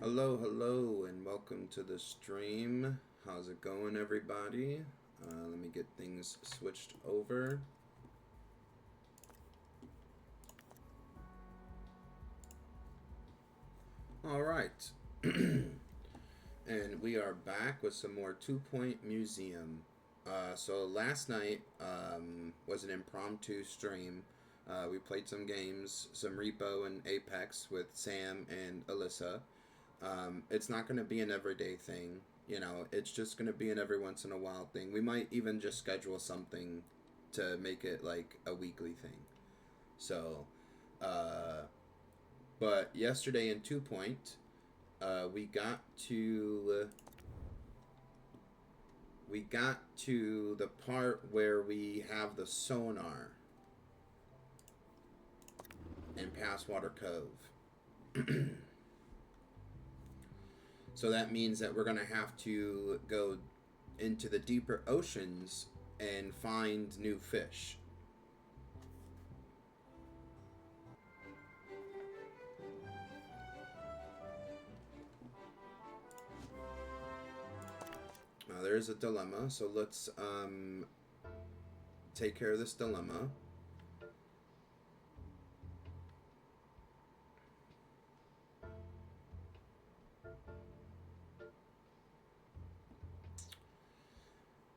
Hello, hello, and welcome to the stream. How's it going, everybody? Let me get things switched over. All right. And we are back with some more 2-Point Museum. So last night was an impromptu stream. We played some games, some Repo and Apex with Sam and Alyssa. It's not going to be an everyday thing. You know, it's just going to be an every once in a while thing. We might even just schedule something to make it like a weekly thing. So, but yesterday in 2-Point, we got to the part where we have the sonar in Passwater Cove. So that means that we're going to have to go into the deeper oceans and find new fish. Now there is a dilemma, so let's take care of this dilemma.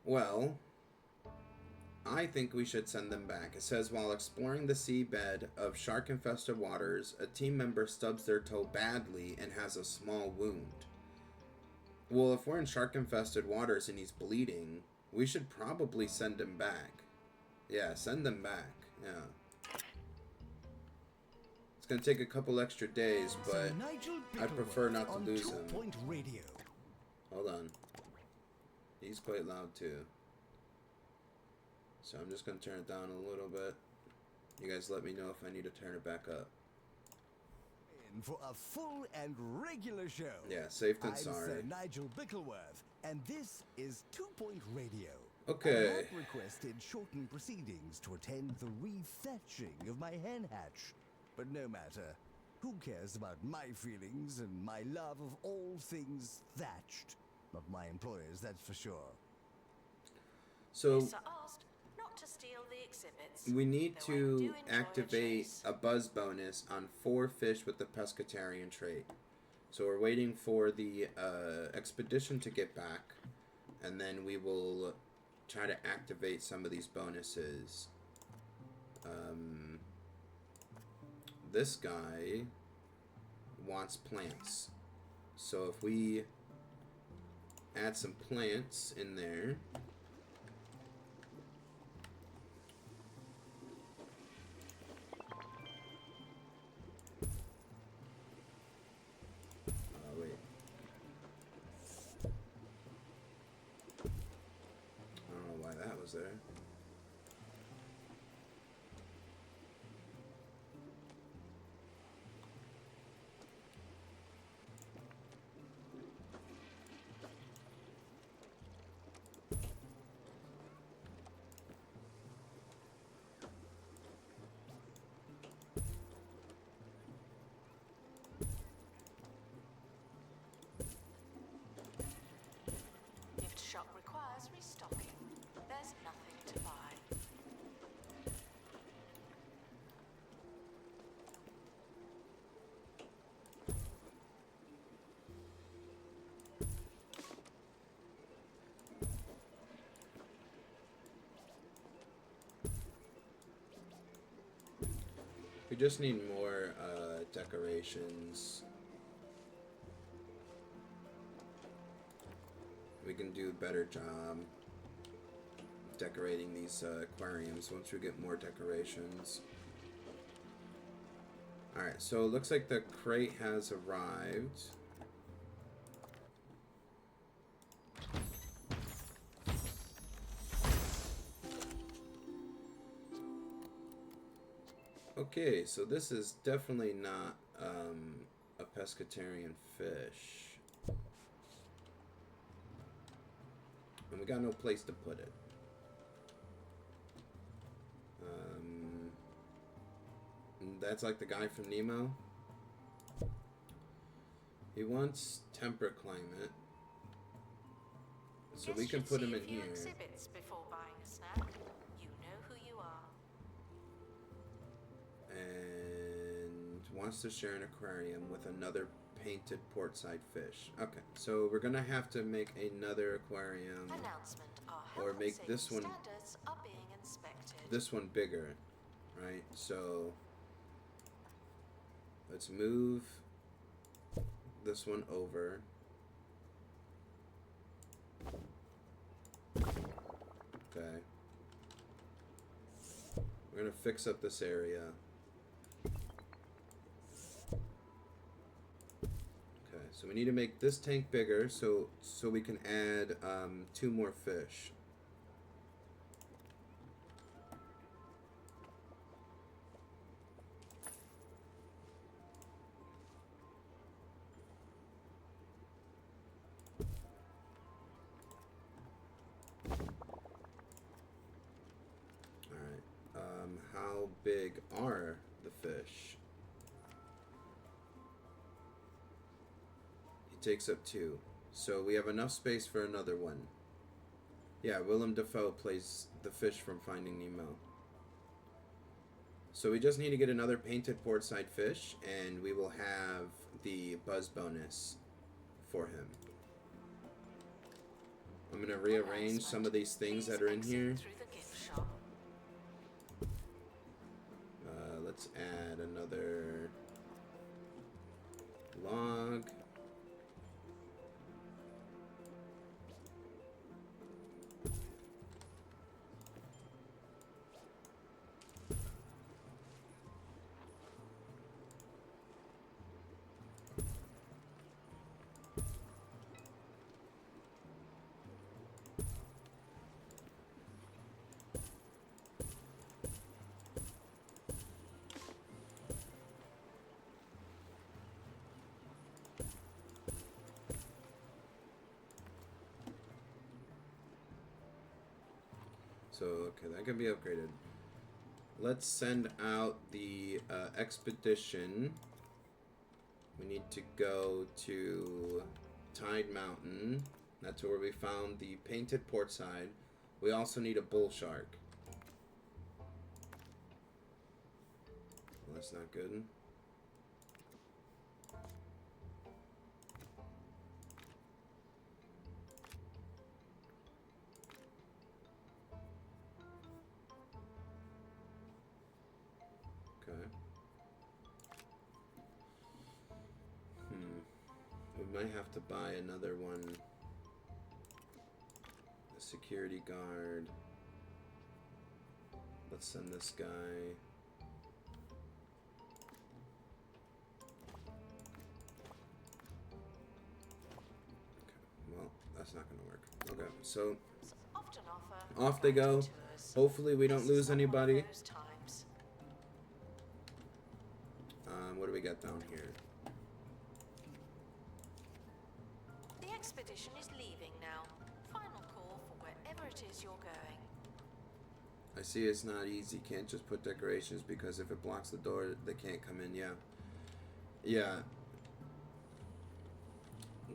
Well, I think we should send them back. It says, while exploring the seabed of shark-infested waters, a team member stubs their toe badly and has a small wound. Well, if we're in shark-infested waters and he's bleeding, we should probably send him back. Yeah, send them back. Yeah. It's going to take a couple extra days, but I prefer not to lose him. Hold on. He's quite loud too. So I'm just going to turn it down a little bit. You guys let me know if I need to turn it back up. For a full and regular show. Yeah, safe and sorry. I'm Sir Nigel Bickleworth, and this is 2-Point Radio. Okay. I have requested shortened proceedings to attend the re-thatching of my hen hatch. But no matter. Who cares about my feelings and my love of all things thatched? Not my employers, that's for sure. So asked not to steal the exhibits. We need to activate a buzz bonus on 4 fish with the pescatarian trait. So we're waiting for the expedition to get back, and then we will try to activate some of these bonuses. This guy wants plants. So if we add some plants in there. Wait. I don't know why that was there. Shop requires restocking. There's nothing to buy. We just need more decorations. We can do a better job decorating these aquariums once we get more decorations. Alright, so it looks like the crate has arrived. Okay, so this is definitely not a pescatarian fish. And we got no place to put it. That's like the guy from Nemo. He wants temperate climate. So we Guess can should put see him a in few here. exhibits before buying a snack. You know who you are. And wants to share an aquarium with another painted portside fish. Okay, so we're gonna have to make another aquarium. Announcement: our Or health and make safety this one- standards are being inspected. This one bigger, right? So let's move this one over. Okay. We're gonna fix up this area. Okay, so we need to make this tank bigger so we can add 2 more fish. How big are the fish? He takes up 2. So we have enough space for another one. Yeah, Willem Dafoe plays the fish from Finding Nemo. So we just need to get another painted portside fish, and we will have the buzz bonus for him. I'm going to rearrange some of these things that are in here. Through the gift shop. Let's add another log. So, okay, that can be upgraded. Let's send out the expedition. We need to go to Tide Mountain. That's where we found the painted portside. We also need a bull shark. Well, that's not good. We might have to buy another one. A security guard. Let's send this guy. Okay, well, that's not gonna work. Okay, so Often offer off they go. tours. Hopefully we don't This is lose not one of anybody. those times. What do we got down here? The expedition is leaving now. Final call for wherever it is you're going. I see it's not easy. Can't just put decorations because if it blocks the door, they can't come in. Yeah. Yeah.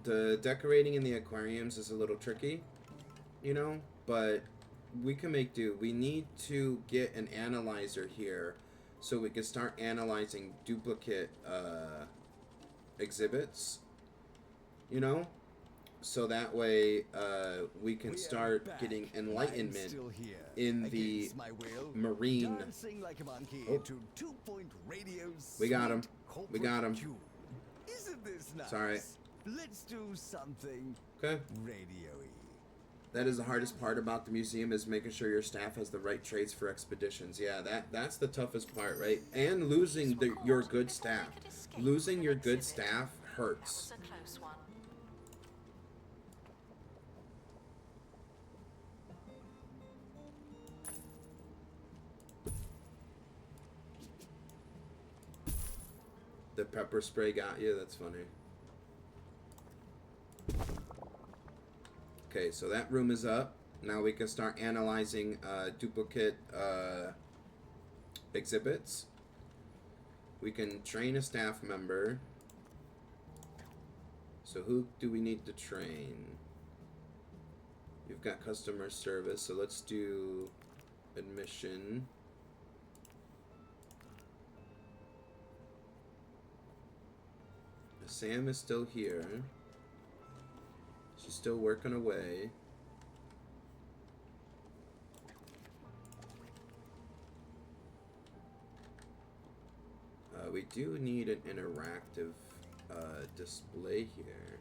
The decorating in the aquariums is a little tricky, you know, but we can make do. We need to get an analyzer here so we can start analyzing duplicate exhibits, you know, so that way we can start getting enlightenment in the marine. Like a monkey Oh. into 2-point radios. We got him. We got him. Isn't this nice? Sorry. Let's do something Okay. radio-y. That is the hardest part about the museum, is making sure your staff has the right traits for expeditions. Yeah, that's the toughest part, right? And losing your good staff. Losing your good staff That hurts. was a close one. The pepper spray got you. That's funny. Okay, so that room is up. Now we can start analyzing duplicate exhibits. We can train a staff member. So who do we need to train? You've got customer service, so let's do admission. Sam is still here. She's still working away. We do need an interactive display here.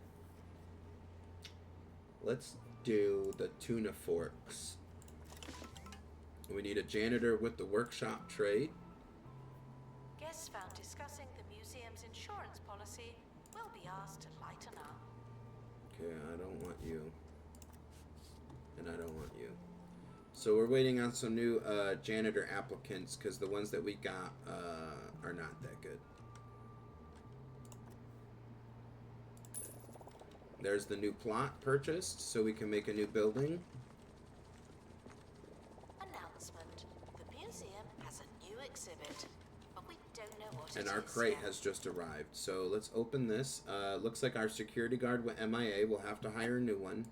Let's do the tuna forks. We need a janitor with the workshop trade. Guests found discussing the museum's insurance policy will be asked to lighten up. Okay, I don't want you. And I don't want you. So we're waiting on some new janitor applicants because the ones that we got are not that good. There's the new plot purchased, so we can make a new building. Announcement. The museum has a new exhibit, but we don't know what it is. And our crate yet. has just arrived. So let's open this. Looks like our security guard went MIA. We'll have to hire a new one.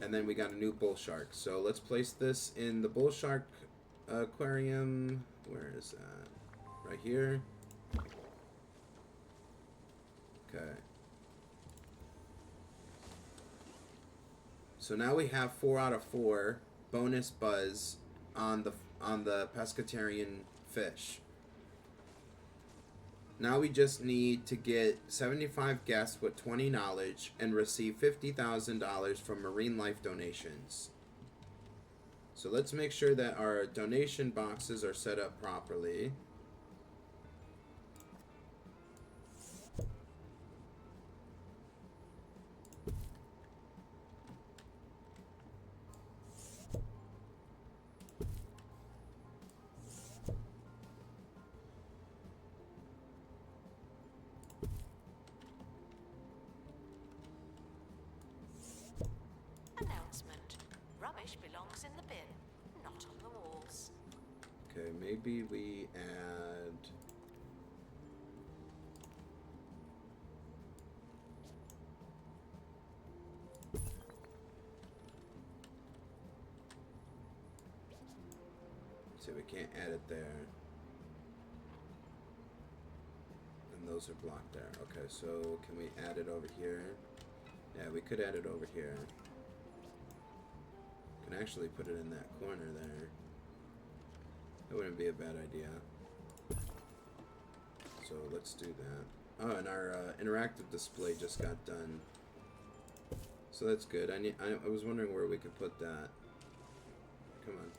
And then we got a new bull shark. So let's place this in the bull shark aquarium. Where is that? Right here. Okay. So now we have 4 out of 4 bonus buzz on the pescatarian fish. Now we just need to get 75 guests with 20 knowledge and receive $50,000 from marine life donations. So let's make sure that our donation boxes are set up properly. Announcement. Rubbish belongs in the bin, not on the walls. Okay, maybe we add... So we can't add it there. And those are blocked there. Okay, so can we add it over here? Yeah, we could add it over here. Can actually put it in that corner there. That wouldn't be a bad idea. So let's do that. Oh, and our interactive display just got done. So that's good. I was wondering where we could put that. Come on.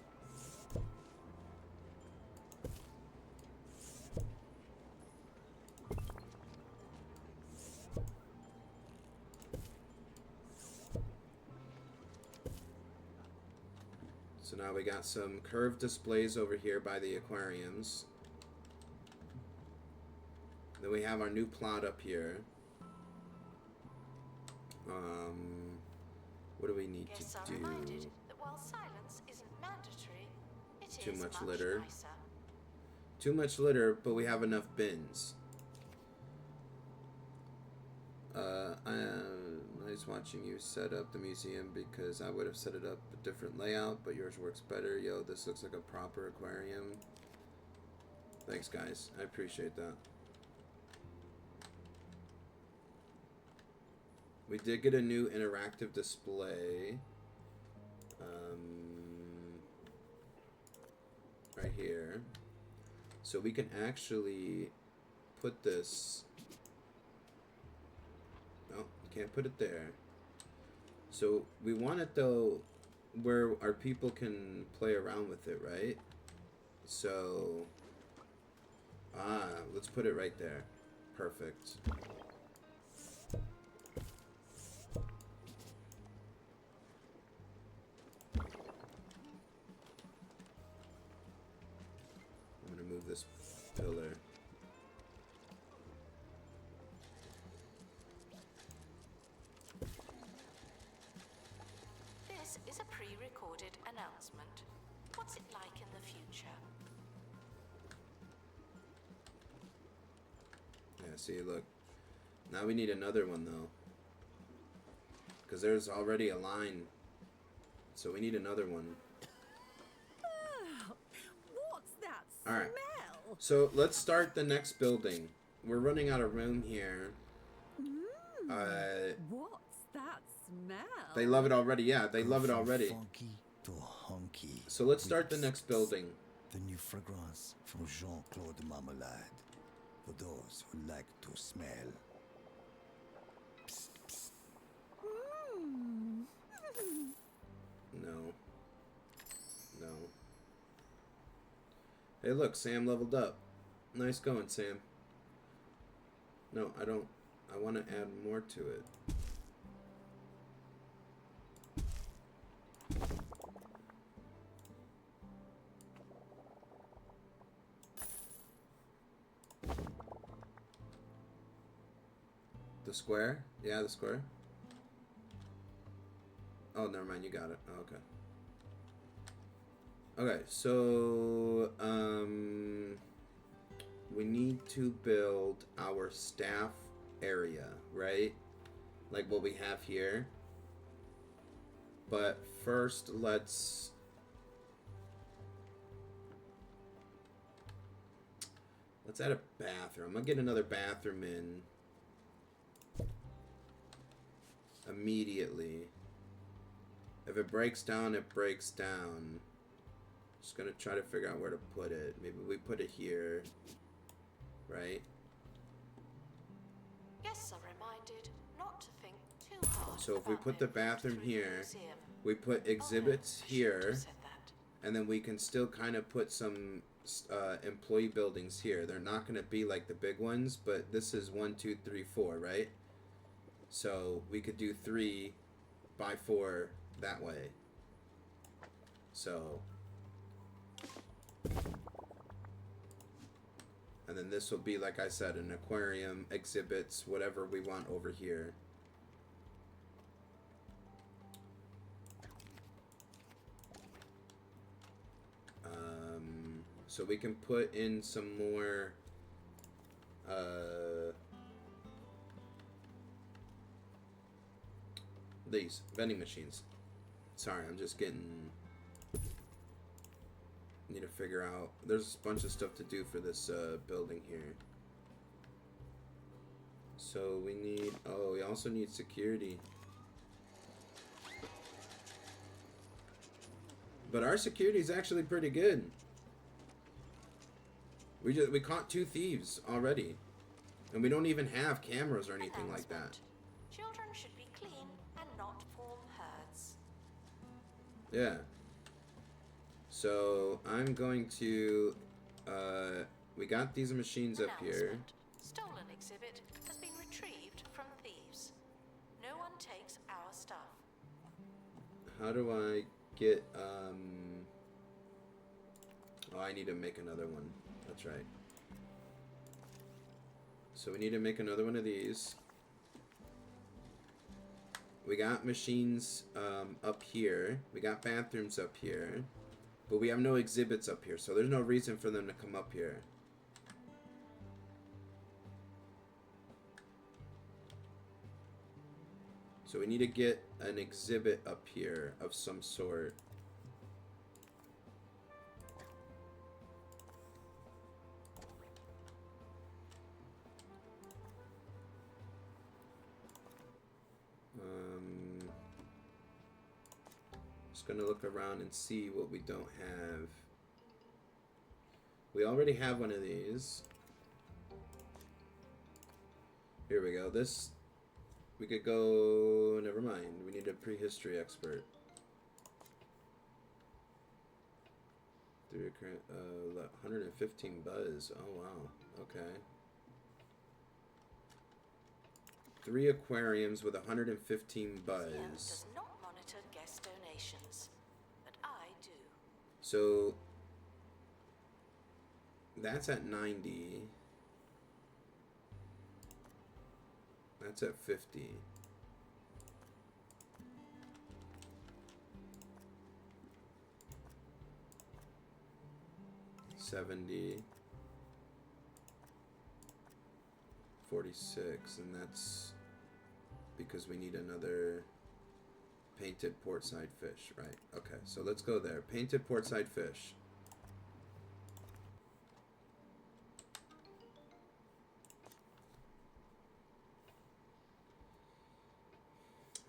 So now we got some curved displays over here by the aquariums. Then we have our new plot up here. What do we need Guests to are do? reminded that while silence isn't mandatory, it Too is much much litter. nicer. Too much litter, but we have enough bins. Nice watching you set up the museum because I would have set it up a different layout, but yours works better. Yo, this looks like a proper aquarium. Thanks, guys. I appreciate that. We did get a new interactive display. Right here. So we can actually put this... No, you can't put it there. So we want it though where our people can play around with it, right? So... let's put it right there. Perfect. I'm gonna move this pillar. This is a pre-recorded announcement. What's it like in the future? see, look. Now we need another one, though. Because there's already a line. So we need another one. What's that smell? Alright. So let's start the next building. We're running out of room here. What's that smell? They love it already. Yeah, they love it From already. funky to hunky. So let's start the next building. The new fragrance from Jean-Claude Marmalade. For those who like to smell. Psst, psst. No. No. Hey, look, Sam leveled up. Nice going, Sam. No, I don't. I want to add more to it. The square? Yeah, the square. Oh, never mind. You got it. Oh, okay. Okay, so we need to build our staff area, right? Like what we have here. But first, let's add a bathroom. I'm gonna get another bathroom in immediately. If it breaks down, it breaks down. Just gonna try to figure out where to put it. Maybe we put it here, right? Guests are reminded not to think too hard. So if we about put the moving bathroom through the here, museum. we put exhibits Oh, no, I shouldn't here, have said that. and then we can still kind of put some employee buildings here. They're not gonna be like the big ones, but this is 1, 2, 3, 4, right? So we could do 3 by 4 that way. So, and then this will be, like I said, an aquarium, exhibits, whatever we want over here. So we can put in some more these vending machines. Sorry, I'm just getting... Need to figure out... There's a bunch of stuff to do for this building here. So we need... Oh, we also need security. But our security is actually pretty good. We caught 2 thieves already. And we don't even have cameras or anything like that. Announcement. Children should be clean and not form herds. Yeah. So I'm going to we got these machines up here. Announcement. Stolen exhibit has been retrieved from thieves. No one takes our stuff. How do I get oh, I need to make another one. That's right. So we need to make another one of these. We got machines up here. We got bathrooms up here. But we have no exhibits up here, so there's no reason for them to come up here. So we need to get an exhibit up here of some sort. Just gonna look around and see what we don't have. We already have one of these. Here we go. This, we could go, never mind. We need a prehistory expert. 115 buzz. Oh wow. Okay. 3 aquariums with 115 buzz. Museum does not monitor guest donations, but I do. So that's at 90. That's at 50. $70. 46, and that's because we need another painted portside fish, right? Okay, so let's go there. Painted portside fish.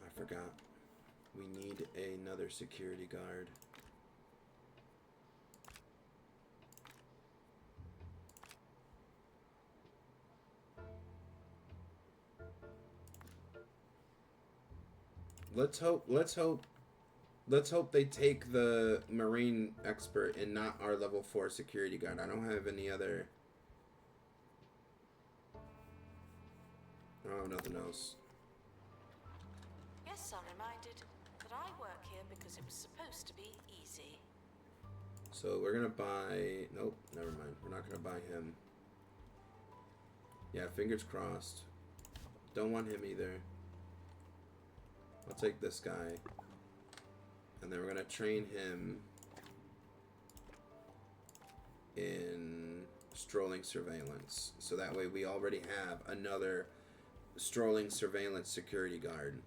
I forgot. We need another security guard. Let's hope they take the marine expert and not our level 4 security guard. I don't have any other. Oh, nothing else. Yes, I'm reminded that I work here because it was supposed to be easy. So we're gonna buy. Nope, never mind. We're not gonna buy him. Yeah, fingers crossed. Don't want him either. I'll take this guy. And then we're gonna train him in strolling surveillance. So that way we already have another strolling surveillance security guard.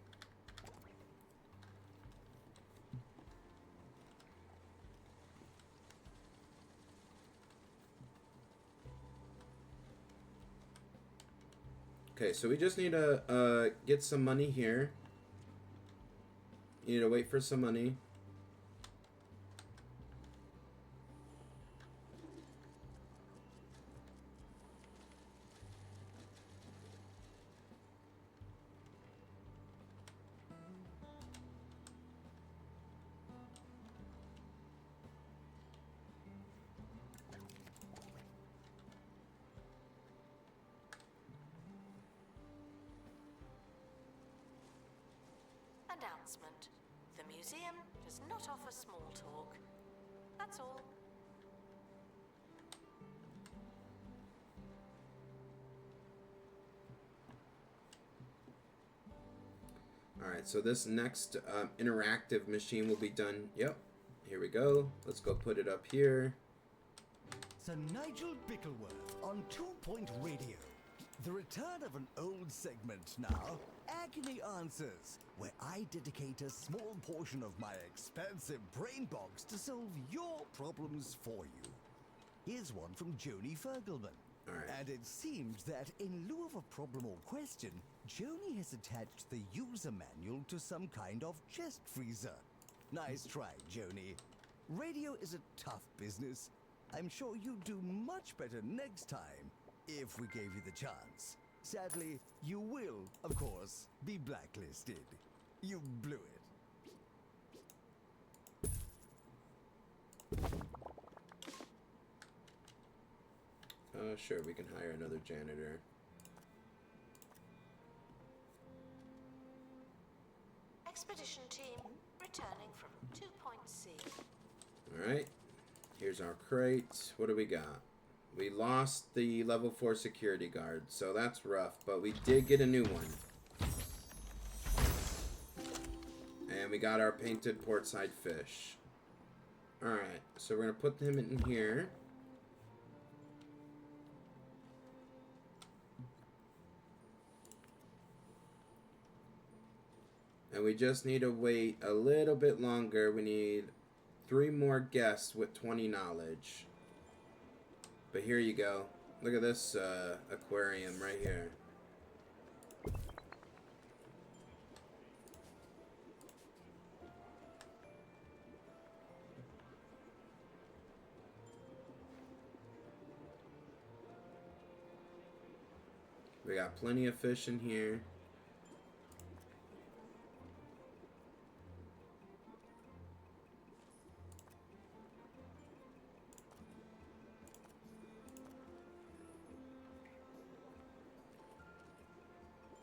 Okay, so we just need to get some money here. You need to wait for some money. Announcement. The museum does not offer small talk. That's all. Alright, so this next interactive machine will be done. Yep, here we go. Let's go put it up here. Sir Nigel Bickleworth on 2-Point Radio. The return of an old segment now, Agony Answers, where I dedicate a small portion of my expansive brain box to solve your problems for you. Here's one from Joni Fergelman. All right. And it seems that in lieu of a problem or question, Joni has attached the user manual to some kind of chest freezer. Nice try, Joni. Radio is a tough business. I'm sure you'd do much better next time if we gave you the chance. Sadly, you will, of course, be blacklisted. You blew it. Sure, we can hire another janitor. Expedition team returning from 2.C. Alright, here's our crate. What do we got? We lost the level 4 security guard, so that's rough, but we did get a new one. And we got our painted portside fish. Alright, so we're going to put him in here. And we just need to wait a little bit longer. We need 3 more guests with 20 knowledge. But here you go. Look at this aquarium right here. We got plenty of fish in here.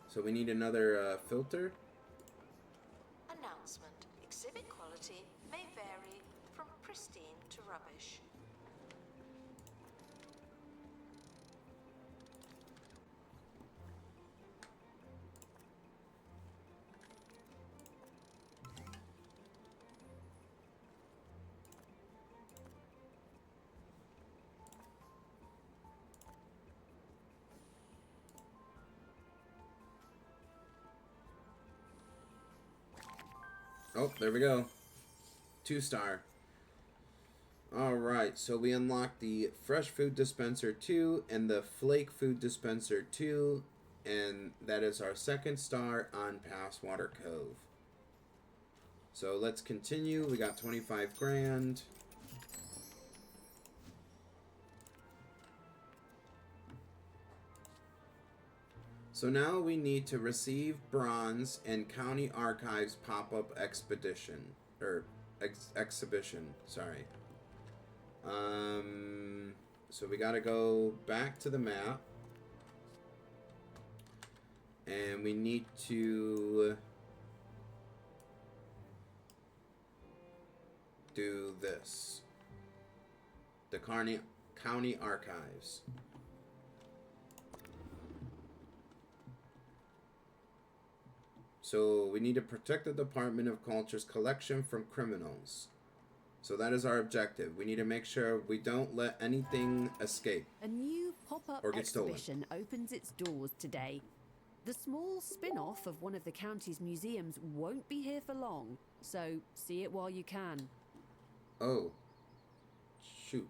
So we need another filter. Announcement. Exhibit quality may vary from pristine to rubbish. Oh, there we go. 2-star. Alright, so we unlocked the Fresh Food Dispenser 2 and the Flake Food Dispenser 2. And that is our 2nd star on Passwater Cove. So let's continue. We got 25 grand. So now we need to receive bronze and County Archives pop-up expedition. Or exhibition, sorry. So we gotta go back to the map. And we need to do this. The County Archives. So we need to protect the Department of Culture's collection from criminals. So that is our objective. We need to make sure we don't let anything escape. A new pop-up Or get stolen. exhibition opens its doors today. The small spin-off of one of the county's museums won't be here for long, so see it while you can. Oh. Shoot.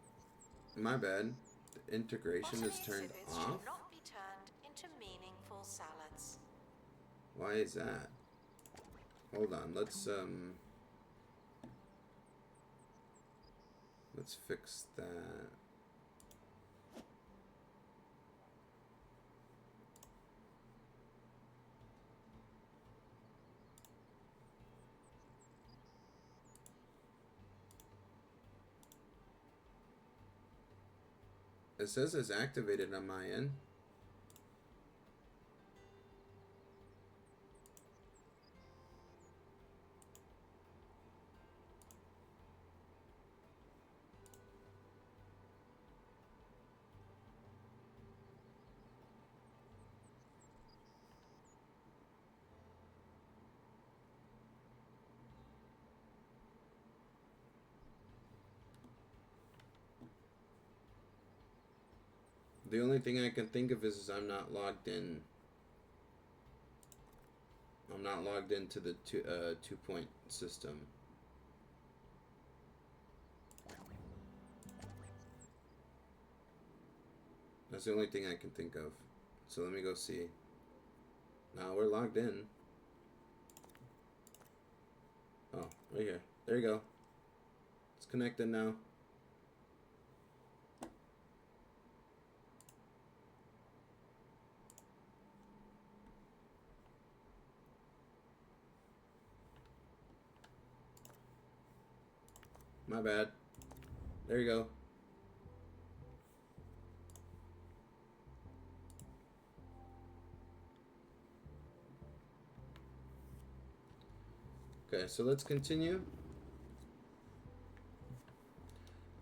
My bad. The integration is turned exhibits off? should not be turned into meaningful salads. Why is that? Hold on, let's fix that. It says it's activated on my end. The only thing I can think of is I'm not logged in. I'm not logged into the 2-point system. That's the only thing I can think of. So let me go see. Now we're logged in. Oh, right here. There you go. It's connected now. My bad. There you go. Okay, so let's continue.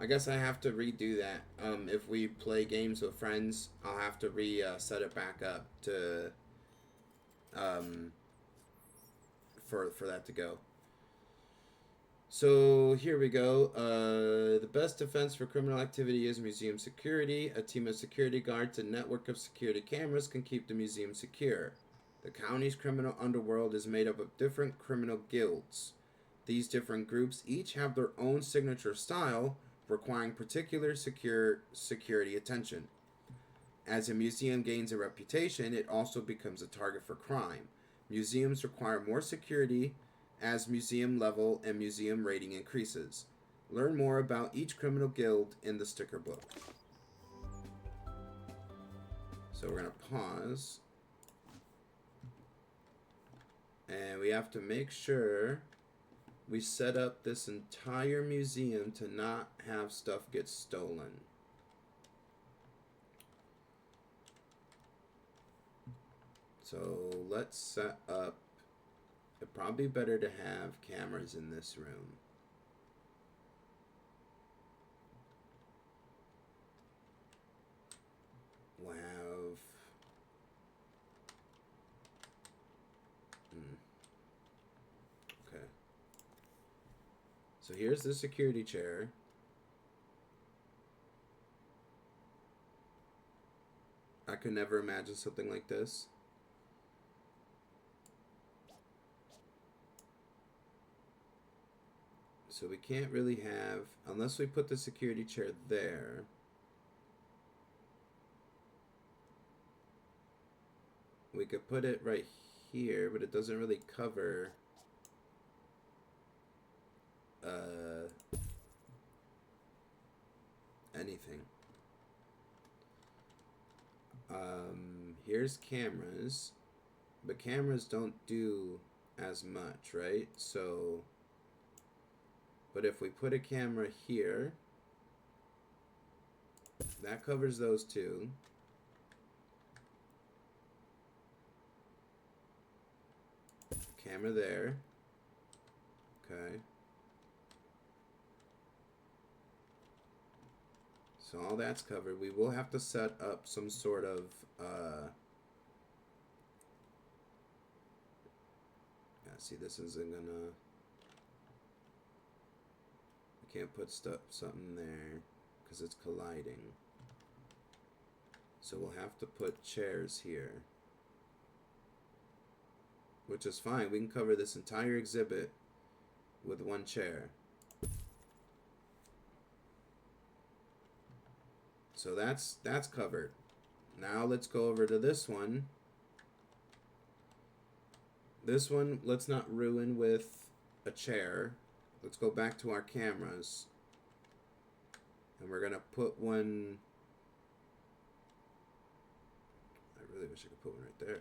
I guess I have to redo that. If we play games with friends, I'll have to set it back up to for that to go. So here we go. The best defense for criminal activity is museum security. A team of security guards and network of security cameras can keep the museum secure. The county's criminal underworld is made up of different criminal guilds. These different groups each have their own signature style, requiring particular security attention. As a museum gains a reputation, it also becomes a target for crime. Museums require more security as museum level and museum rating increases. Learn more about each criminal guild in the sticker book. So we're going to pause. And we have to make sure we set up this entire museum to not have stuff get stolen. So let's set up. It'd probably be better to have cameras in this room. We'll have. Okay. So here's the security chair. I could never imagine something like this. So we can't really have, unless we put the security chair there. We could put it right here, but it doesn't really cover anything. Here's cameras, but cameras don't do as much, right? So, but if we put a camera here, that covers those two. Camera there. Okay. So all that's covered. We will have to set up some sort of yeah, see, this isn't gonna, I can't put something there because it's colliding. So we'll have to put chairs here, which is fine. We can cover this entire exhibit with one chair. So that's covered. Now let's go over to this one. This one, let's not ruin with a chair. Let's go back to our cameras. And we're gonna put one, I really wish I could put one right there.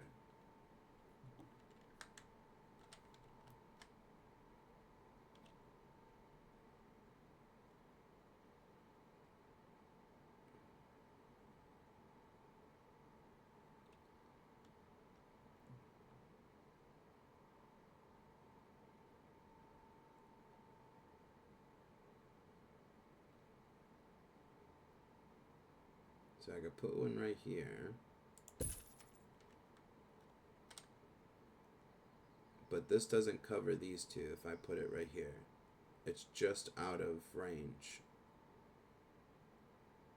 So I could put one right here. But this doesn't cover these two if I put it right here. It's just out of range.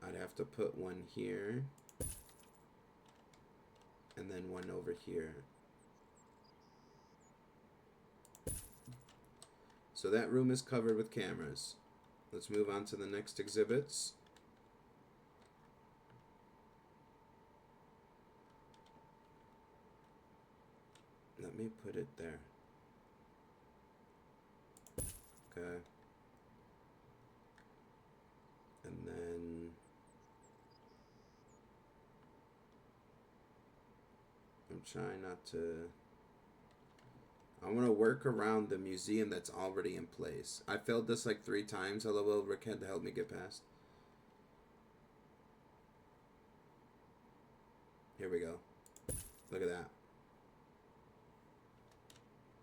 I'd have to put one here. And then one over here. So that room is covered with cameras. Let's move on to the next exhibits. Let me put it there. Okay. And then I'm trying not to, I want to work around the museum that's already in place. I failed this like 3 times. Hello, Rick had to help me get past. Here we go. Look at that.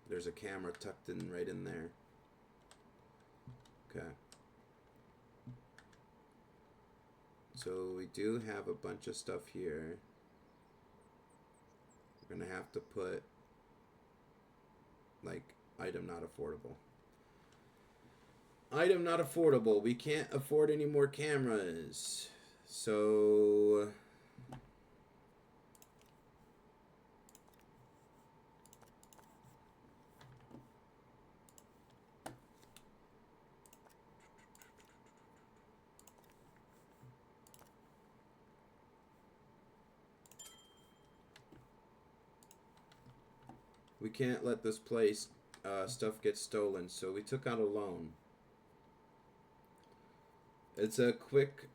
There's a camera tucked in right in there. Okay. So we do have a bunch of stuff here. We're gonna have to put like item not affordable. Item not affordable. We can't afford any more cameras. So we can't let this place stuff get stolen, so we took out a loan. It's a quick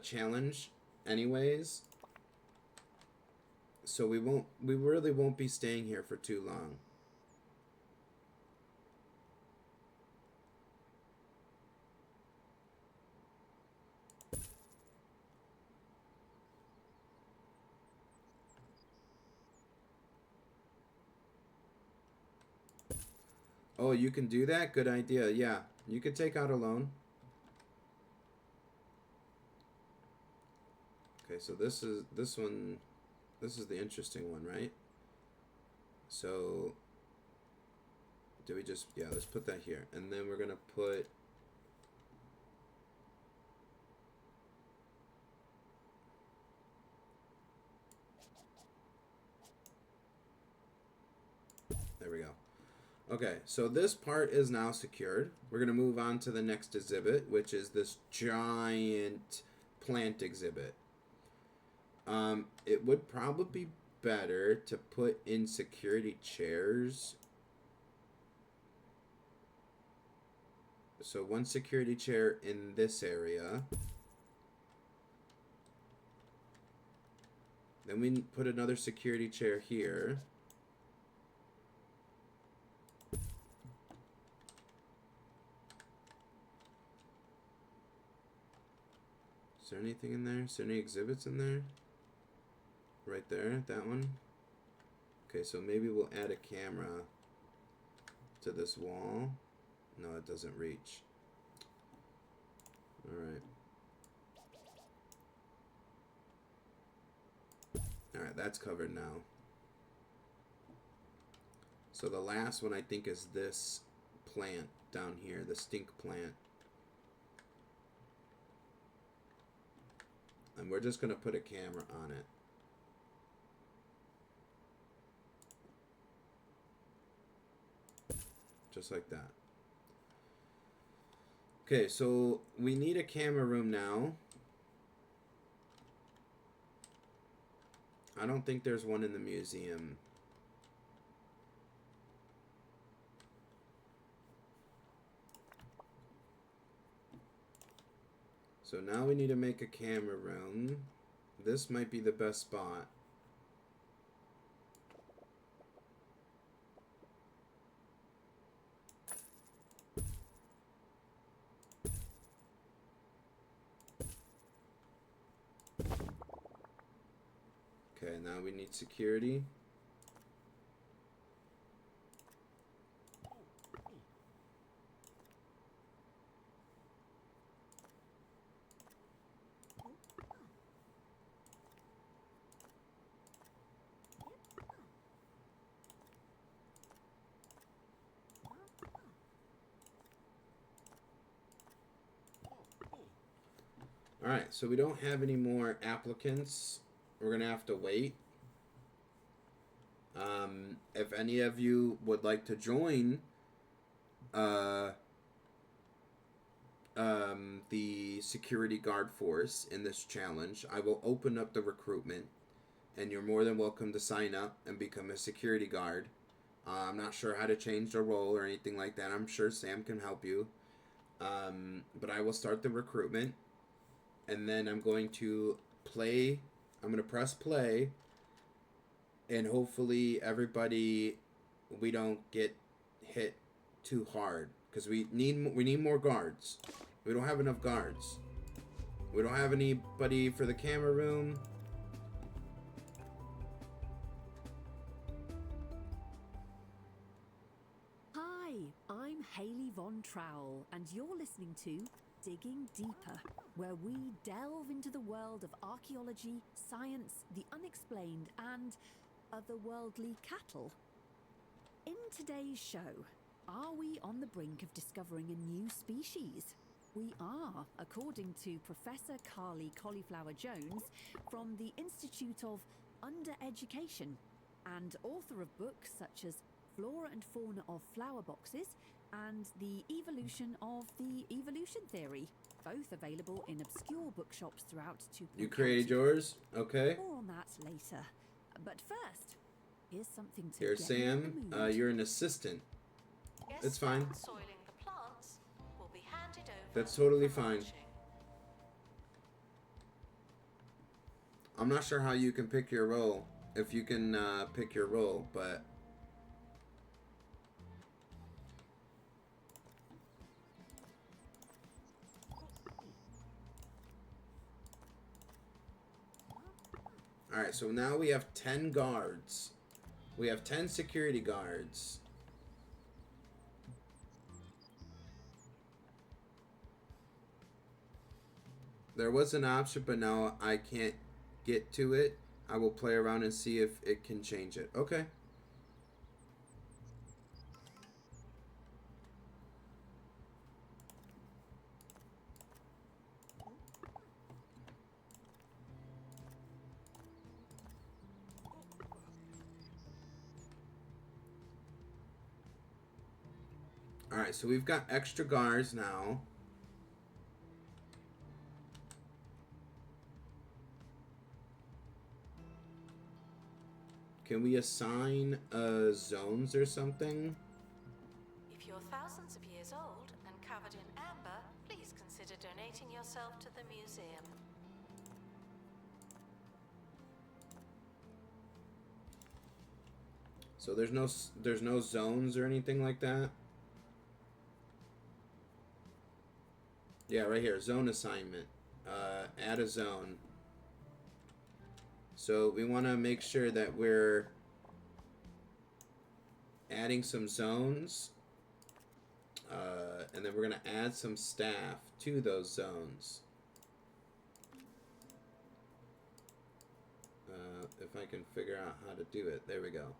challenge anyways, so we really won't be staying here for too long. Oh, you can do that? Good idea. Yeah, you could take out a loan. Okay, so this is the interesting one, right? So do we just, yeah, let's put that here. And then we're gonna put there we go. Okay, so this part is now secured. We're going to move on to the next exhibit, which is this giant plant exhibit. It would probably be better to put in security chairs. So one security chair in this area. Then we put another security chair here. Is there anything in there? Is there any exhibits in there? Right there, that one. Okay, so maybe we'll add a camera to this wall. No, it doesn't reach. Alright. Alright, that's covered now. So the last one I think is this plant down here, the stink plant. And we're just going to put a camera on it. Just like that. Okay, so we need a camera room now. I don't think there's one in the museum. So now we need to make a camera room. This might be the best spot. Okay, now we need security. Alright, so we don't have any more applicants. We're going to have to wait. If any of you would like to join the security guard force in this challenge, I will open up the recruitment, and you're more than welcome to sign up and become a security guard. I'm not sure how to change the role or anything like that. I'm sure Sam can help you. But I will start the recruitment, and then I'm going to play. I'm going to press play, and hopefully everybody, we don't get hit too hard, because we need more guards. We don't have enough guards. We don't have anybody for the camera room. Hi, I'm Hayley Von Trowell, and you're listening to Digging Deeper, where we delve into the world of archaeology, science, the unexplained, and otherworldly cattle. In today's show, are we on the brink of discovering a new species? We are, according to Professor Carly Cauliflower Jones from the Institute of Undereducation and author of books such as Flora and Fauna of Flower Boxes and The Evolution of the Evolution Theory, both available in obscure bookshops throughout Tupelo You created County. yours? Okay. More on that later. But first, here's something to Here's get you in Sam. the mood. You're an assistant. It's fine. Soiling the plants will be handed over. That's totally for fine. mulching. I'm not sure how you can pick your role, if you can pick your role, but alright, so now we have 10 guards. We have 10 security guards. There was an option, but now I can't get to it. I will play around and see if it can change it. Okay. Alright, so we've got extra guards now. Can we assign zones or something? If you're thousands of years old and covered in amber, please consider donating yourself to the museum. So there's no zones or anything like that? Yeah, right here, zone assignment. Add a zone. So we want to make sure that we're adding some zones. And then we're going to add some staff to those zones. If I can figure out how to do it. There we go.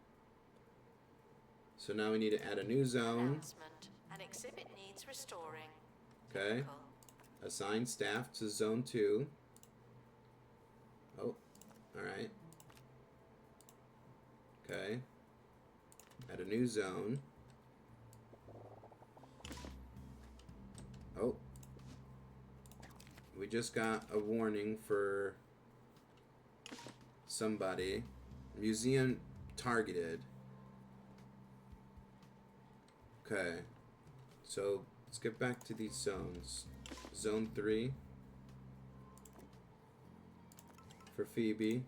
So now we need to add a new zone. Announcement. An exhibit needs restoring. Okay. Typical. Assign staff to zone 2. Oh, alright. Okay. Add a new zone. Oh. We just got a warning for somebody. Museum targeted. Okay. So, let's get back to these zones. Zone 3 for Phoebe.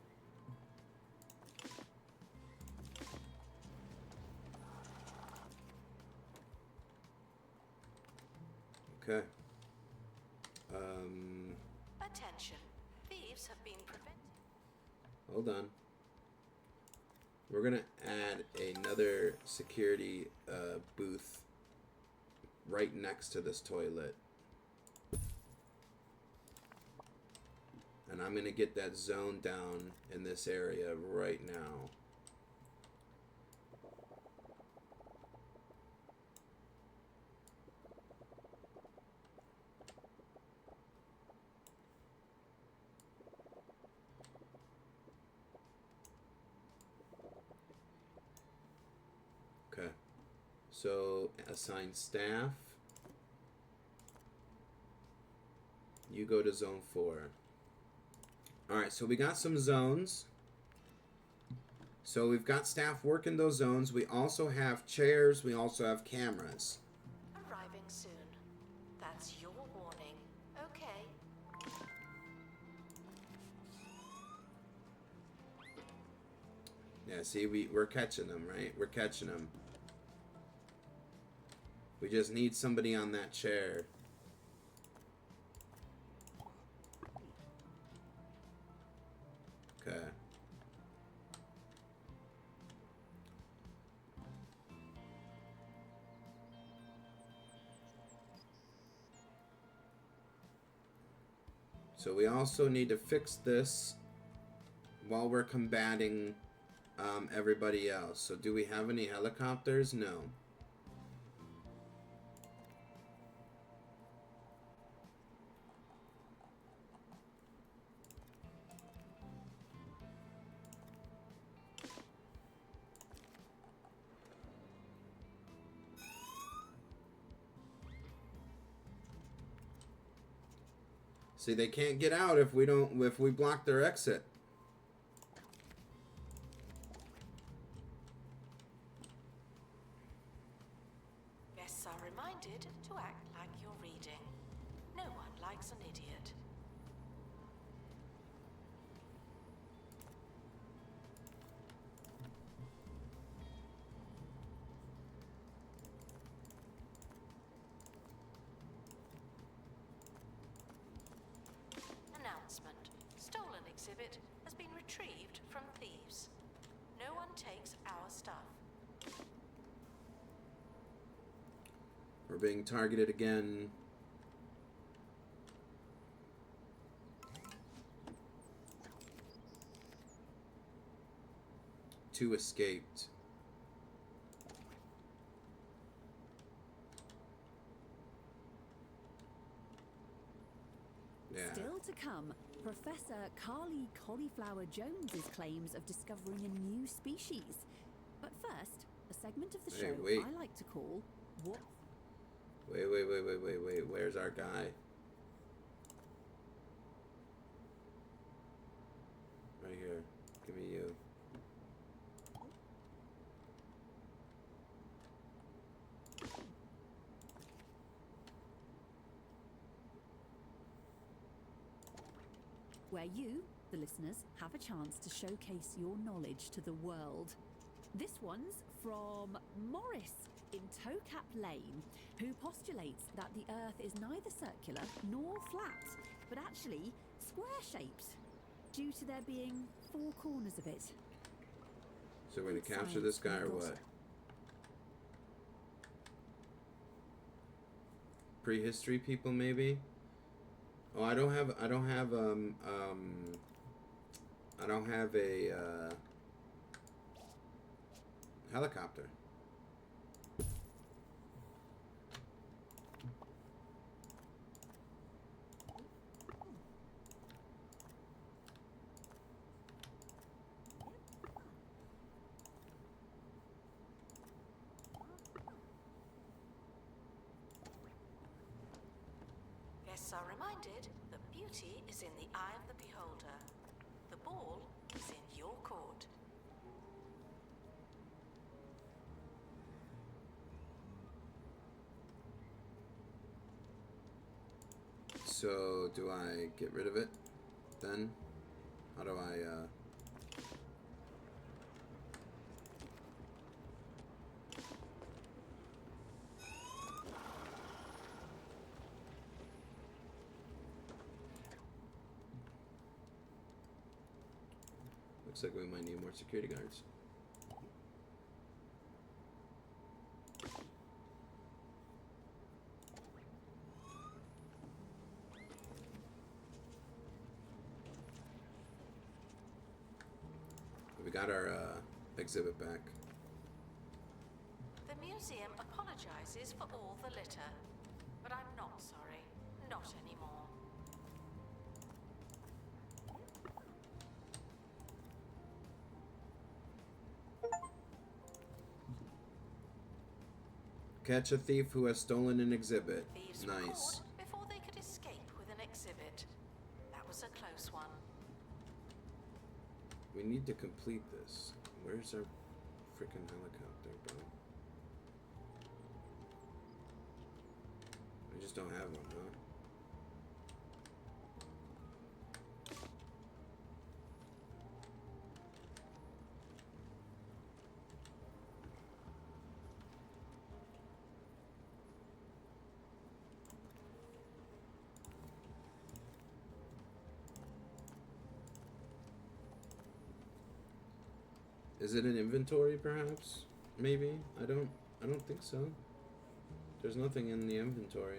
Okay. Attention. Thieves have been prevented. Hold on. We're gonna add another security booth right next to this toilet. And I'm gonna get that zone down in this area right now. Okay. So assign staff. You go to zone 4. Alright, so we got some zones. So we've got staff working those zones. We also have chairs. We also have cameras. Arriving soon. That's your warning. Okay. Yeah, see, we're catching them, right? We're catching them. We just need somebody on that chair. Okay. So we also need to fix this while we're combating everybody else. So do we have any helicopters? No. See, they can't get out if we block their exit. Guests are reminded to act like you're reading. No one likes an idiot. Announcement. Stolen exhibit has been retrieved from thieves. No one takes our stuff. We're being targeted again. Two escaped. Yeah. Still to come, Professor Carly Cauliflower Jones's claims of discovering a new species. But first, a segment of the Hey, show wait. I like to call What? Wait. Where's our guy? Right here. Give me you. Where you, the listeners, have a chance to showcase your knowledge to the world. This one's from Morris in Towcap Lane, who postulates that the Earth is neither circular nor flat, but actually square-shaped, due to there being 4 corners of it. So we're gonna capture this guy or what? Prehistory people, maybe? Oh, I don't have a helicopter. Guests are reminded that beauty is in the eye of the beholder. The ball is in your court. So, do I get rid of it then? How do I, Looks like we might need more security guards. We got our exhibit back. The museum apologizes for all the litter, but I'm not sorry. Not anymore. Catch a thief who has stolen an exhibit. Thieves were Nice. caught before they could escape with an exhibit. That was a close one. We need to complete this. Where's our freaking helicopter, bro? We just don't have one, huh? Is it an inventory, perhaps? Maybe? I don't think so. There's nothing in the inventory.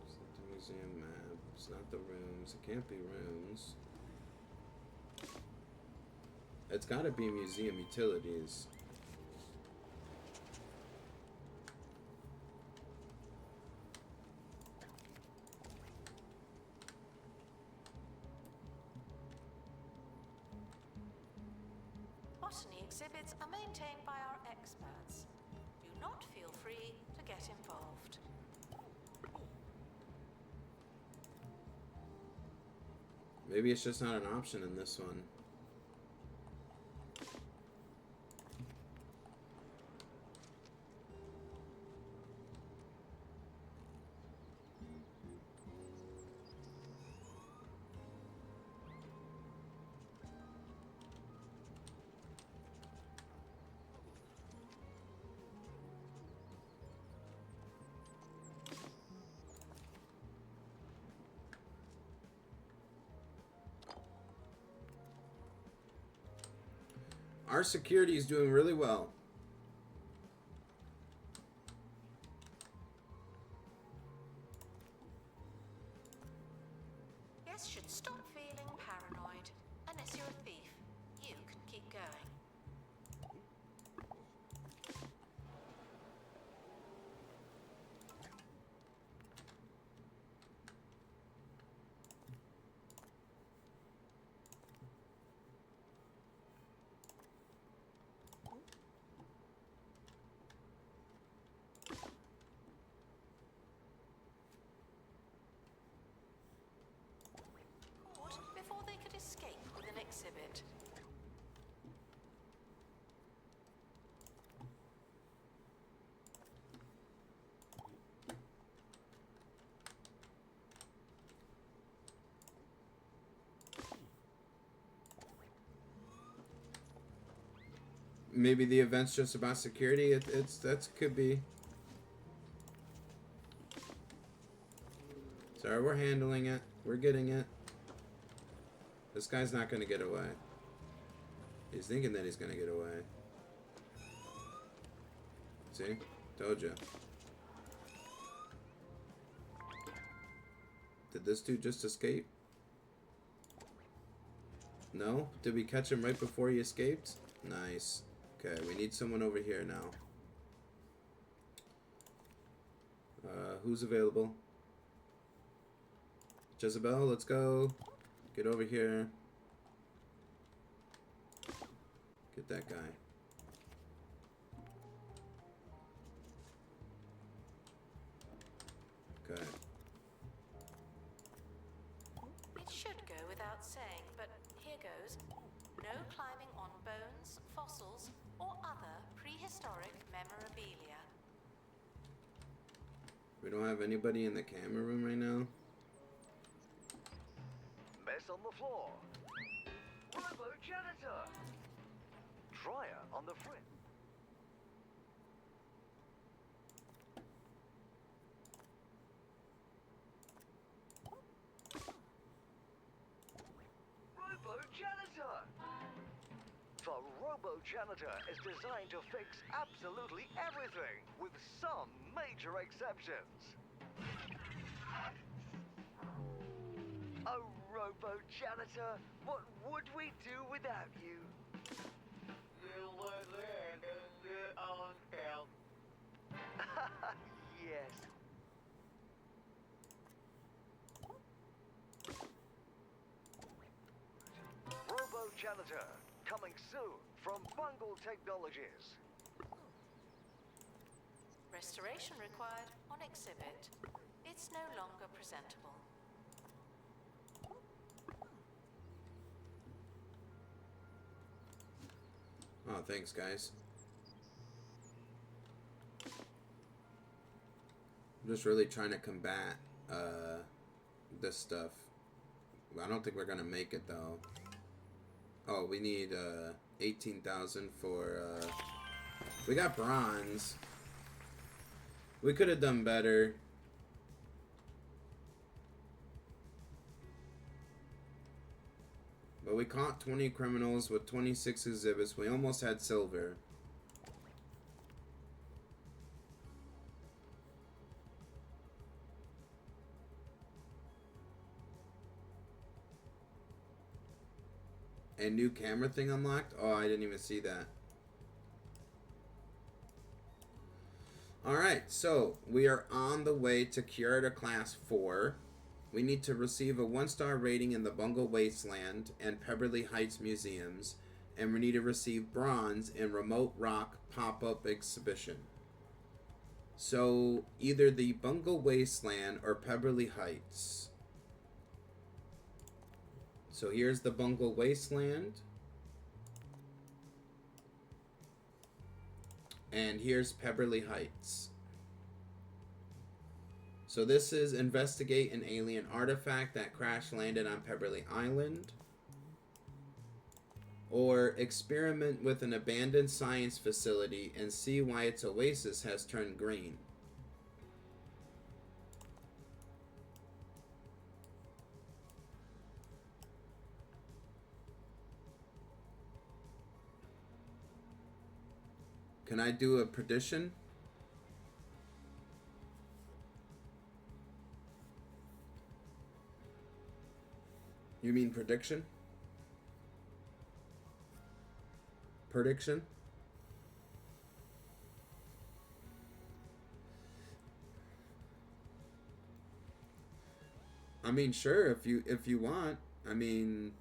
It's not the museum map. It's not the rooms. It can't be rooms. It's gotta be museum utilities. Botany exhibits are maintained by our experts. Do not feel free to get involved. Maybe it's just not an option in this one. Our security is doing really well. Guests should stop feeling paranoid. Unless you're a thief, you can keep going. maybe the event's just about security. That could be. Sorry, we're handling it. We're getting it. This guy's not gonna get away. He's thinking that he's gonna get away. See? Told you. Did this dude just escape? No? Did we catch him right before he escaped? Nice. Okay, we need someone over here now. Who's available? Jezebel, let's go. Get over here. Get that guy. Okay. It should go without saying, but here goes. No climbing on bones, fossils, or other prehistoric memorabilia. We don't have anybody in the camera room right now. Mess on the floor. Robo janitor. Dryer on the fridge. Robo janitor. The Robo janitor is designed to fix absolutely everything, with some major exceptions. Oh, Robo janitor, what would we do without you? You would live in your own filth. Yes. Robo janitor, coming soon from Bungle Technologies. Restoration required on exhibit. It's no longer presentable. Oh, thanks, guys. I'm just really trying to combat this stuff. I don't think we're gonna make it though. Oh, we need 18,000 for we got bronze. We could have done better. But we caught 20 criminals with 26 exhibits. We almost had silver. A new camera thing unlocked? Oh, I didn't even see that. Alright, so we are on the way to Curator Class 4. We need to receive a 1-star rating in the Bungle Wasteland and Pemberley Heights Museums. And we need to receive bronze in Remote Rock Pop-Up Exhibition. So, either the Bungle Wasteland or Pemberley Heights. So here's the Bungle Wasteland. And here's Pemberley Heights. So this is investigate an alien artifact that crash landed on Pemberley Island. Or experiment with an abandoned science facility and see why its oasis has turned green. Can I do a prediction? You mean prediction? Prediction? I mean, sure, if you want. I mean,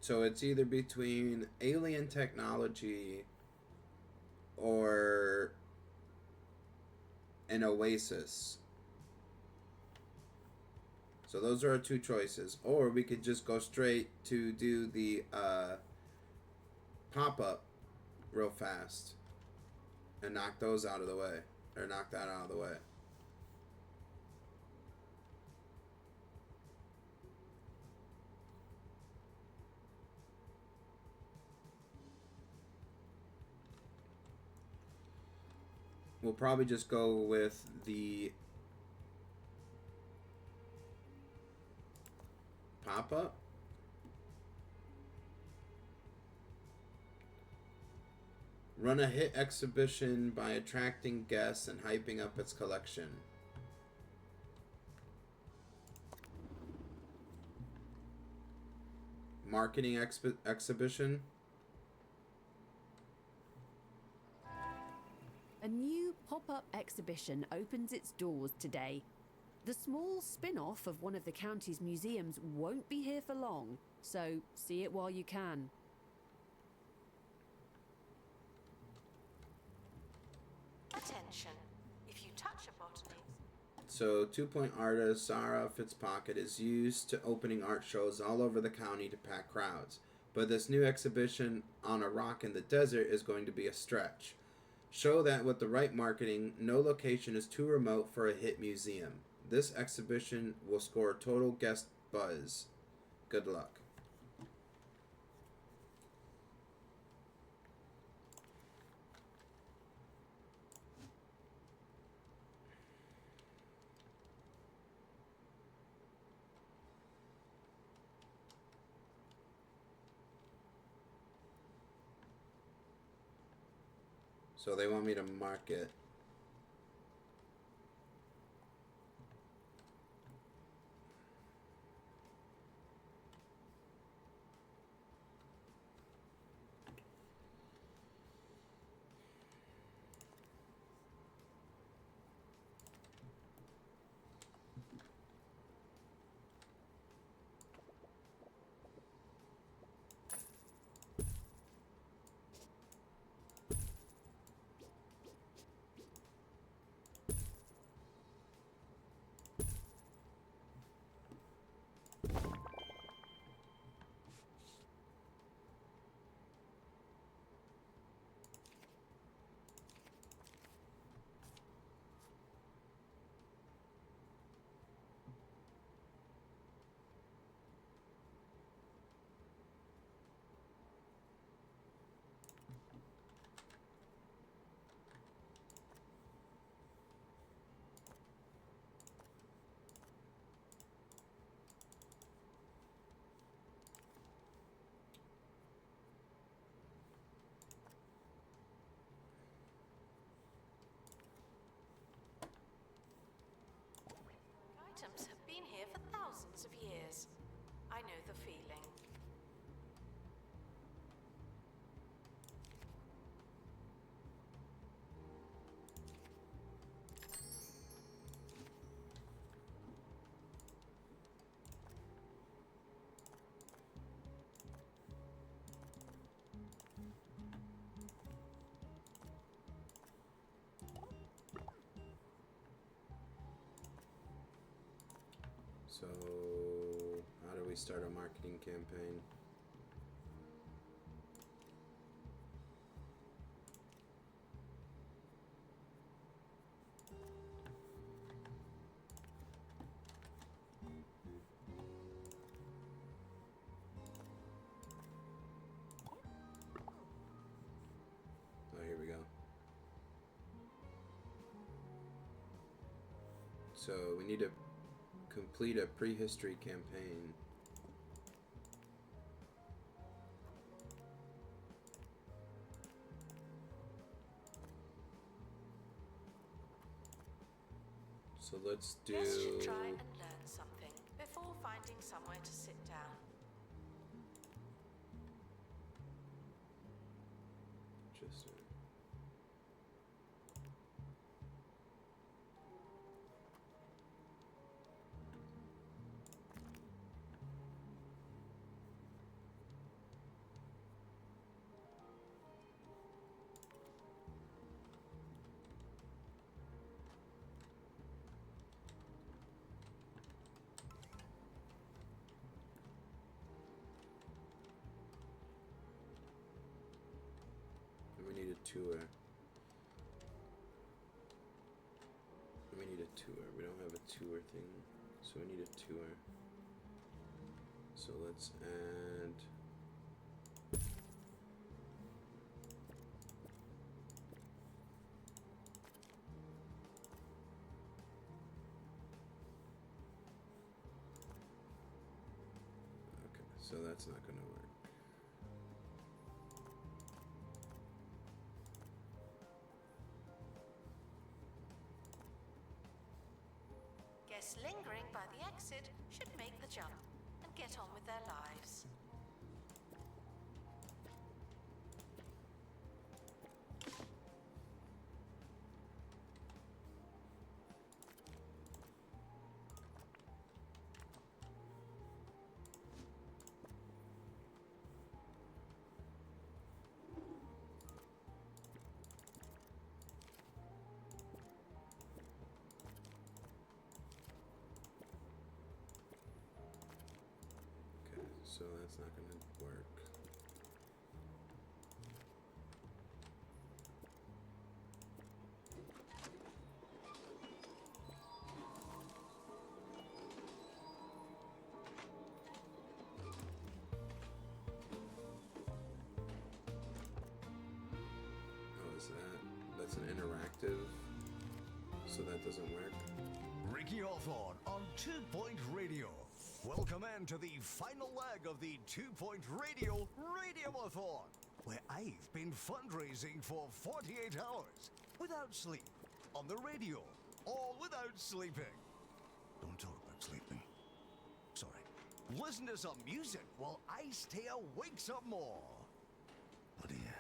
So it's either between alien technology or an oasis. So those are our two choices. Or we could just go straight to do the pop-up real fast and knock those out of the way. Or knock that out of the way. We'll probably just go with the pop-up. Run a hit exhibition by attracting guests and hyping up its collection. Marketing exhibition. A new pop-up exhibition opens its doors today. The small spin-off of one of the county's museums won't be here for long, so see it while you can. Attention. If you touch a botany... So, 2-point artist Sarah Fitzpocket is used to opening art shows all over the county to pack crowds. But this new exhibition on a rock in the desert is going to be a stretch. Show that with the right marketing, no location is too remote for a hit museum. This exhibition will score total guest buzz. Good luck. So they want me to mark it. Items have been here for thousands of years. I know the feeling. So, how do we start a marketing campaign? Oh, here we go. So, we need to complete a prehistory campaign. So let's do... Guests should try and learn something before finding somewhere to sit down. Just... tour. We need a tour. We don't have a tour thing, so we need a tour. So let's add. Okay, so that's not going to work. Guests lingering by the exit should make the jump and get on with their lives. So that's not going to work. Oh, is that? That's an interactive, so that doesn't work. Ricky Hawthorne on 2 Point Radio. Welcome in to the final leg of the 2 Point Radio Radiomathon, where I've been fundraising for 48 hours without sleep, on the radio, all without sleeping. Don't talk about sleeping. Sorry. Listen to some music while I stay awake some more. Bloody yeah.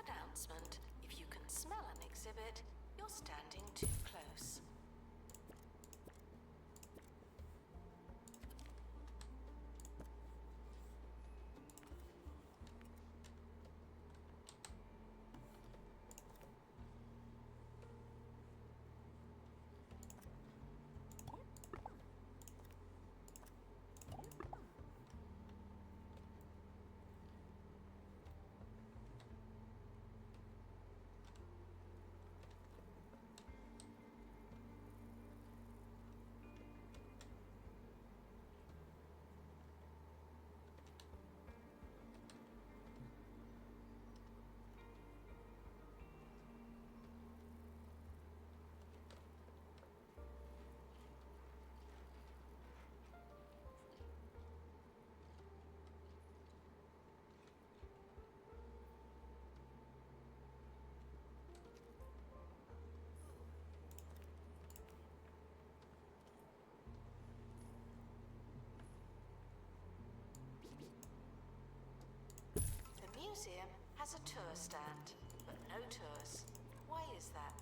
Announcement. If you can smell an exhibit, you're standing too close. The museum has a tour stand, but no tours. Why is that?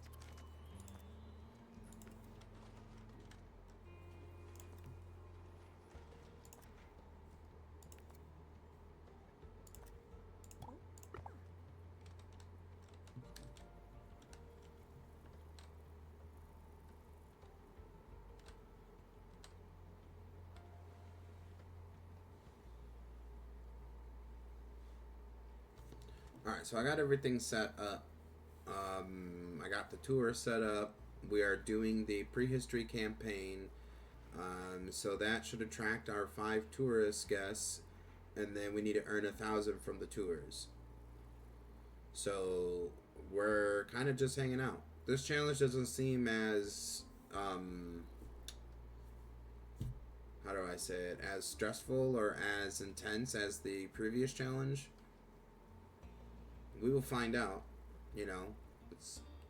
Alright, so I got everything set up. I got the tour set up. We are doing the prehistory campaign. So that should attract our 5 tourist guests. And then we need to earn 1,000 from the tours. So we're kind of just hanging out. This challenge doesn't seem as... how do I say it? As stressful or as intense as the previous challenge. We will find out, you know.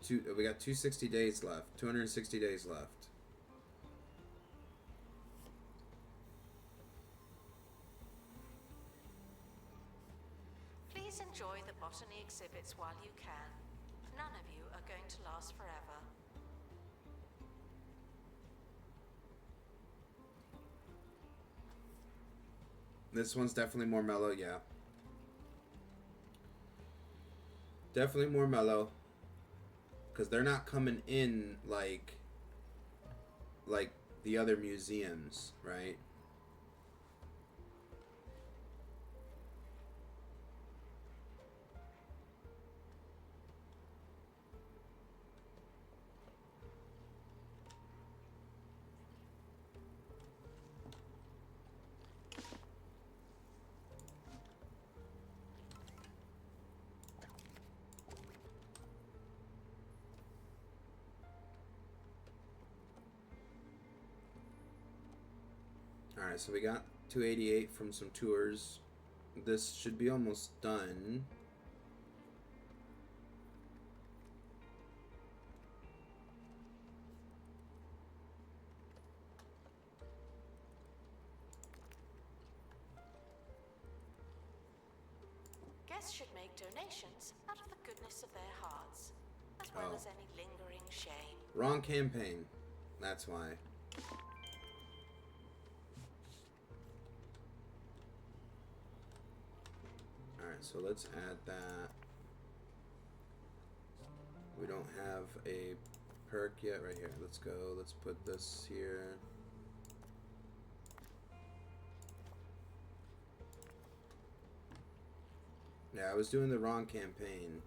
We got 260 days left. 260 days left. Please enjoy the botany exhibits while you can. None of you are going to last forever. This one's definitely more mellow, yeah. Definitely more mellow. Because they're not coming in like the other museums, right? Alright, so we got 288 from some tours. This should be almost done. Guests should make donations out of the goodness of their hearts, as well as any lingering shame. Wrong campaign. That's why. Alright, so let's add that. We don't have a perk yet. Right here. Let's go. Let's put this here. Yeah, I was doing the wrong campaign.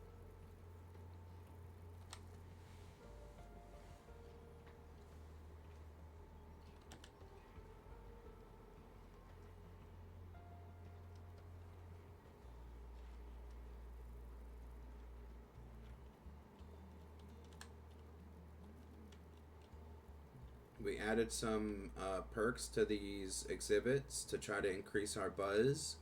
We added some perks to these exhibits to try to increase our buzz.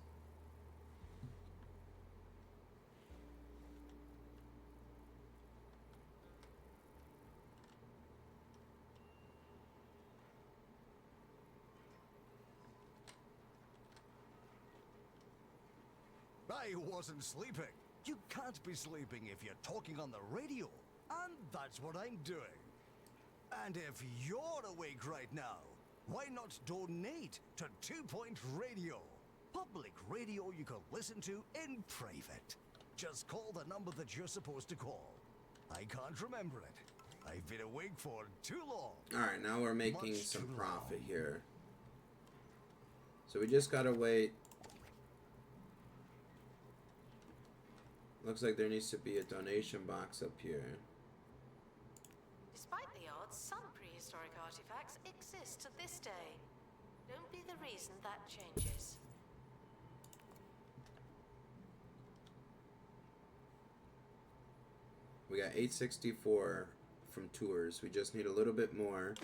I wasn't sleeping. You can't be sleeping if you're talking on the radio. And that's what I'm doing. And if you're awake right now, why not donate to 2 Point Radio? Public radio you can listen to in private. Just call the number that you're supposed to call. I can't remember it. I've been awake for too long. Alright, now we're making Much some too profit long. here. So we just gotta wait. Looks like there needs to be a donation box up here. Despite the odds, some prehistoric artifacts exist to this day. Don't be the reason that changes. We got 864 from tours. We just need a little bit more.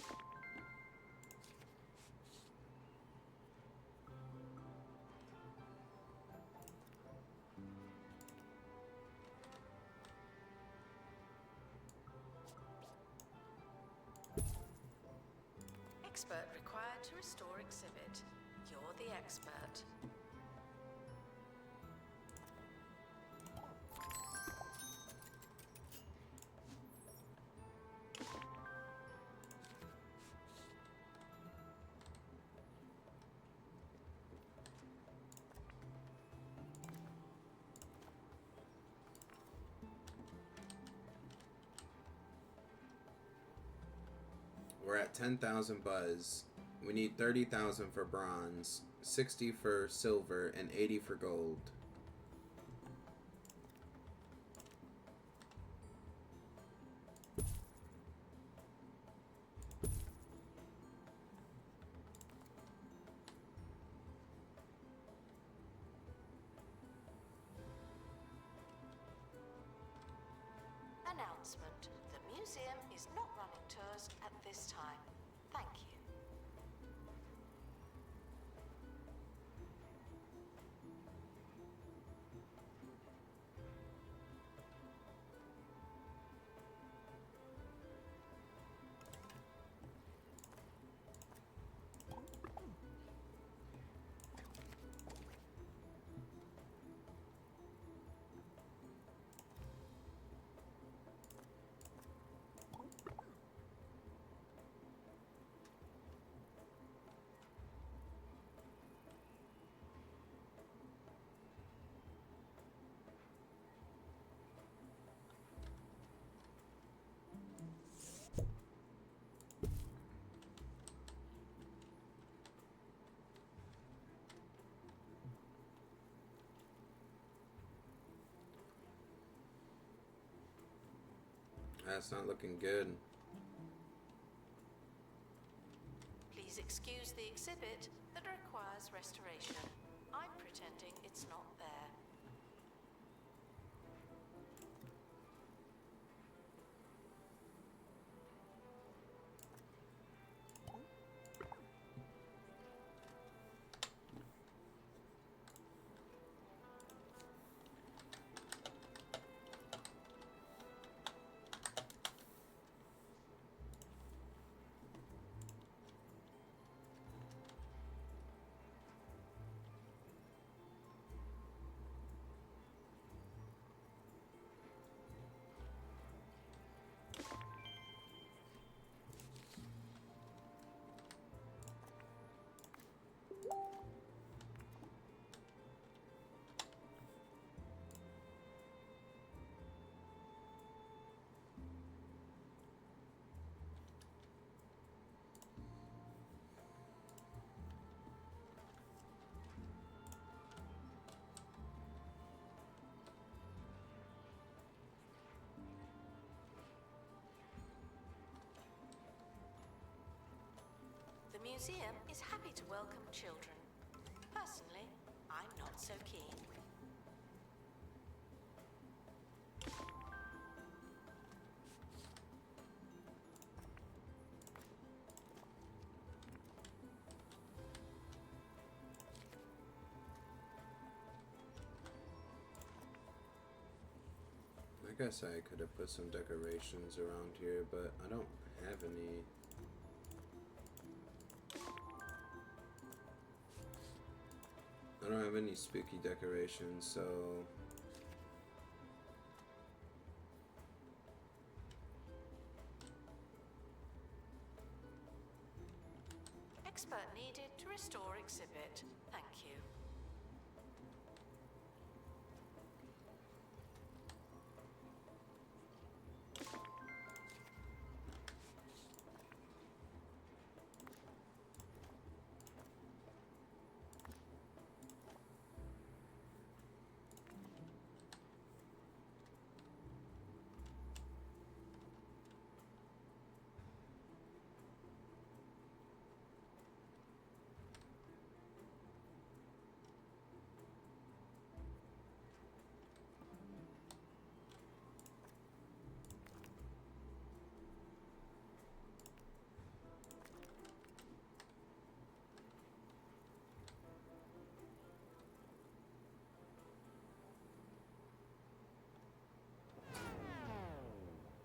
Expert required to restore exhibit. You're the expert. We're at 10,000 buzz. We need 30,000 for bronze, 60 for silver, and 80 for gold. Announcement. The museum is not running tours at this time. Thank you. That's not looking good. Please excuse the exhibit that requires restoration. I'm pretending it's not there. The museum is happy to welcome children. Personally, I'm not so keen. I guess I could have put some decorations around here, but I don't have any. I don't have any spooky decorations, so Expert needed to restore exhibit. Thank you.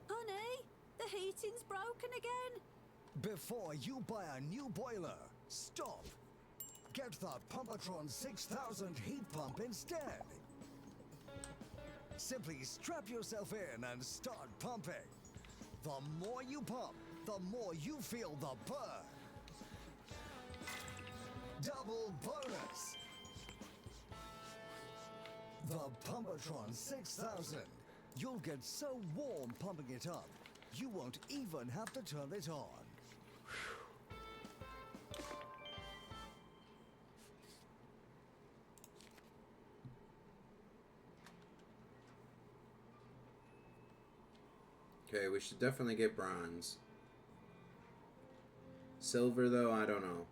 Honey, the heating's broken again. Before you buy a new boiler, stop. Get the Pumpatron 6000 heat pump instead. Simply strap yourself in and start pumping. The more you pump, the more you feel the burn. Double bonus. The Pumpatron 6000. You'll get so warm pumping it up, you won't even have to turn it on. okay, we should definitely get bronze. Silver, though, I don't know.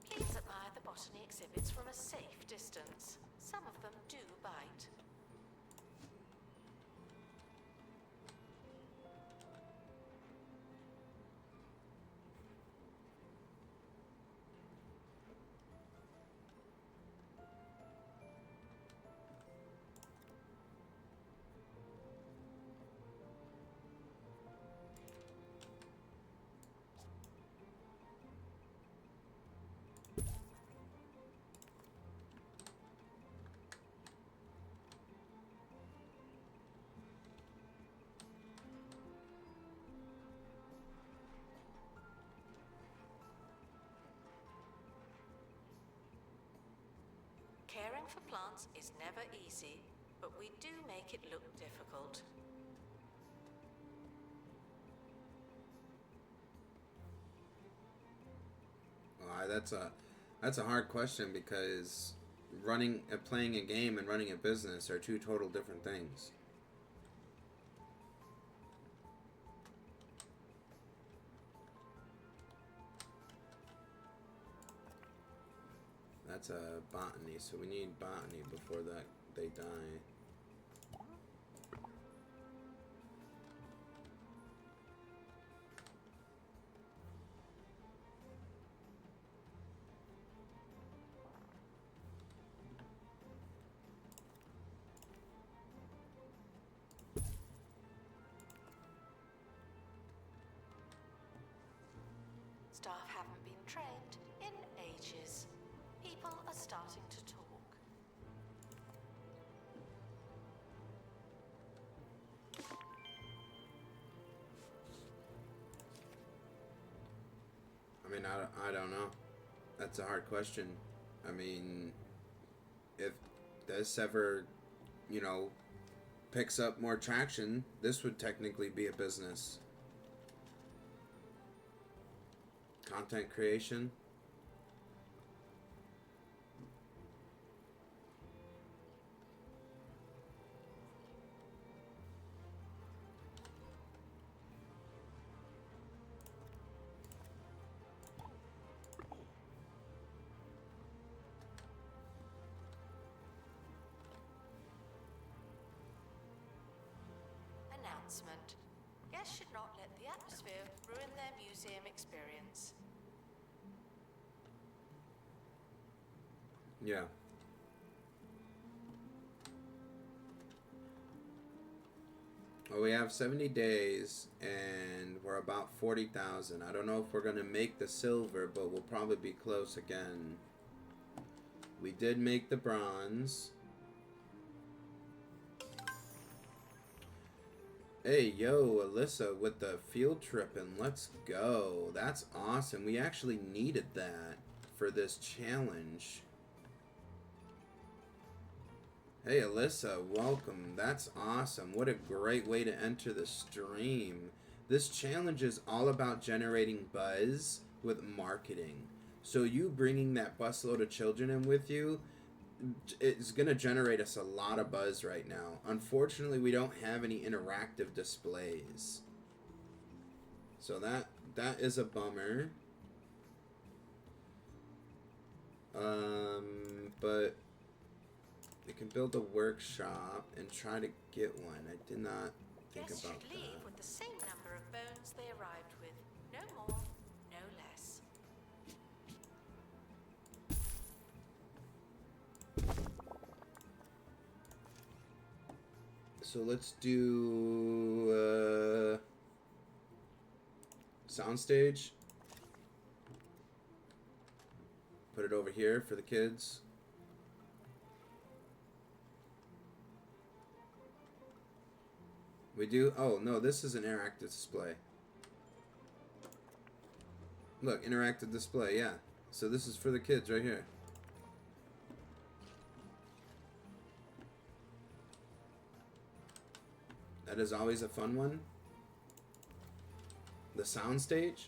Please admire the botany exhibits from a safe distance. Some of them do bite. Caring for plants is never easy. but we do make it look difficult. That's a hard question because playing a game and running a business are two total different things. That's a botany, so we need botany before they die. Staff haven't been trained in ages. People are starting to talk. I mean, I don't know. That's a hard question. I mean, if this ever, picks up more traction, this would technically be a business. Content creation. Announcement. Guests should not let the atmosphere ruin their museum experience. Yeah. Well, we have 70 days, and we're about 40,000. I don't know if we're going to make the silver, but we'll probably be close again. We did make the bronze. Hey, yo, Alyssa with the field trip, and let's go. That's awesome. We actually needed that for this challenge. Hey, Alyssa, welcome. That's awesome. What a great way to enter the stream. This challenge is all about generating buzz with marketing. So you bringing that busload of children in with you, it's going to generate us a lot of buzz right now. Unfortunately, we don't have any interactive displays. So that is a bummer. But we can build a workshop and try to get one. I did not think Guests about should leave that. with the same number of bones they arrived with. No more, no less. So let's do soundstage. Put it over here for the kids. We do. Oh no, this is an interactive display. Look, interactive display. Yeah. So this is for the kids right here. That is always a fun one. The soundstage.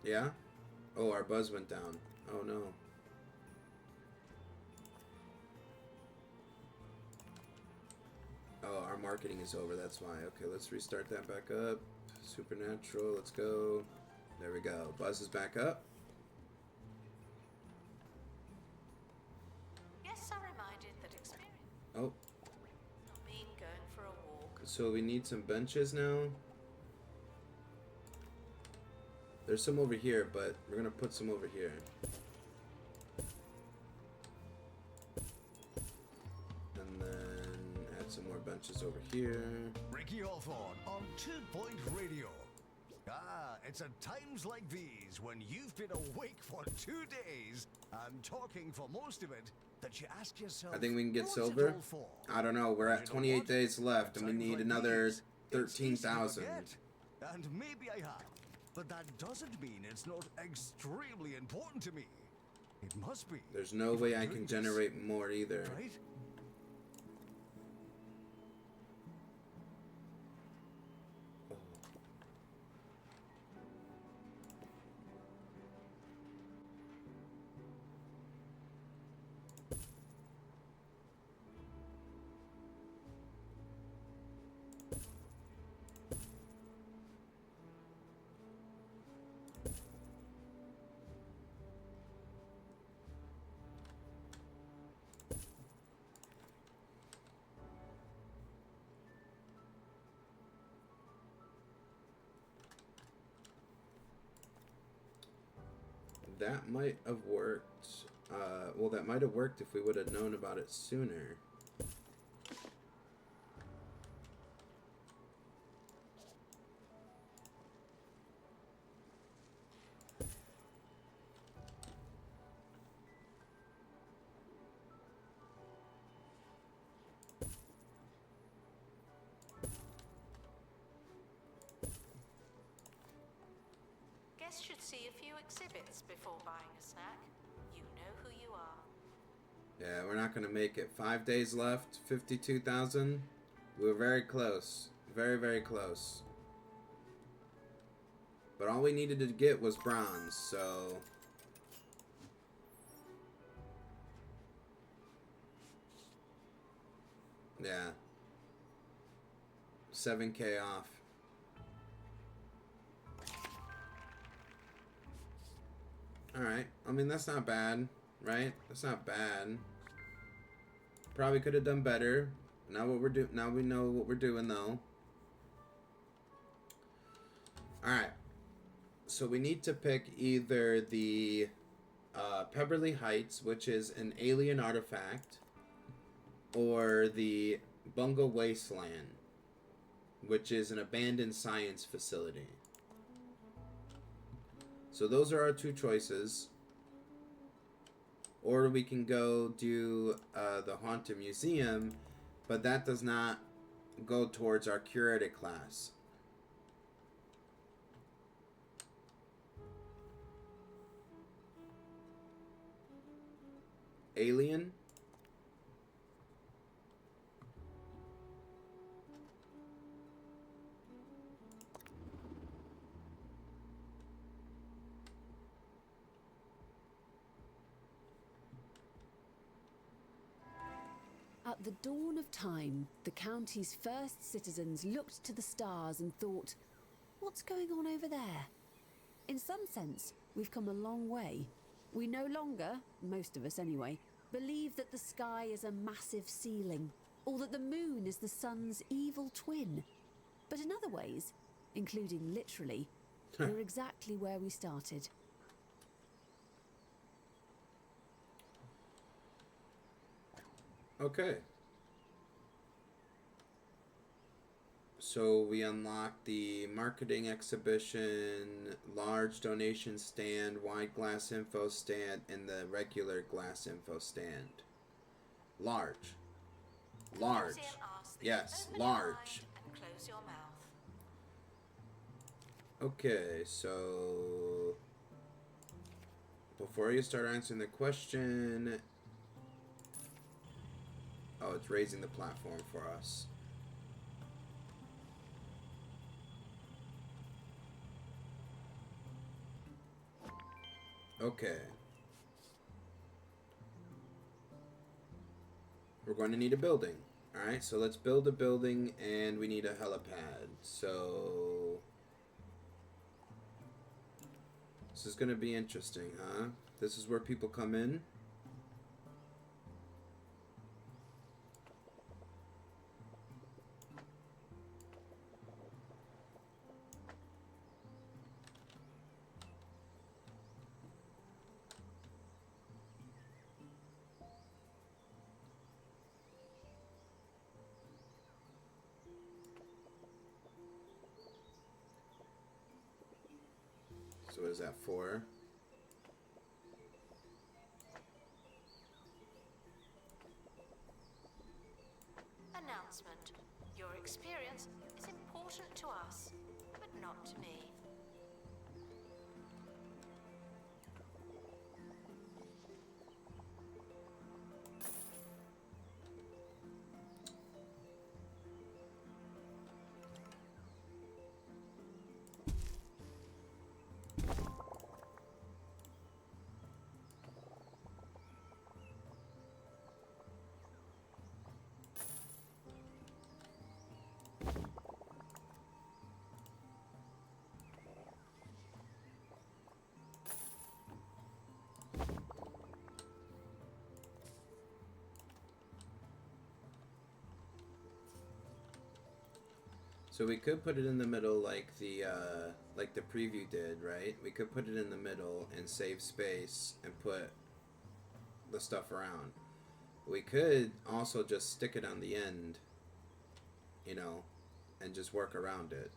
Yeah? Oh, our buzz went down. Oh no. Oh, our marketing is over, that's why. Okay, let's restart that back up. Supernatural, let's go. There we go. Buzz is back up. Guests are reminded that experience Oh, does not mean going for a walk. so we need some benches now. There's some over here, but we're gonna put some over here. And then add some more benches over here. Ricky Hawthorne on 2 Point Radio. Ah, it's at times like these when you've been awake for 2 days and talking for most of it that you ask yourself, I think we can get what's silver. it all for? I don't know. We're And at you know 28 what? days left, and we Times need like another these, it's easy to 13,000. forget. And maybe I have, but that doesn't mean it's not extremely important to me. It must be. There's no If way I'm I doing can this, generate more either. right? That might have worked. Well, that might have worked if we would have known about it sooner. Guests should see a few exhibits before buying a snack. You know who you are. Yeah, we're not going to make it. 5 days left, 52,000. We were very close. Very, very close. But all we needed to get was bronze, so... yeah. 7K off. Alright. I mean, that's not bad, right? That's not bad. Probably could have done better. Now we know what we're doing, though. Alright. So we need to pick either the Pebberley Heights, which is an alien artifact, or the Bunga Wasteland, which is an abandoned science facility. So those are our two choices. Or we can go do the Haunted Museum, but that does not go towards our curated class. Alien? At the dawn of time, the county's first citizens looked to the stars and thought, what's going on over there? In some sense, we've come a long way. We no longer, most of us anyway, believe that the sky is a massive ceiling, or that the moon is the sun's evil twin. But in other ways, including literally, we're exactly where we started. Okay. So we unlocked the marketing exhibition, large donation stand, wide glass info stand, and the regular glass info stand. Large. Large. The museum asks that Yes, you open your large. mind and close your mouth. Okay, so before you start answering the question, oh, it's raising the platform for us. Okay. We're going to need a building. Alright, so let's build a building and we need a helipad. So this is going to be interesting, huh? This is where people come in. So what is that for? Announcement. Your experience is important to us, but not to me. So we could put it in the middle like the preview did, right? We could put it in the middle and save space and put the stuff around. We could also just stick it on the end, you know, and just work around it.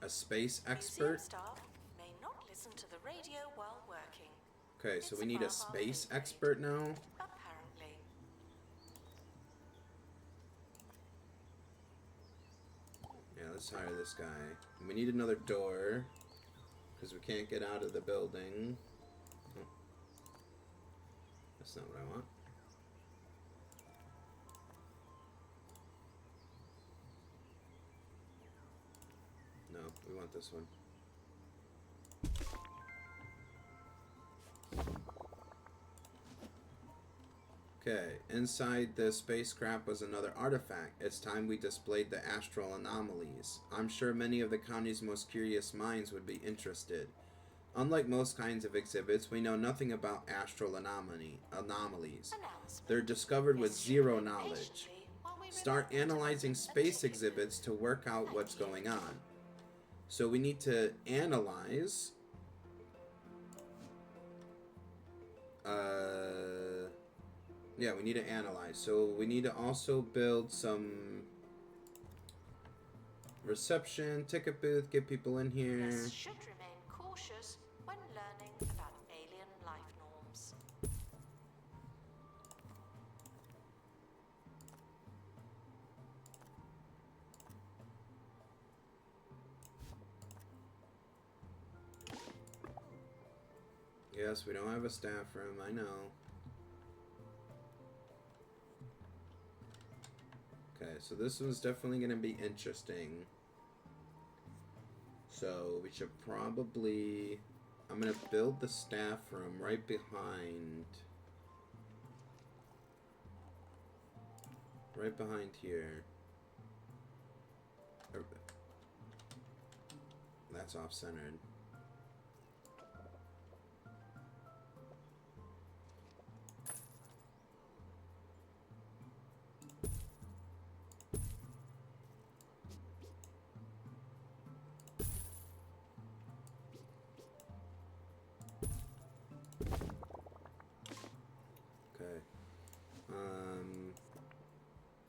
A space expert? Museum staff may not listen to the radio while working. Okay, so It's we need a above our space pay grade. expert now. Apparently. Yeah, let's hire this guy. We need another door, because we can't get out of the building. Oh. That's not what I want. No, we want this one. Okay, inside the spacecraft was another artifact. It's time we displayed the astral anomalies. I'm sure many of the county's most curious minds would be interested. Unlike most kinds of exhibits, we know nothing about astral anomalies. Announcement. They're discovered with This zero should wait knowledge. patiently while we Start remember to analyzing open a space ticket. exhibits to work out what's going on. So we need to analyze. Yeah, we need to analyze. So we need to also build some reception, ticket booth, get people in here. Guests should remain cautious when learning about alien life norms. Yes, we don't have a staff room, I know. Okay, so this one's definitely going to be interesting. So we should probably... I'm going to build the staff room right behind... Right behind here. That's off-centered. Okay.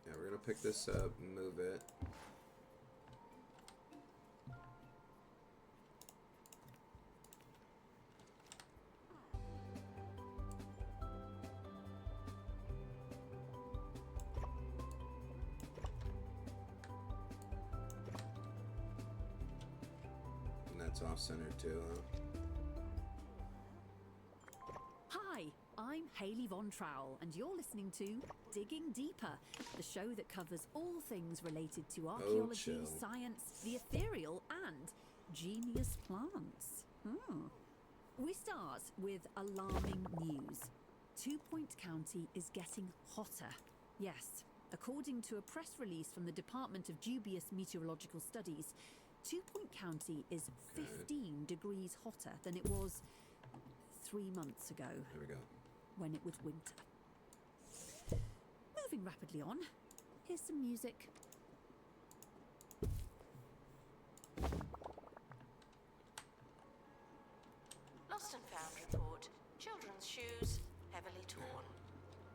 Yeah, we're gonna pick this up, move it. And that's off-center too, huh? Hi, I'm Hayley Von Trowell, and you're listening to Digging Deeper, the show that covers all things related to archaeology, chill. science, the ethereal, and genius plants. We start with alarming news. Two Point County is getting hotter. Yes, according to a press release from the Department of Dubious Meteorological Studies, Two Point County is 15 degrees hotter than it was 3 months ago, There we go. when it was winter. Moving rapidly on, here's some music. Lost and found report. Children's shoes heavily torn.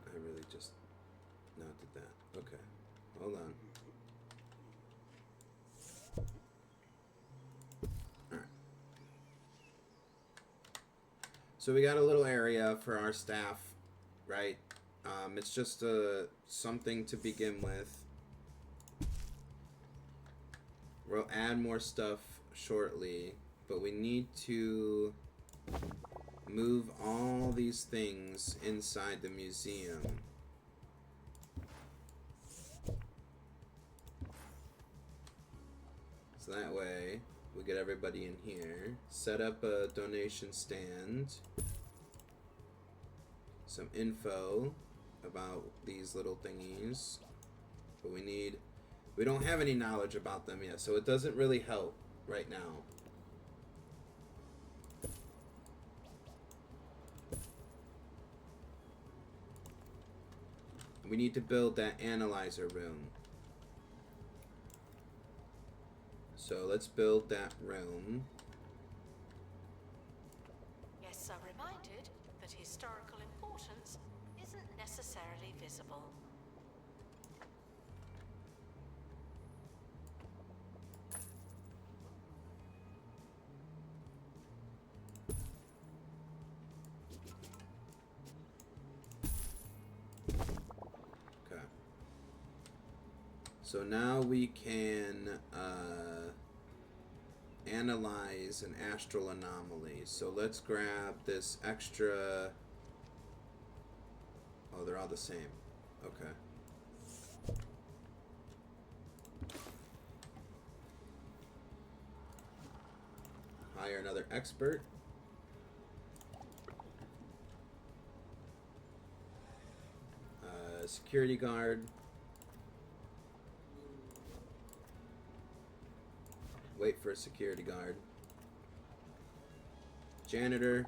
I really just not did that. Okay. Hold on. Alright. So we got a little area for our staff, right? It's just something to begin with. We'll add more stuff shortly, but we need to move all these things inside the museum. So that way, we get everybody in here. Set up a donation stand. Some info about these little thingies. But we don't have any knowledge about them yet, so it doesn't really help right now. We need to build that analyzer room. So let's build that room. Guests are reminded that historical importance isn't necessarily visible. Okay. So now we can analyze an astral anomaly. So let's grab this extra. Oh, they're all the same. Okay. Hire another expert. Security guard. Wait for a security guard. Janitor.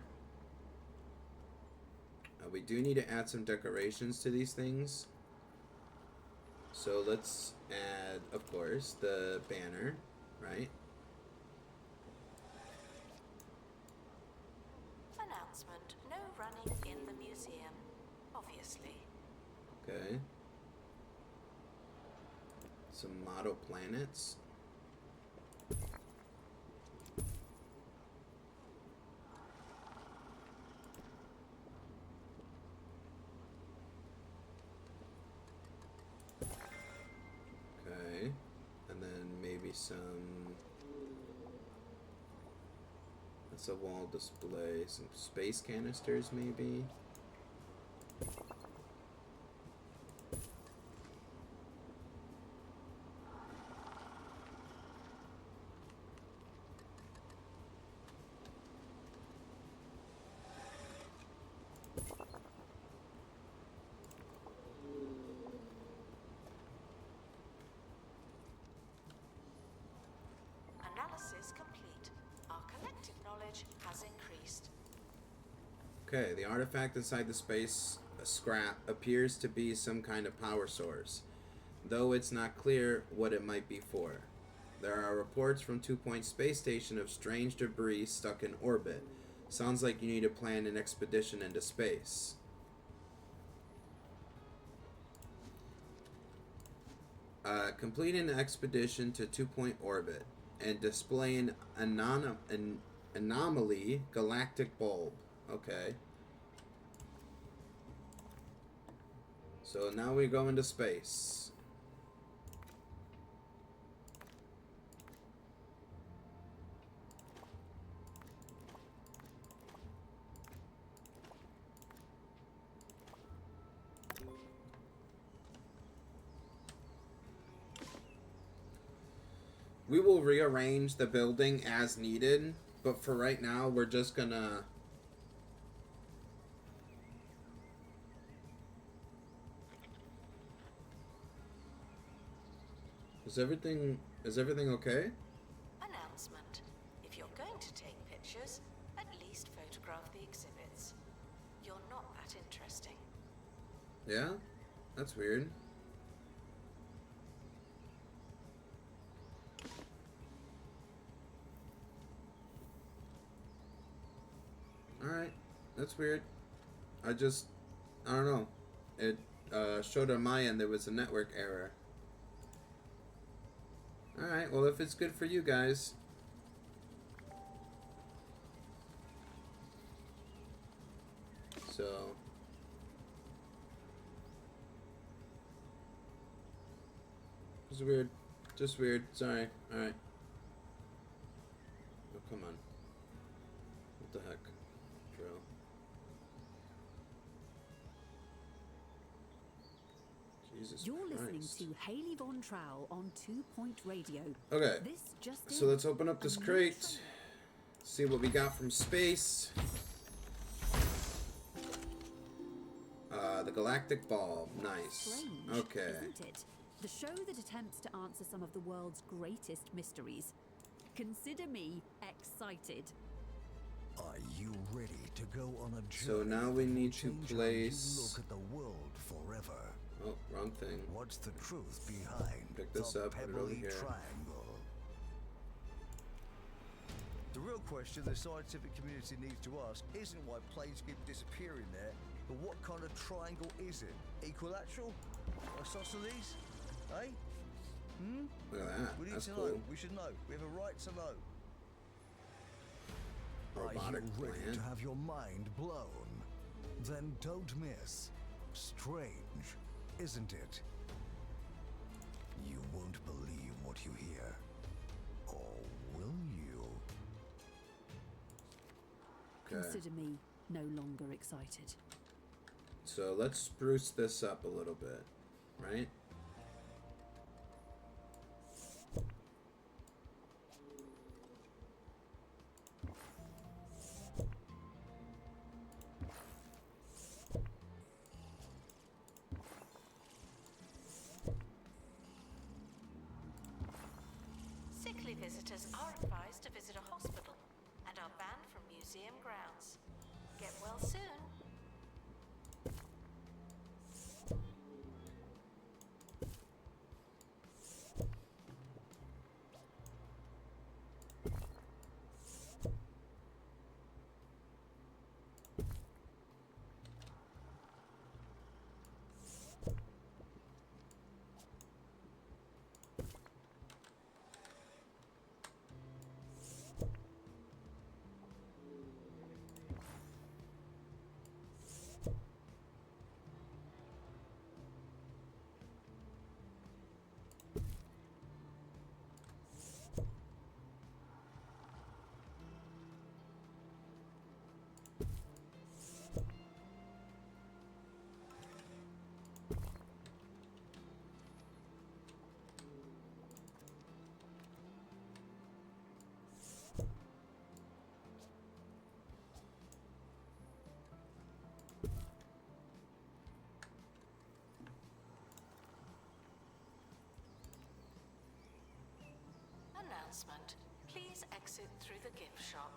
We do need to add some decorations to these things. So let's add, of course, the banner, right? Announcement: no running in the museum, obviously. Okay. Some model planets. Okay. And then maybe some... That's a wall display. Some space canisters, maybe. Analysis complete. Our collective knowledge has increased. Okay, the artifact inside the space scrap appears to be some kind of power source, though it's not clear what it might be for. There are reports from 2 Point Space Station of strange debris stuck in orbit. Sounds like you need to plan an expedition into space. Complete an expedition to 2 Point orbit and display an anomaly galactic bulb. Okay. So now we go into space. We will rearrange the building as needed, but for right now, we're just gonna... Is everything okay? Announcement: if you're going to take pictures, at least photograph the exhibits. You're not that interesting. Yeah? That's weird. Alright. That's weird. I don't know. It showed on my end there was a network error. Alright, well if it's good for you guys. So... It's weird. Just weird. Sorry. Alright. Oh, come on. What the heck? Drill. Jesus You're Christ. listening to Haley Von Trowell on 2 Point Radio. Okay. This just So in, let's open up this a new crate. trend. See what we got from space. The galactic bulb. Nice. Strange, Okay. isn't it? The show that attempts to answer some of the world's greatest mysteries. Consider me excited. Are you ready to go on a So journey now we that will need to change how you place... look at the world forever? Oh, wrong thing. What's the truth behind Pick this the up, put it over pebbly here. triangle? The real question the scientific community needs to ask isn't why planes keep disappearing there, but what kind of triangle is it? Equilateral? Isosceles? Eh? Look at that. We need That's to cool. know. We should know. We have a right to know. Robotic Are you ready plant. to have your mind blown? Then don't miss. Strange, isn't it? You won't believe what you hear. Or will you? Okay. Consider me no longer excited. So let's spruce this up a little bit, right? Sickly visitors are advised to visit a hospital and are banned from museum grounds. Get well soon. Announcement. Please exit through the gift shop.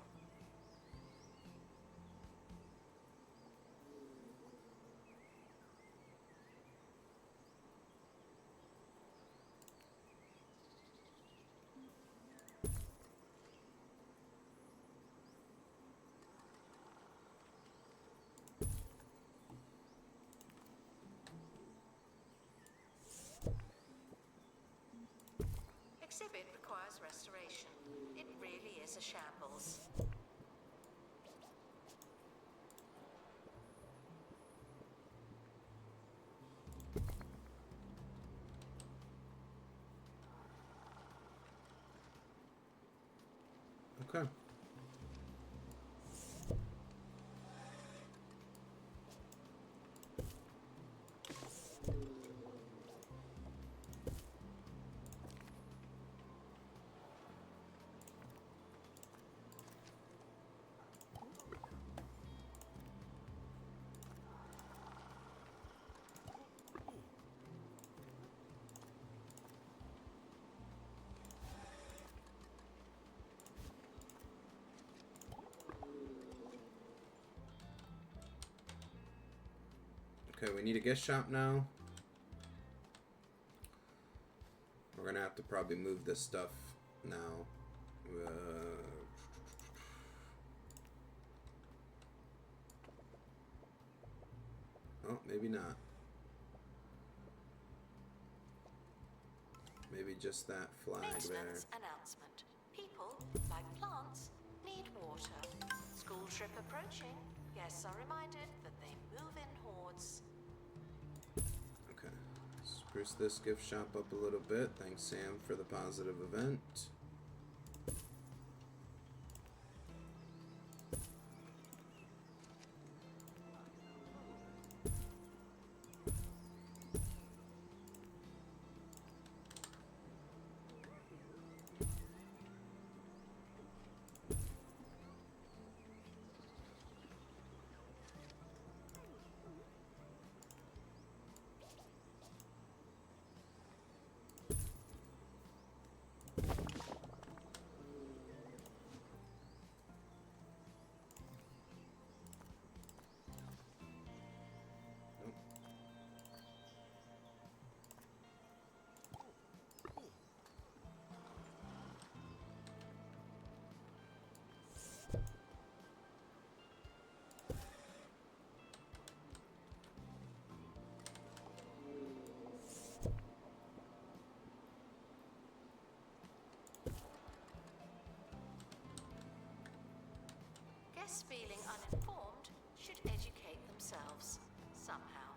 Exhibit requires restoration. It really is a shambles. Okay. Okay, we need a gift shop now. We're gonna have to probably move this stuff now. Oh, maybe not. Maybe just that flag there. Maintenance announcement. People, like plants, need water. School trip approaching. Guests are reminded that they move in hordes. Okay. Spruce this gift shop up a little bit. Thanks, Sam, for the positive event. guests feeling uninformed should educate themselves somehow.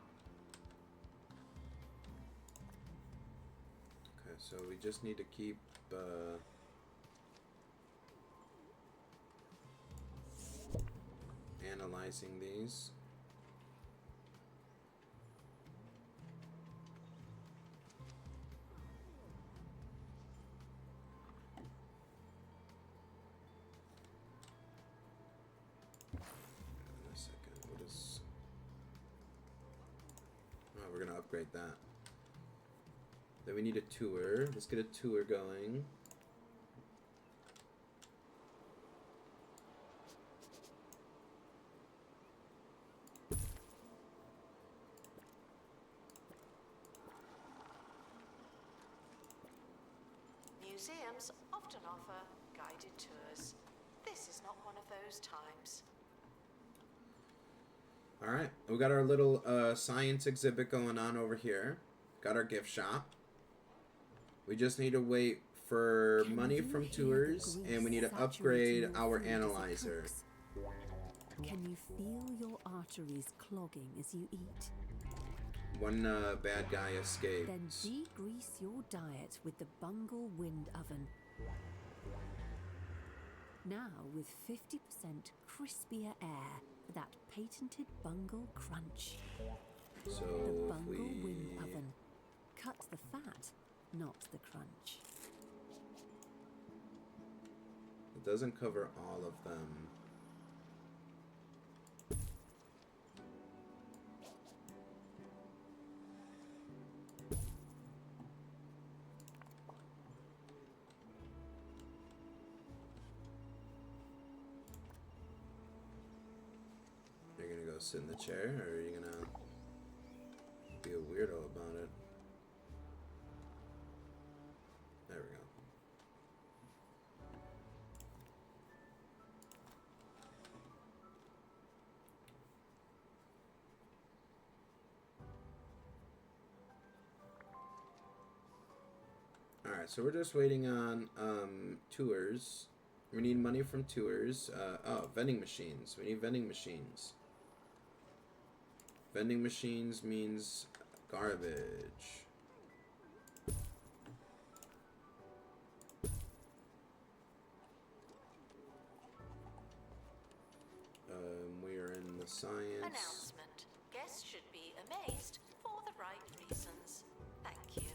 Okay, so we just need to keep analyzing these. In a second, what is... Oh, we're gonna upgrade that. Then we need a tour. Let's get a tour going. Museums often offer guided tours. This is not one of those times. Alright, we got our little science exhibit going on over here. Got our gift shop. We just need to wait for money from tours, and we need to upgrade our analyzer. Can you feel your arteries clogging as you eat? One bad guy escaped. Then degrease your diet with the Bungle Wind Oven. Now with 50% crispier air for that patented Bungle crunch. So The if Bungle we... Wind Oven. Cut the fat, not the crunch. It doesn't cover all of them. You're gonna go sit in the chair, or are you gonna be a weirdo about it? There we go. Alright, so we're just waiting on tours. We need money from tours. Oh, vending machines. We need vending machines. Vending machines means garbage. We are in the science. Announcement. Guests should be amazed for the right reasons. Thank you.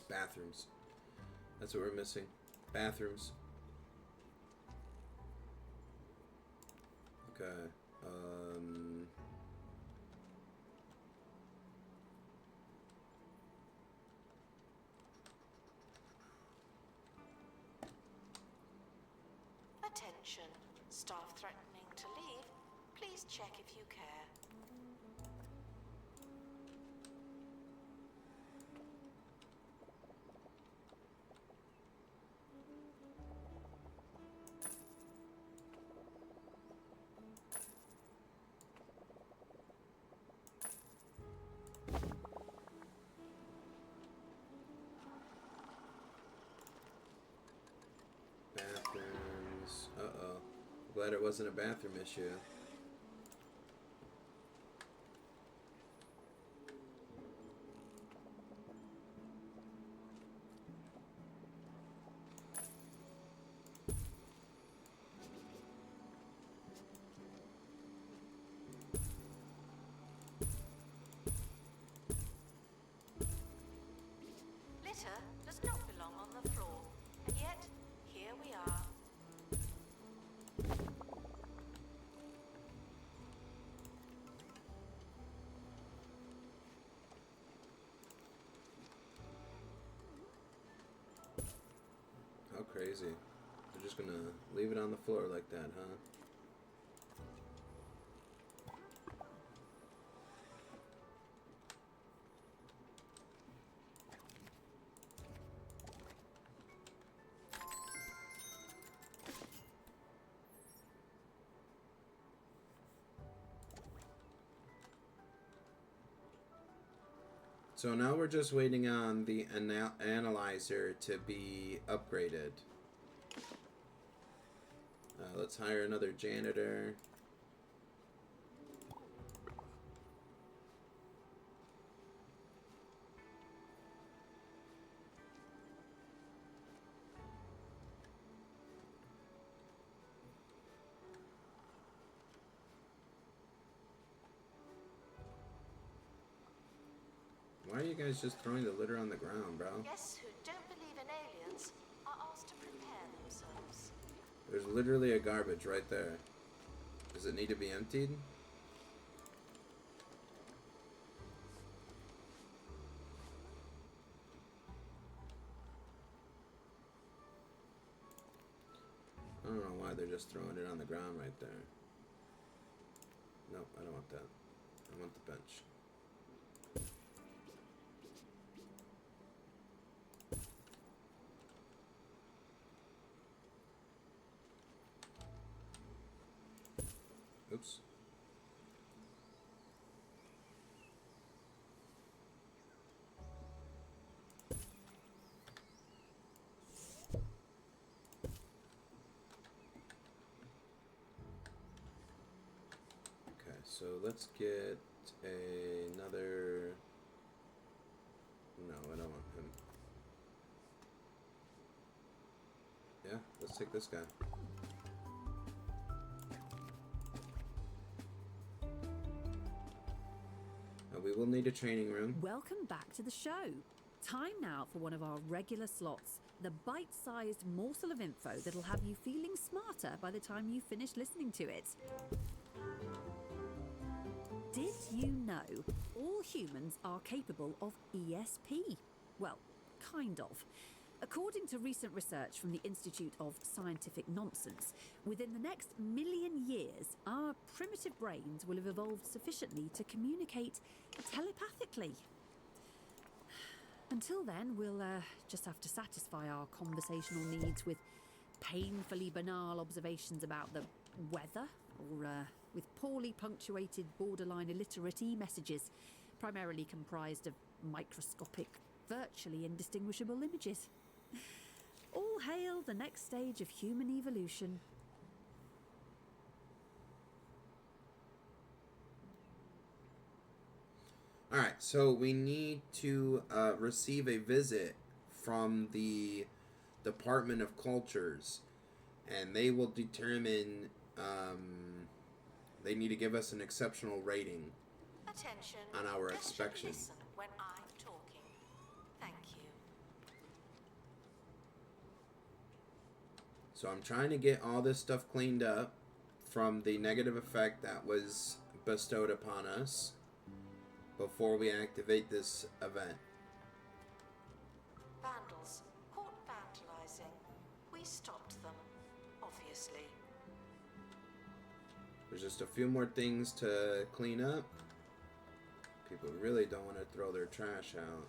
Bathrooms. That's what we're missing. Bathrooms. Okay. Attention. Staff threatening to leave. Please check if you care. Bathrooms. Uh-oh. Glad it wasn't a bathroom issue. Litter does not belong on the floor, and yet here we are. How crazy. They're just gonna leave it on the floor like that, huh? So now we're just waiting on the analyzer to be upgraded. Let's hire another janitor. Why are you guys just throwing the litter on the ground, bro? Guests who don't believe in aliens are asked to prepare themselves. There's literally a garbage right there. Does it need to be emptied? I don't know why they're just throwing it on the ground right there. Nope, I don't want that. I want the bench. Oops. Okay, so let's get another... No, I don't want him. Yeah, let's take this guy. We will need a training room. Welcome back to the show. Time now for one of our regular slots, the bite-sized morsel of info that'll have you feeling smarter by the time you finish listening to it. Did you know all humans are capable of ESP? Well, kind of. According to recent research from the Institute of Scientific Nonsense, within the next 1,000,000 years, our primitive brains will have evolved sufficiently to communicate telepathically. Until then, we'll just have to satisfy our conversational needs with painfully banal observations about the weather, or with poorly punctuated, borderline illiterate messages, primarily comprised of microscopic, virtually indistinguishable images. All hail the next stage of human evolution. Alright, so we need to receive a visit from the Department of Cultures, and they will determine, they need to give us an exceptional rating. Attention. On our Guests should inspection. listen when I'm talking. Thank you. So I'm trying to get all this stuff cleaned up from the negative effect that was bestowed upon us before we activate this event. Vandals caught vandalizing. We stopped them, obviously. There's just a few more things to clean up. People really don't want to throw their trash out.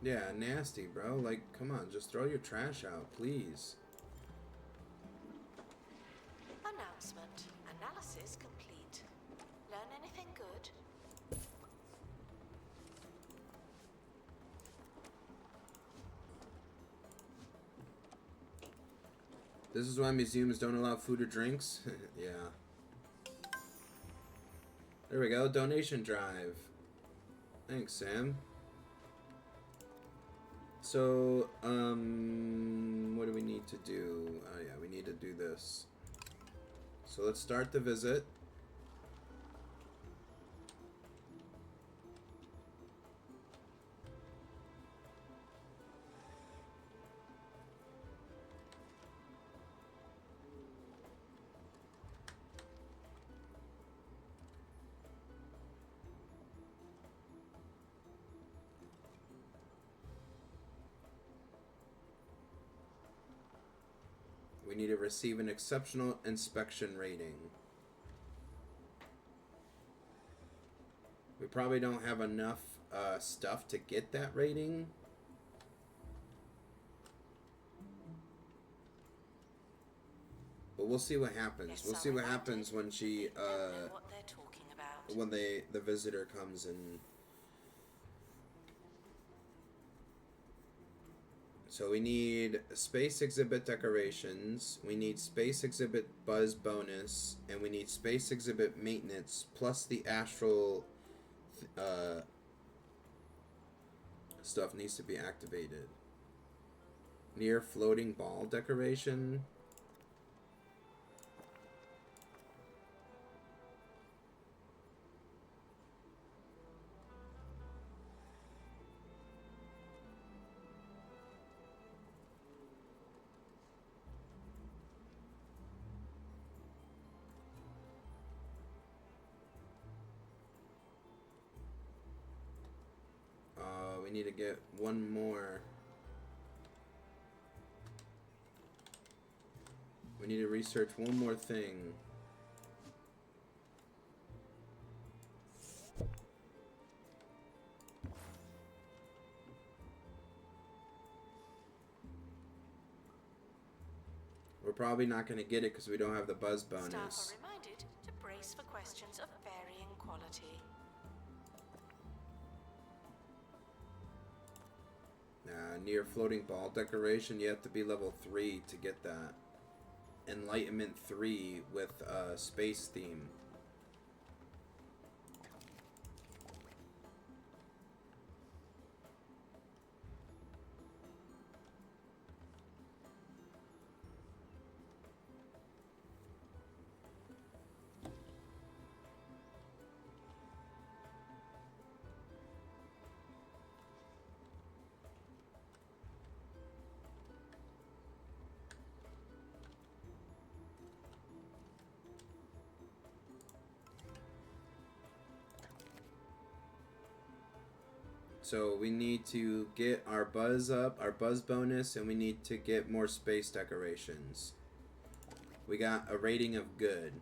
Yeah, nasty, bro. Like, come on, just throw your trash out, please. Announcement. Analysis complete. Learn anything good? This is why museums don't allow food or drinks? Yeah. There we go, donation drive. Thanks, Sam. So, what do we need to do? Oh yeah, we need to do this. So let's start the visit. We need to receive an exceptional inspection rating. We probably don't have enough stuff to get that rating. we'll see what happens. Yes, We'll I see what reminded. happens when she, Don't know what they're talking about. when the visitor comes and. So we need space exhibit decorations, we need space exhibit buzz bonus, and we need space exhibit maintenance, plus the astral stuff needs to be activated. Near floating ball decoration. We need to get one more. We need to research one more thing. We're probably not going to get it because we don't have the buzz bonus. Staff are reminded to brace for questions of varying quality. Near floating ball decoration, you have to be level 3 to get that. Enlightenment 3 with space theme. So we need to get our buzz up, our buzz bonus, and we need to get more space decorations. We got a rating of good.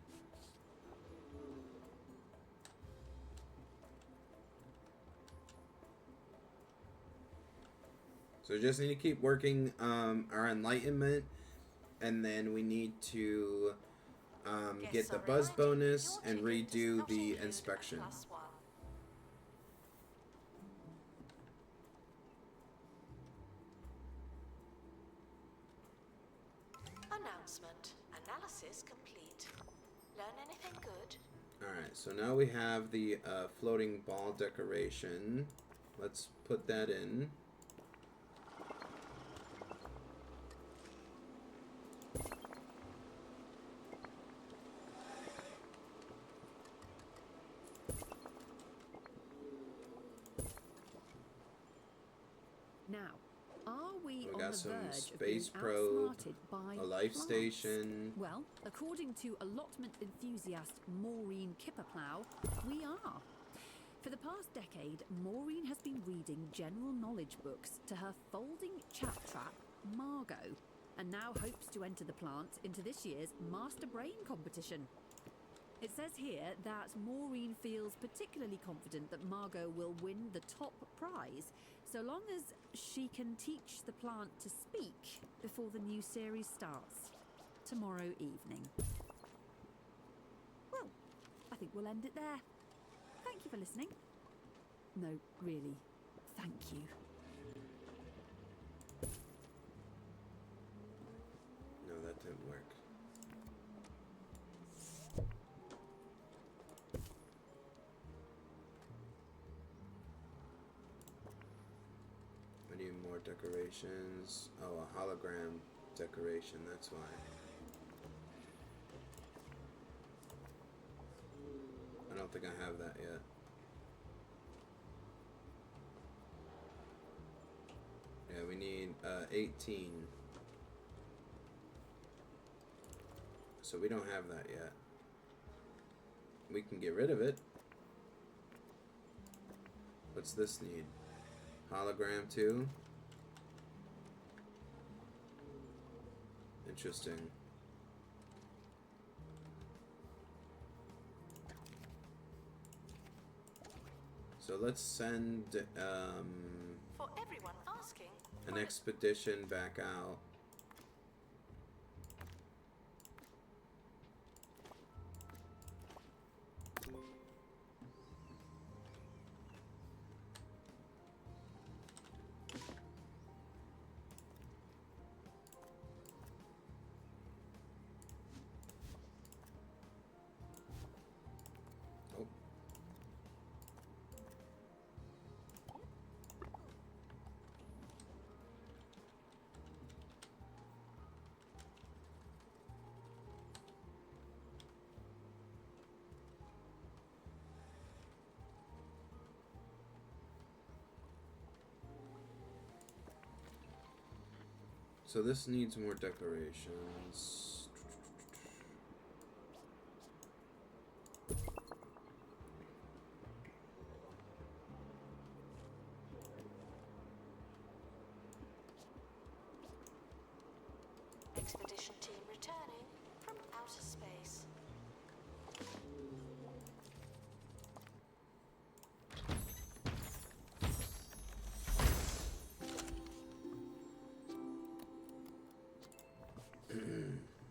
So we just need to keep working our enlightenment, and then we need to get the buzz bonus and redo the inspection. +1. Announcement. Analysis complete. Learn anything good? Alright, so now we have the floating ball decoration. Let's put that in. Now, are we on got the some verge of being space probe, outsmarted by a life plants? station. Well, according to allotment enthusiast Maureen Kipperplow, we are. For the past decade, Maureen has been reading general knowledge books to her folding chat trap, Margot, and now hopes to enter the plant into this year's Master Brain competition. It says here that Maureen feels particularly confident that Margot will win the top prize, so long as she can teach the plant to speak before the new series starts tomorrow evening. Well, I think we'll end it there. Thank you for listening. No, really, thank you. No, that didn't work. We need more decorations. Oh, a hologram decoration, that's why. I don't think I have that yet. Yeah, we need 18. So we don't have that yet. We can get rid of it. What's this need? Hologram too? Interesting. So let's send For everyone asking, an expedition back out. So this needs more decorations. Expedition team returning from outer space.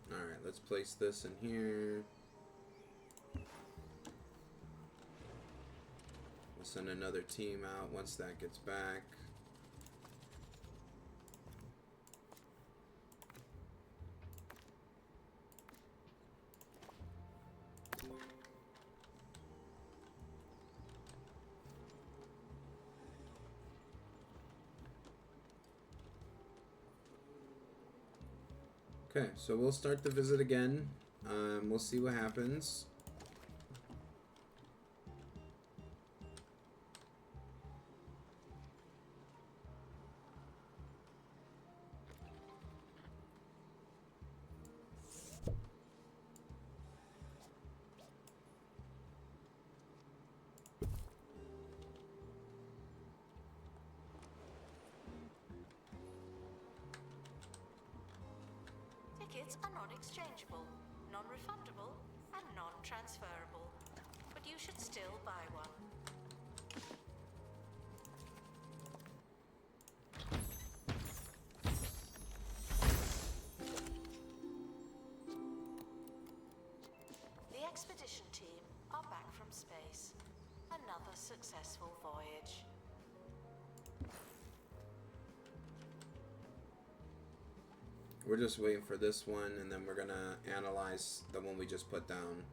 Alright, let's place this in here. We'll send another team out once that gets back. Okay, so we'll start the visit again. We'll see what happens. Tickets are non-exchangeable, non-refundable, and non-transferable. But you should still buy one. The expedition team are back from space. Another successful voyage. We're just waiting for this one, and then we're gonna analyze the one we just put down.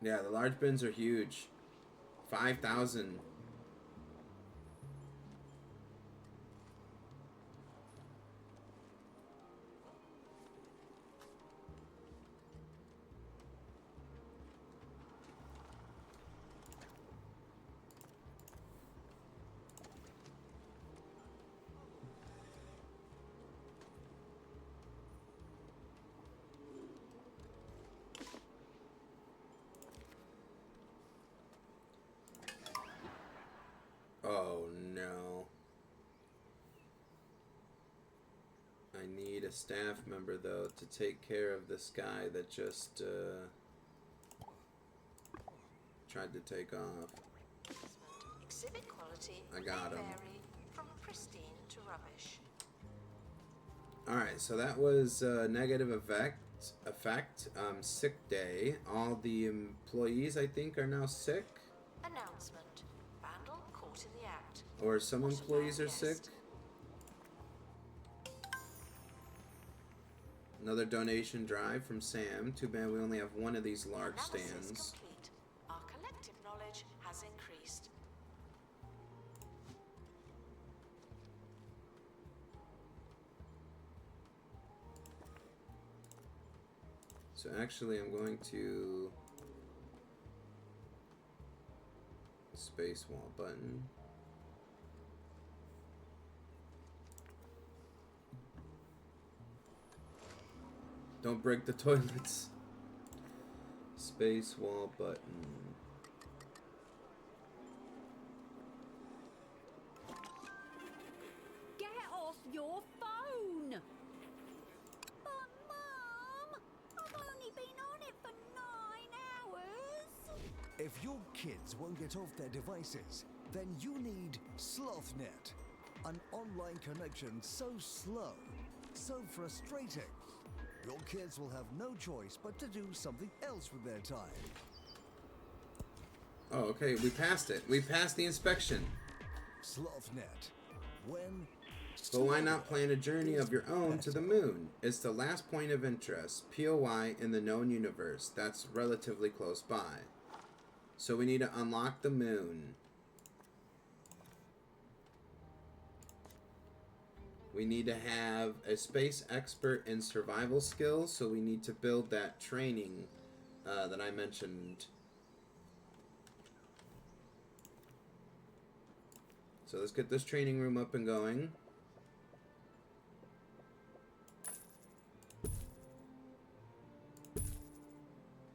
Yeah, the large bins are huge. 5,000. Oh no. I need a staff member though to take care of this guy that just tried to take off. Exhibit quality I got may him. vary from pristine to rubbish. Alright, so that was negative effect. Sick day. All the employees, I think, are now sick. Announcement. Vandal caught in the act. Or some What a employees are bad sick. guest. Another donation drive from Sam. Too bad we only have one of these large Analysis stands. complete. Our collective knowledge has increased. So actually I'm going to space wall button. Don't break the toilets. Space wall button. Get off your phone! But, Mum, I've only been on it for 9 hours. If your kids won't get off their devices, then you need SlothNet. An online connection so slow, so frustrating. Your kids will have no choice but to do something else with their time. Oh, okay, we passed it. We passed the inspection. SlothNet. When But why not plan a journey of your own to the moon? It's the last point of interest, POI, in the known universe. That's relatively close by. So we need to unlock the moon. We need to have a space expert in survival skills, so we need to build that training that I mentioned. So let's get this training room up and going.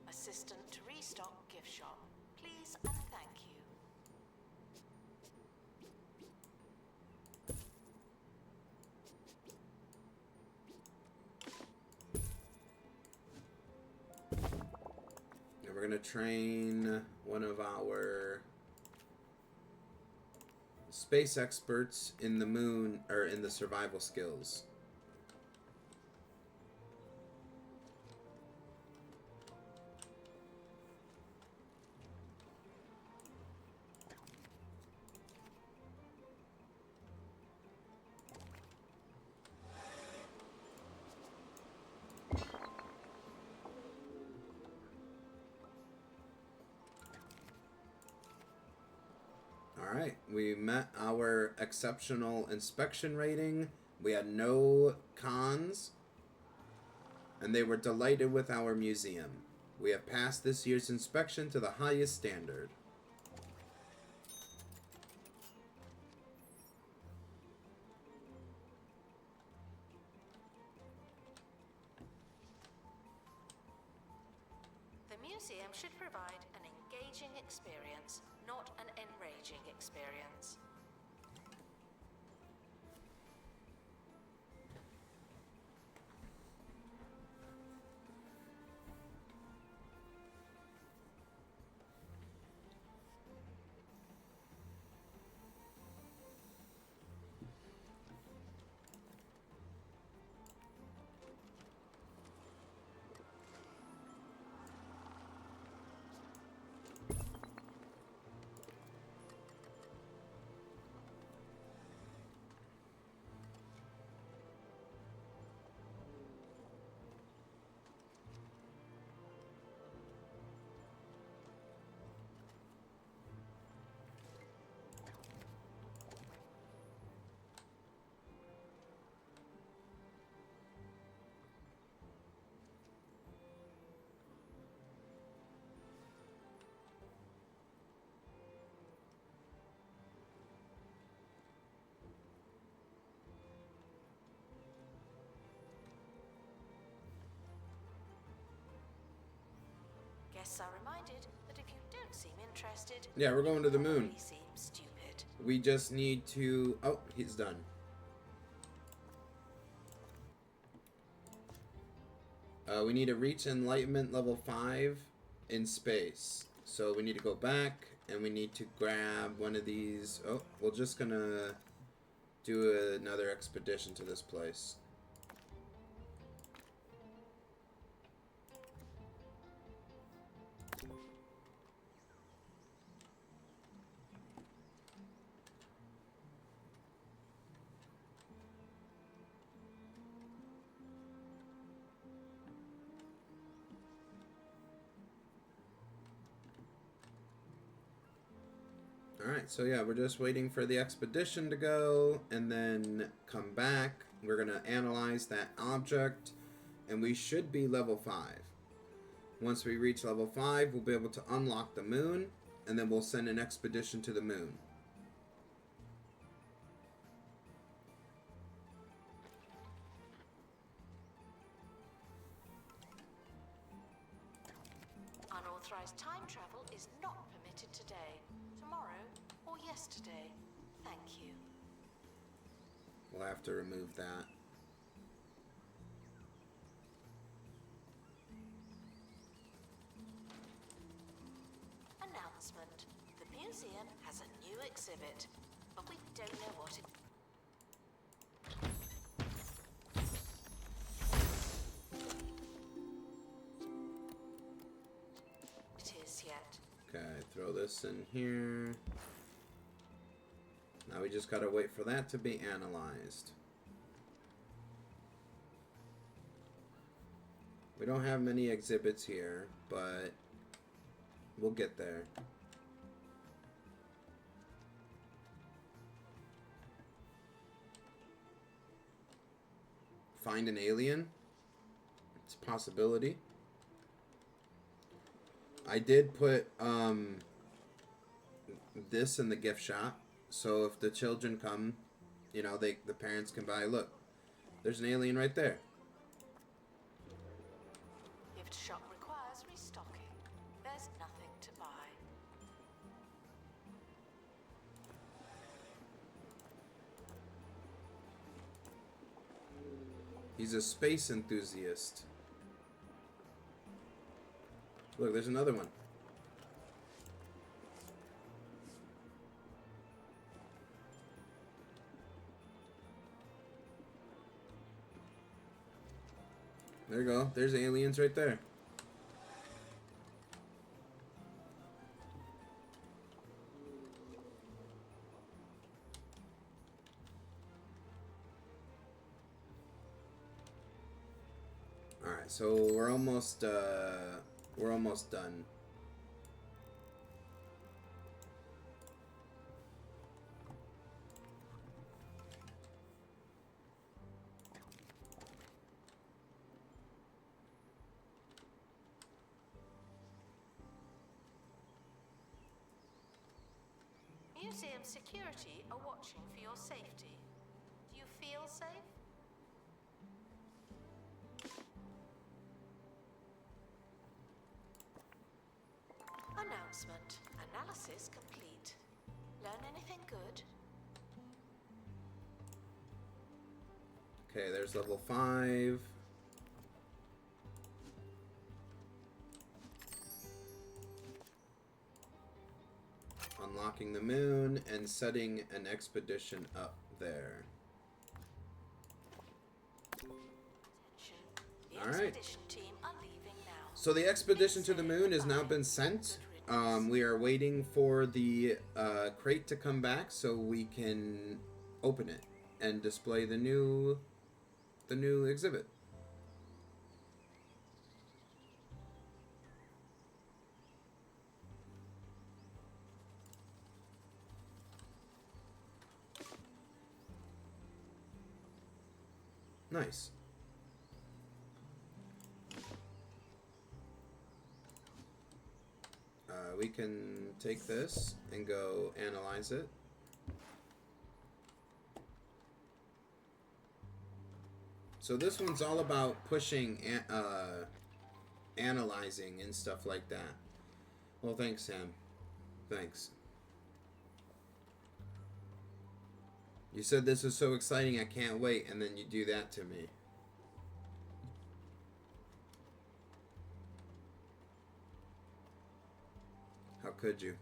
Assistant to restock gift shop. Please and thank you. And we're going to train one of our space experts in the moon, or in the survival skills. Alright, we met our exceptional inspection rating. We had no cons, and they were delighted with our museum. We have passed this year's inspection to the highest standard. The museum should provide an engaging experience, not an enraging experience. Guests are reminded that if you don't seem interested, Yeah, we're going to the you moon. already seem stupid. We just need to... Oh, he's done. We need to reach enlightenment level 5 in space. So we need to go back, and we need to grab one of these. Oh, we're just gonna do another expedition to this place. Alright, so yeah, we're just waiting for the expedition to go and then come back. We're going to analyze that object, and we should be level 5. Once we reach level 5, we'll be able to unlock the moon, and then we'll send an expedition to the moon. Unauthorized time travel is not permitted today, tomorrow, or yesterday. Thank you. We'll have to remove that. Announcement. The museum has a new exhibit, but we don't know what it is yet. Okay, throw this in here. Now we just gotta wait for that to be analyzed. We don't have many exhibits here, but we'll get there. find an alien. It's a possibility. I did put this in the gift shop, so if the children come, you know, the parents can buy. Look, there's an alien right there. Gift shop requires restocking. There's nothing to buy. He's a space enthusiast. Look, there's another one. There you go. There's aliens right there. All right, so we're almost done. Museum security are watching for your safety. Do you feel safe? Announcement. Analysis complete. Learn anything good? Okay, there's level 5. Unlocking the moon and setting an expedition up there. The All right. expedition team are leaving now. So the expedition to the moon has now been sent. We are waiting for the crate to come back so we can open it and display the new exhibit. Nice. We can take this and go analyze it. So this one's all about pushing, analyzing and stuff like that. Well, thanks, Sam. Thanks. You said this was so exciting, I can't wait, and then you do that to me. How could you?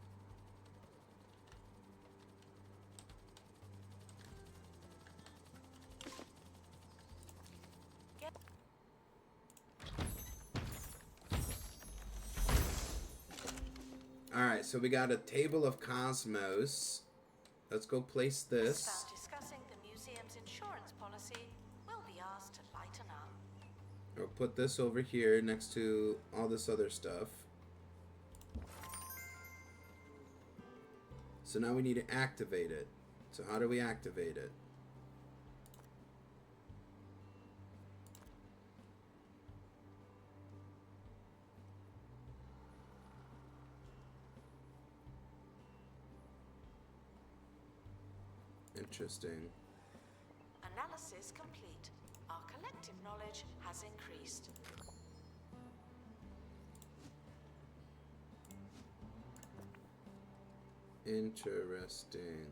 Alright, so we got a table of cosmos. Let's go place this. About discussing the museum's insurance policy, we'll be asked to lighten up. We'll put this over here next to all this other stuff. So now we need to activate it. So how do we activate it? Interesting. Analysis complete. Our collective knowledge has increased. Interesting.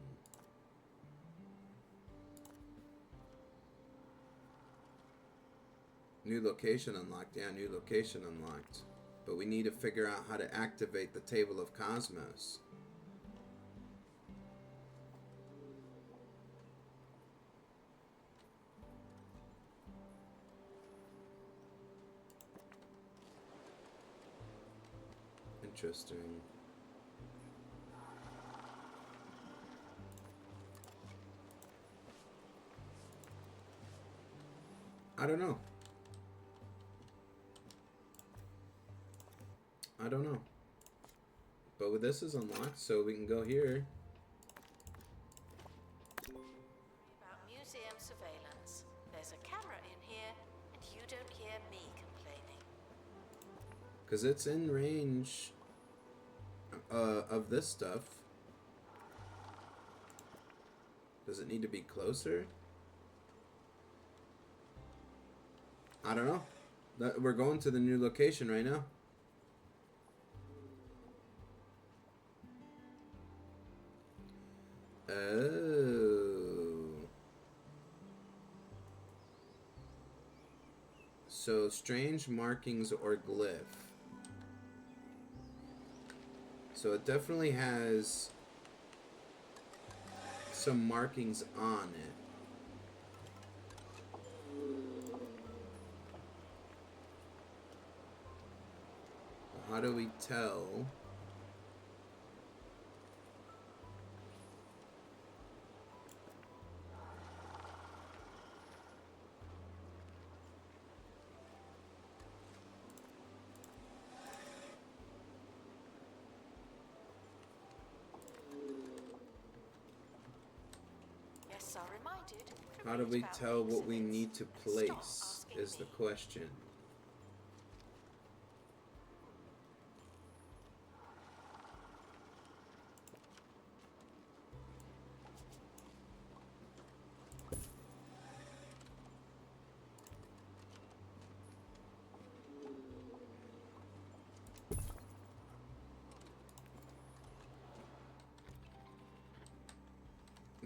New location unlocked. Yeah, new location unlocked. But we need to figure out how to activate the table of cosmos. Interesting. I don't know. I don't know. But with this is unlocked, so we can go here. About museum surveillance. There's a camera in here you don't hear me complaining. Because it's in range of this stuff. Does it need to be closer? I don't know. We're going to the new location right now. Oh. So, strange markings or glyph. So it definitely has some markings on it. How do we tell? Yes, are reminded to How do read we about tell what we exhibits. need to Stop place asking is the me. question.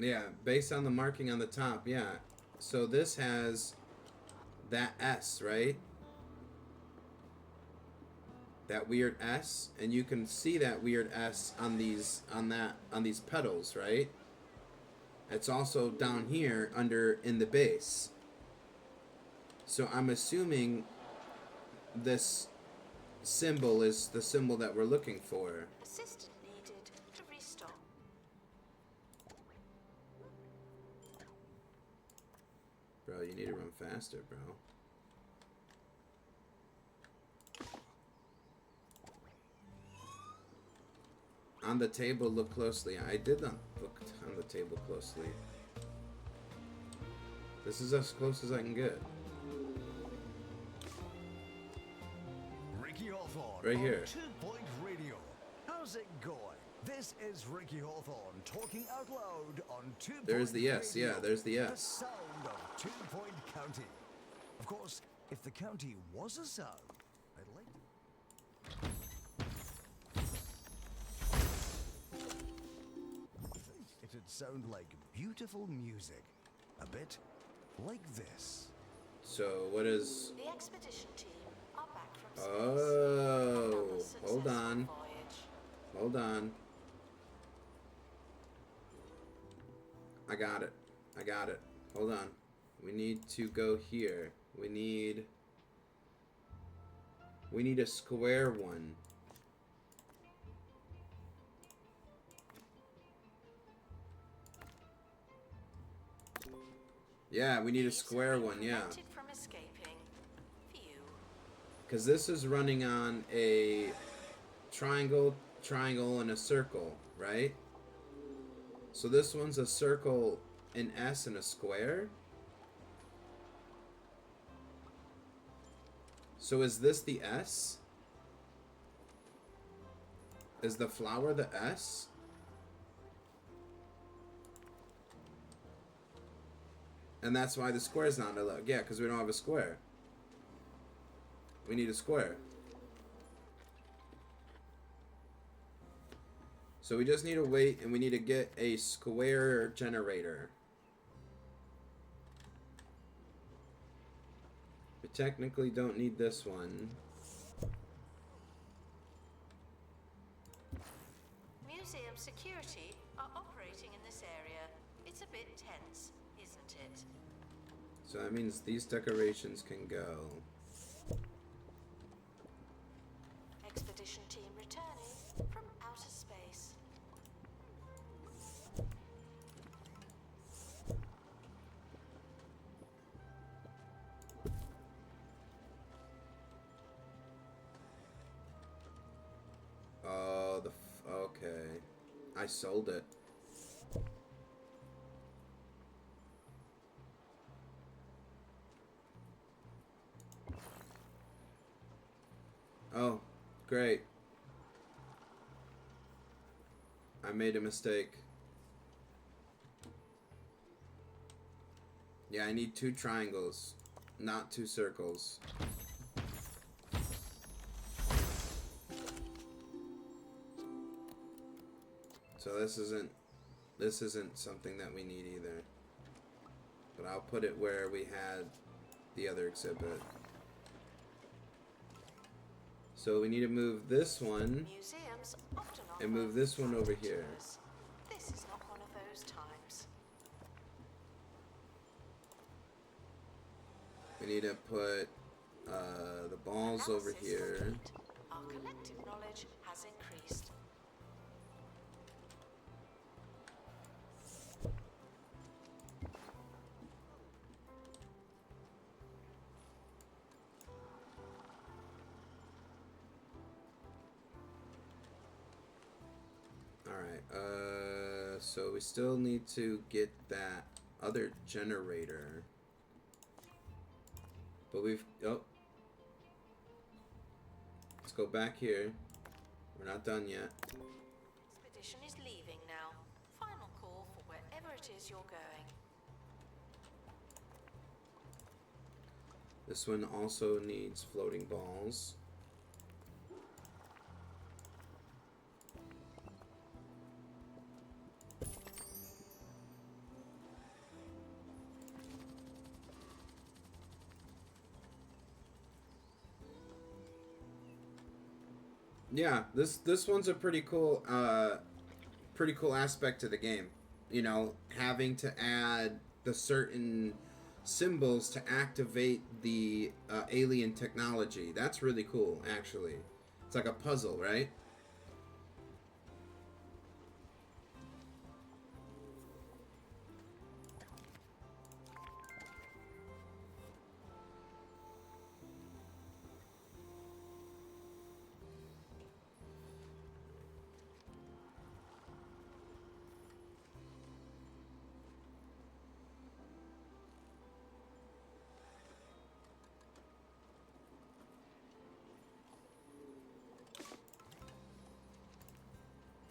Yeah, based on the marking on the top, yeah. So this has that S, right? That weird S, and you can see that weird S on these pedals, right? It's also down here under in the base. So I'm assuming this symbol is the symbol that we're looking for. Assistant needed to restock. Bro, you need to run faster, bro. On the table, look closely. I did not look on the table closely. This is as close as I can get. Ricky Hawthorne Right on here. 2 Point Radio. How's it going? This is Ricky Hawthorne talking out loud on 2 Point There's the S, Radio, yeah, there's the The S. sound of 2 Point County. Of course, if the county was a sound, I'd like to... It'd sound like beautiful music. A bit like this. So, what is... The expedition team are back from space. Oh, Another hold successful on. voyage. Hold on. I got it. I got it. Hold on. We need to go here. We need a square one. Yeah, we need a These square have been one, yeah. prevented from escaping. Phew. Because this is running on a triangle, and a circle, right? So this one's a circle, an S, and a square. So is this the S? Is the flower the S? And that's why the square's not allowed. Yeah, because we don't have a square. We need a square. So we just need to wait, and we need to get a square generator. We technically don't need this one. Museum security are operating in this area. It's a bit tense, isn't it? So that means these decorations can go. Expedition team returning from outer space. Oh, okay. I sold it. Oh, great. I made a mistake. Yeah, I need 2 triangles, not 2 circles. So this isn't something that we need either. But I'll put it where we had the other exhibit. So we need to move this one Museums often and move this one over here. This is not one of those times. We need to put the balls over Analysis here. complete. Our collective knowledge has increased. Alright, so we still need to get that other generator. But oh. Let's go back here. We're not done yet. Expedition is leaving now. Final call for wherever it is you're going. This one also needs floating balls. Yeah, this one's a pretty cool aspect to the game. You know, having to add the certain symbols to activate the alien technology. That's really cool, actually. It's like a puzzle, right?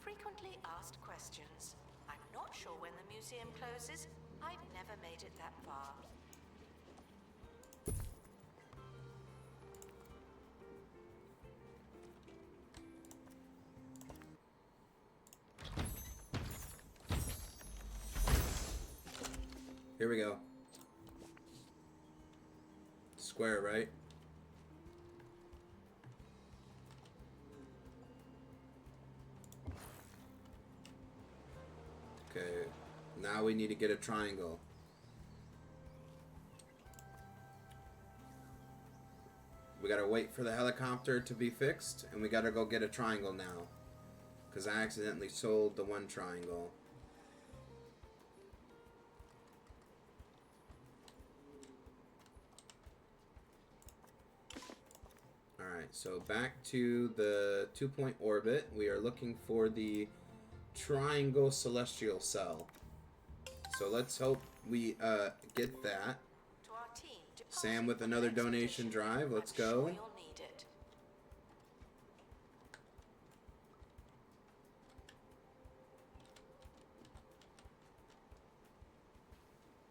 Frequently asked questions. I'm not sure when the museum closes. I've never made it that far. Here we go. Square, right? Okay, now we need to get a triangle. We gotta wait for the helicopter to be fixed, and we gotta go get a triangle now. Because I accidentally sold the one triangle. Alright, so back to the 2-point orbit. We are looking for the triangle celestial cell. So let's hope we get that. To our team, Sam with another donation drive. Let's I'm go. sure you'll need it.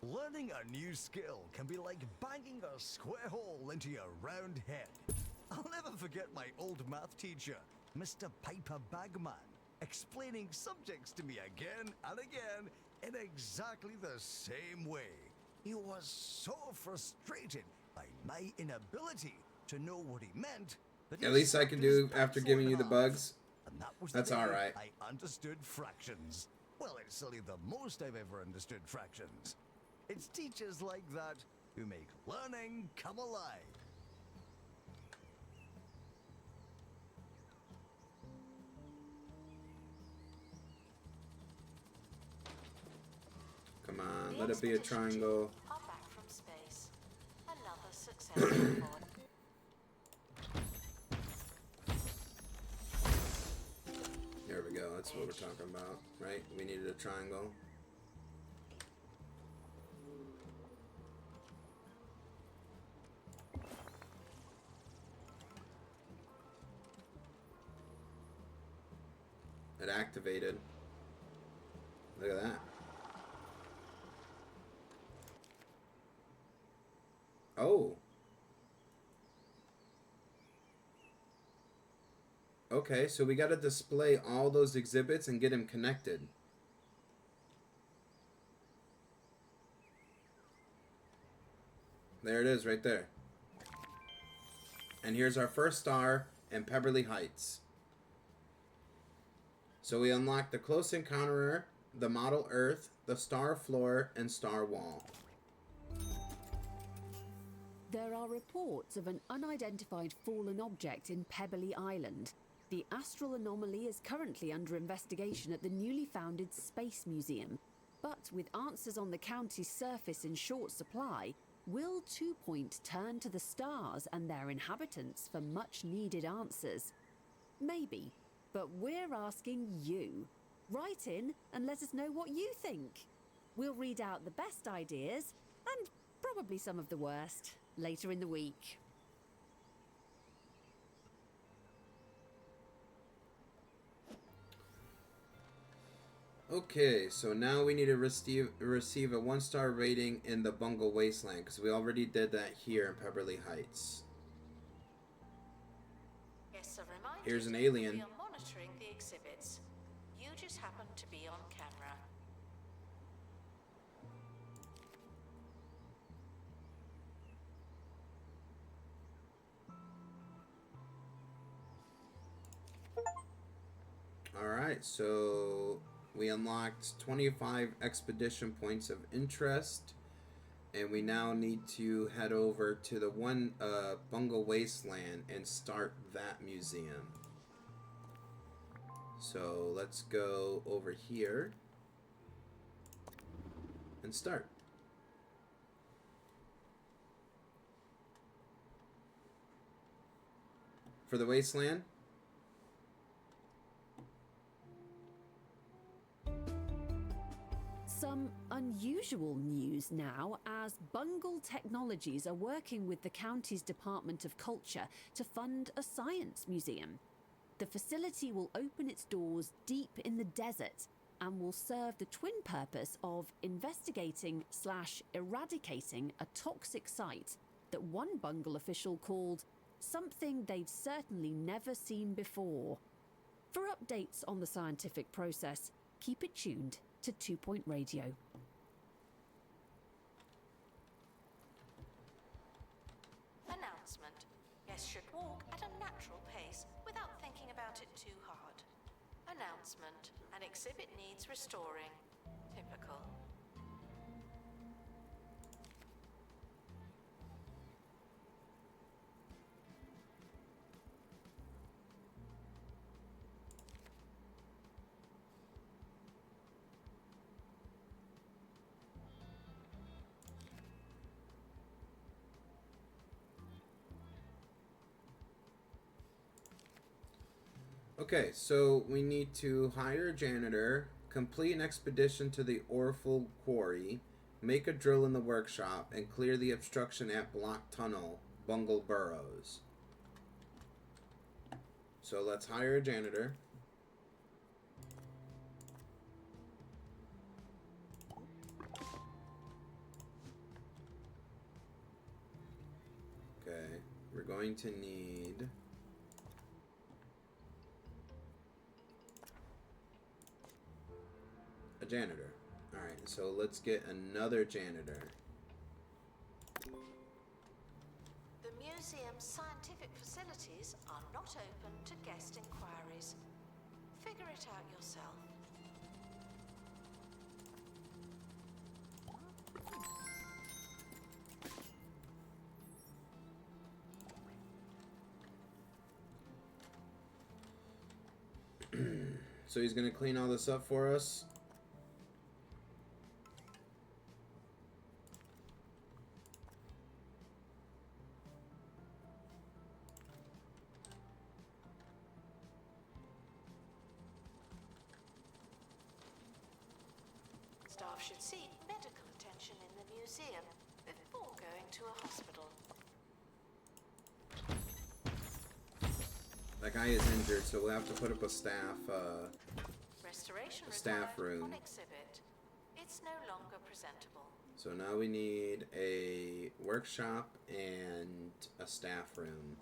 Learning a new skill can be like banging a square hole into your round head. I'll never forget my old math teacher, Mr. Piper Bagman, explaining subjects to me again and again in exactly the same way. He was so frustrated by my inability to know what he meant that At he least I snapped can his do after pencil giving in you the half. bugs. And that was That's the day all right. I understood fractions. Well, it's certainly the most I've ever understood fractions. It's teachers like that who make learning come alive. Come on, The let it be a expedition team triangle. are back from space. Another successful voyage. There we go, that's what we're talking about, right? We needed a triangle. It activated. Look at that. Oh. Okay, so we got to display all those exhibits and get them connected. There it is right there. And here's our first star in Pebberley Heights. So we unlocked the Close Encounterer, the Model Earth, the Star Floor, and Star Wall. There are reports of an unidentified fallen object in Pebbly Island. The astral anomaly is currently under investigation at the newly founded Space Museum. But with answers on the county's surface in short supply, will 2 Point turn to the stars and their inhabitants for much-needed answers? Maybe, but we're asking you. Write in and let us know what you think. We'll read out the best ideas, and probably some of the worst, later in the week. Okay, so now we need to receive a 1-star rating in the Bungle Wasteland, because we already did that here in Pebberley Heights. Yes, a reminder. Here's an alien. We are monitoring the exhibits. You just happen to be on camera. Alright, so we unlocked 25 expedition points of interest, and we now need to head over to the Bungle Wasteland and start that museum. So let's go over here and start. For the Wasteland, Some unusual news now, as Bungle Technologies are working with the county's Department of Culture to fund a science museum. The facility will open its doors deep in the desert and will serve the twin purpose of investigating/eradicating a toxic site that one Bungle official called something they'd certainly never seen before. For updates on the scientific process, keep it tuned to 2 Point Radio. Announcement. Guests should walk at a natural pace without thinking about it too hard. Announcement. An exhibit needs restoring. Typical. okay, so we need to hire a janitor, complete an expedition to the Orful Quarry, make a drill in the workshop, and clear the obstruction at Block Tunnel, Bungle Burrows. So let's hire a janitor. Okay, we're going to need a janitor. Alright, so let's get another janitor. The museum's scientific facilities are not open to guest inquiries. Figure it out yourself. So he's going to clean all this up for us. Staff should seek medical attention in the museum before going to a hospital. That guy is injured, so we'll have to put up a staff Restoration staff required room. on exhibit. It's no longer presentable. So now we need a workshop and a staff room.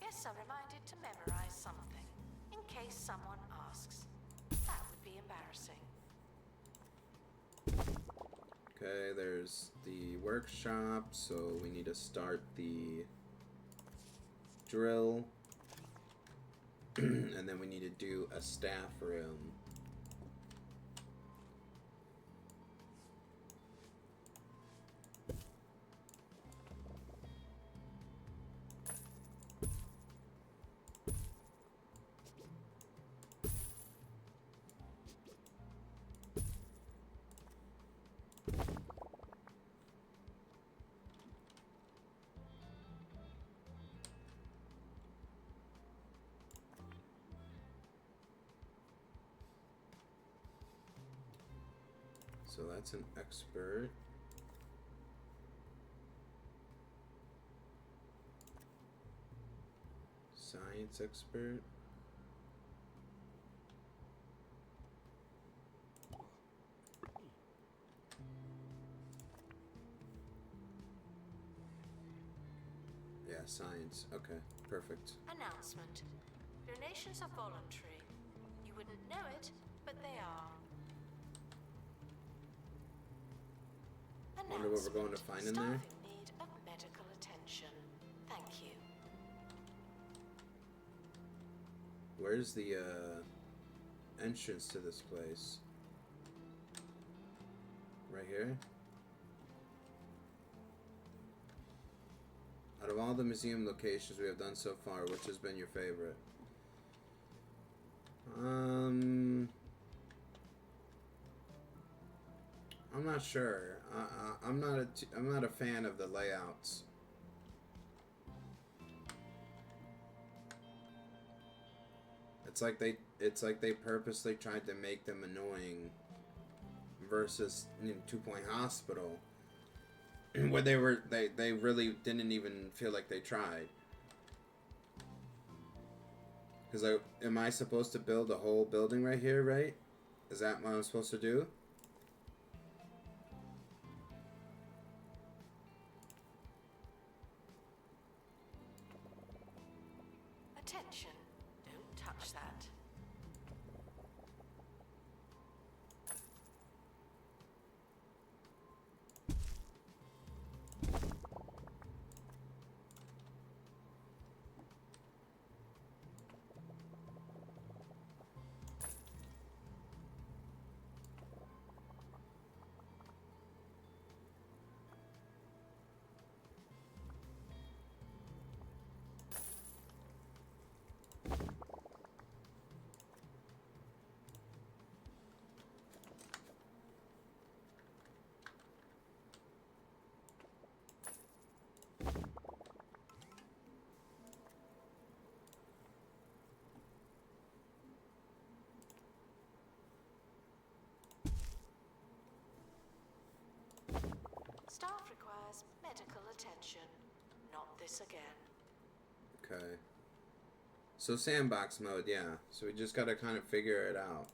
Guests are reminded to memorize something, in case someone asks. That would be embarrassing. Okay, there's the workshop, so we need to start the drill. And then we need to do a staff room. So that's an expert. Science expert. Yeah, science. Okay, perfect. Announcement. Donations are voluntary. You wouldn't know it, but they are. Wonder what we're going to find in there. Staff in need of medical attention. Thank you. Where's the entrance to this place? Right here? Out of all the museum locations we have done so far, which has been your favorite? I'm not sure. I'm not a fan of the layouts. It's like they purposely tried to make them annoying versus 2 Point Hospital where they really didn't even feel like they tried. Cuz am I supposed to build a whole building right here, right? Is that what I'm supposed to do? Attention. Don't touch that. Staff requires medical attention. Not this again. Okay. So sandbox mode, yeah. So we just gotta kind of figure it out.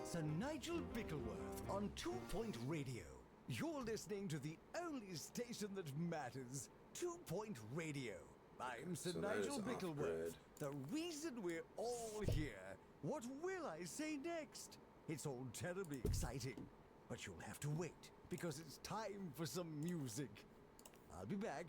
Sir Nigel Bickleworth on 2 Point Radio. You're listening to the only station that matters, 2 Point Radio. I'm Sir So that Nigel is Bickleworth. off-grid. The reason we're all here. What will I say next? It's all terribly exciting, but you'll have to wait because it's time for some music. I'll be back.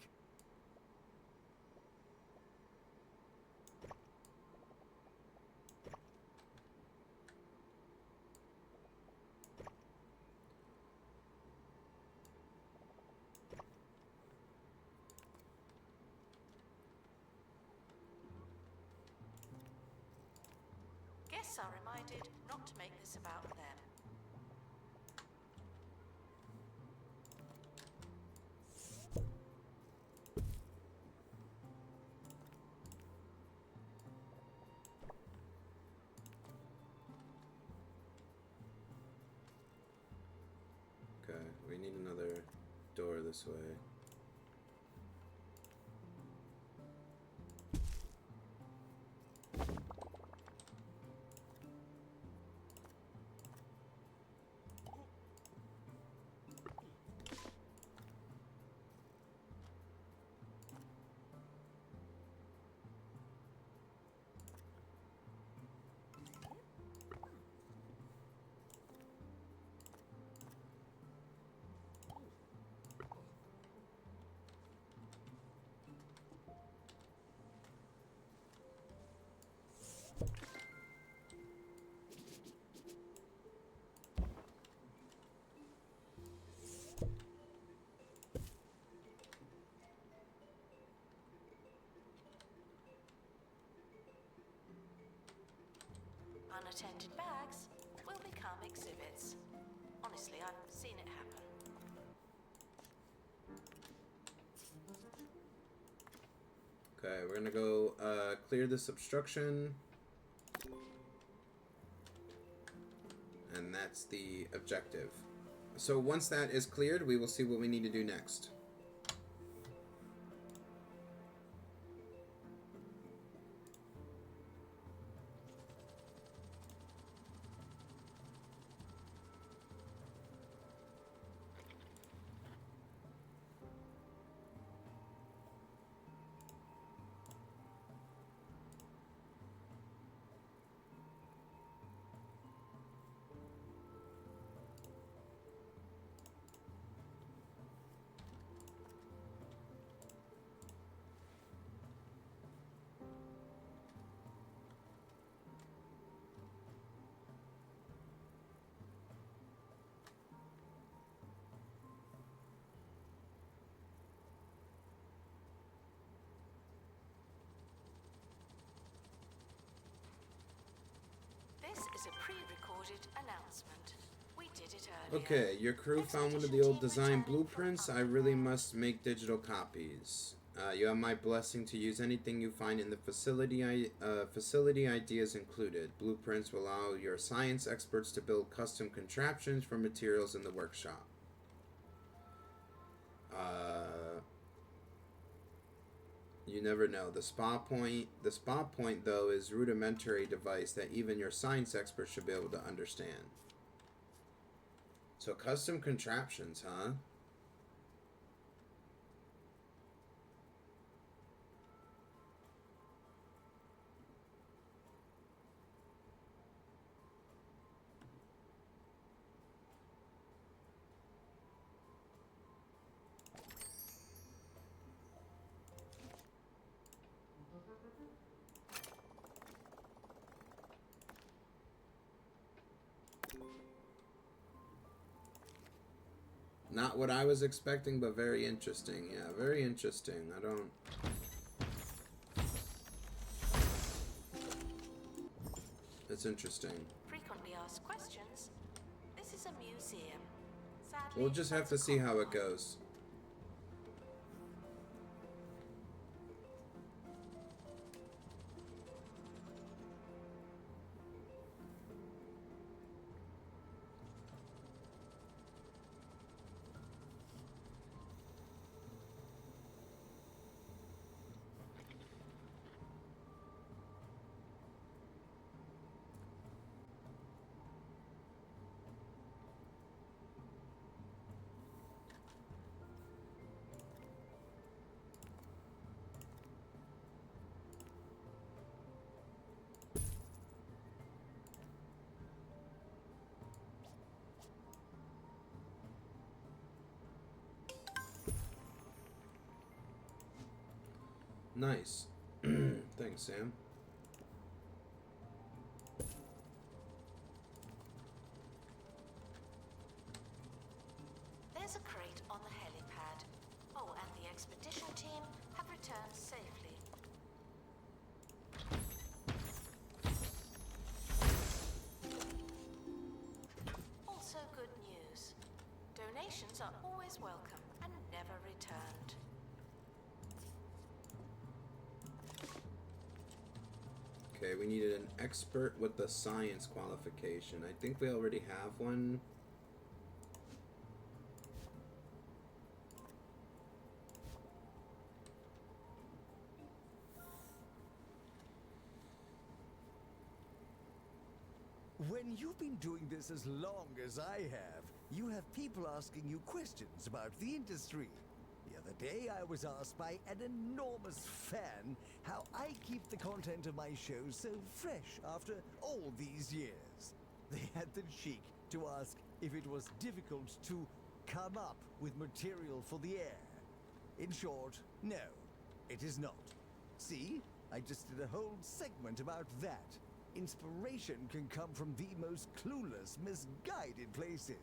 Guests are reminded not to make this about them. this way. Unattended bags will become exhibits. Honestly, I've seen it happen. Okay, we're gonna go clear this obstruction. And that's the objective. So once that is cleared, we will see what we need to do next. This is a pre-recorded announcement. We did it earlier. Okay, your crew found one of the old design blueprints. I really must make digital copies. You have my blessing to use anything you find in the facility. Facility ideas included. Blueprints will allow your science experts to build custom contraptions from materials in the workshop. You never know. The spa point, though, is rudimentary device that even your science experts should be able to understand. So custom contraptions, huh? Not what I was expecting, but very interesting. Yeah, very interesting. I don't... It's interesting. Frequently asked questions. This is a museum. Sadly, We'll just have to see how it goes. Nice. Thanks, Sam. There's a crate on the helipad. Oh, and the expedition team have returned safely. Also good news. Donations are always welcome and never returned. Okay, we needed an expert with the science qualification. I think we already have one. When you've been doing this as long as I have, you have people asking you questions about the industry. The other day, I was asked by an enormous fan how I keep the content of my show so fresh after all these years. They had the cheek to ask if it was difficult to come up with material for the air. In short, no, it is not. See, I just did a whole segment about that. Inspiration can come from the most clueless, misguided places.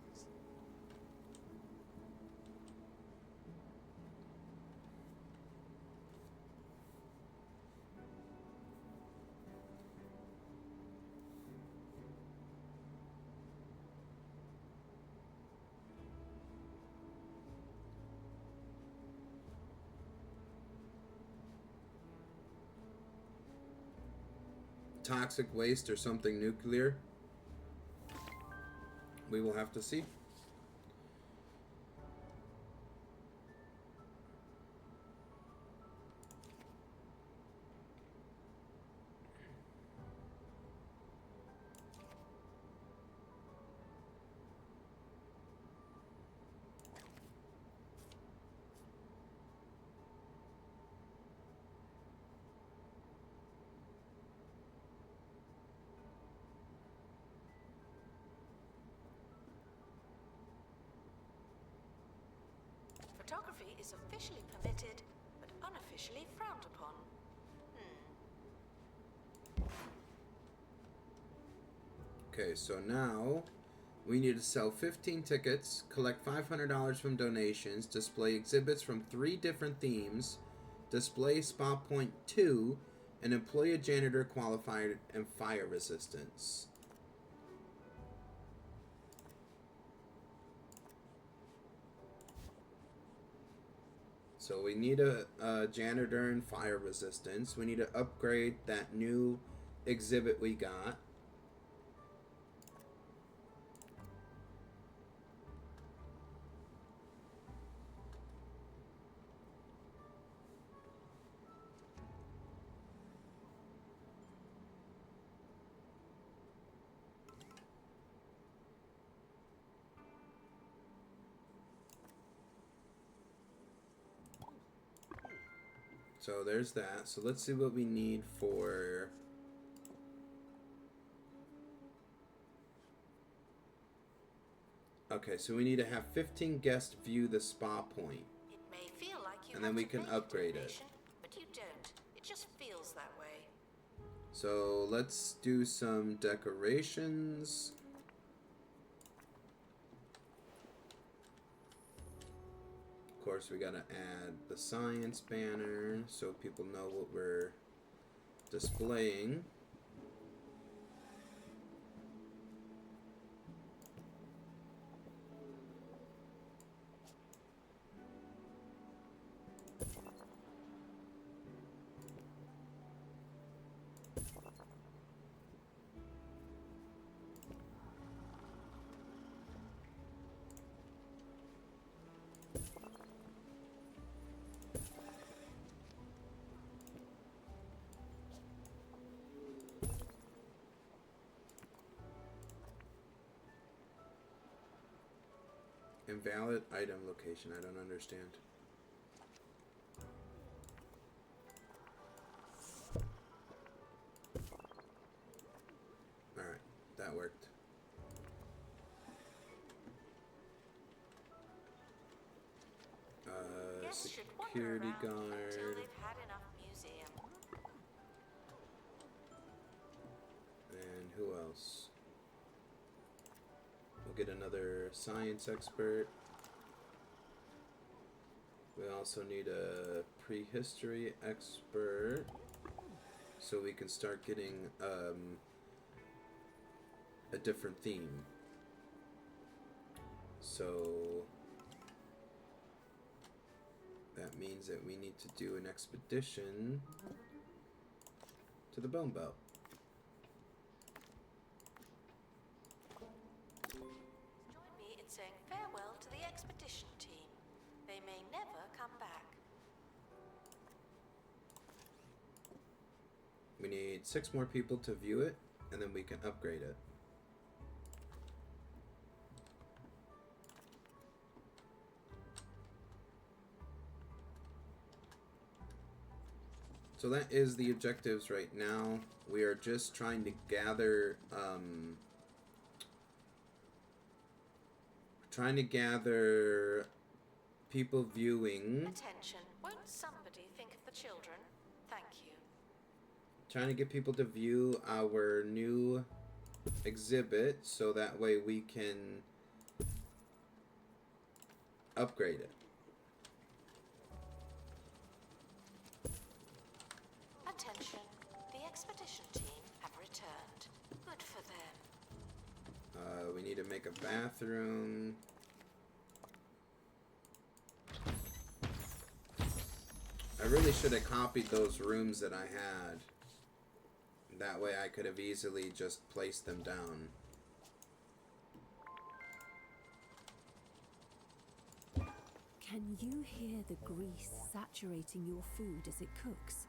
Toxic waste or something nuclear? We will have to see. Photography is officially permitted, but unofficially frowned upon. Okay, so now we need to sell 15 tickets, collect $500 from donations, display exhibits from 3 different themes, display Spa Point 2, and employ a janitor qualified and fire resistance. So we need a janitor and fire resistance. We need to upgrade that new exhibit we got. So there's that. So let's see what we need for... Okay, so we need to have 15 guests view the spa point. It may feel like you And then have we to can make a upgrade it. donation, but you don't. It just feels that way. So let's do some decorations. Of course, we gotta add the science banner so people know what we're displaying. Invalid item location. I don't understand. Alright, that worked. Guests should wander Security around until guard. they've had enough museum. And who else? We'll get another science expert. We also need a prehistory expert so we can start getting a different theme. So that means that we need to do an expedition to the Bone Belt. Join me in saying farewell to the expedition team. They may never come back. We need 6 more people to view it, and then we can upgrade it. So that is the objectives right now. We are just trying to gather, people viewing. Attention. Won't somebody think of the children? Thank you. Trying to get people to view our new exhibit so that way we can upgrade it. Attention. The expedition team have returned. Good for them. We need to make a bathroom. I really should have copied those rooms that I had. That way I could have easily just placed them down. Can you hear the grease saturating your food as it cooks?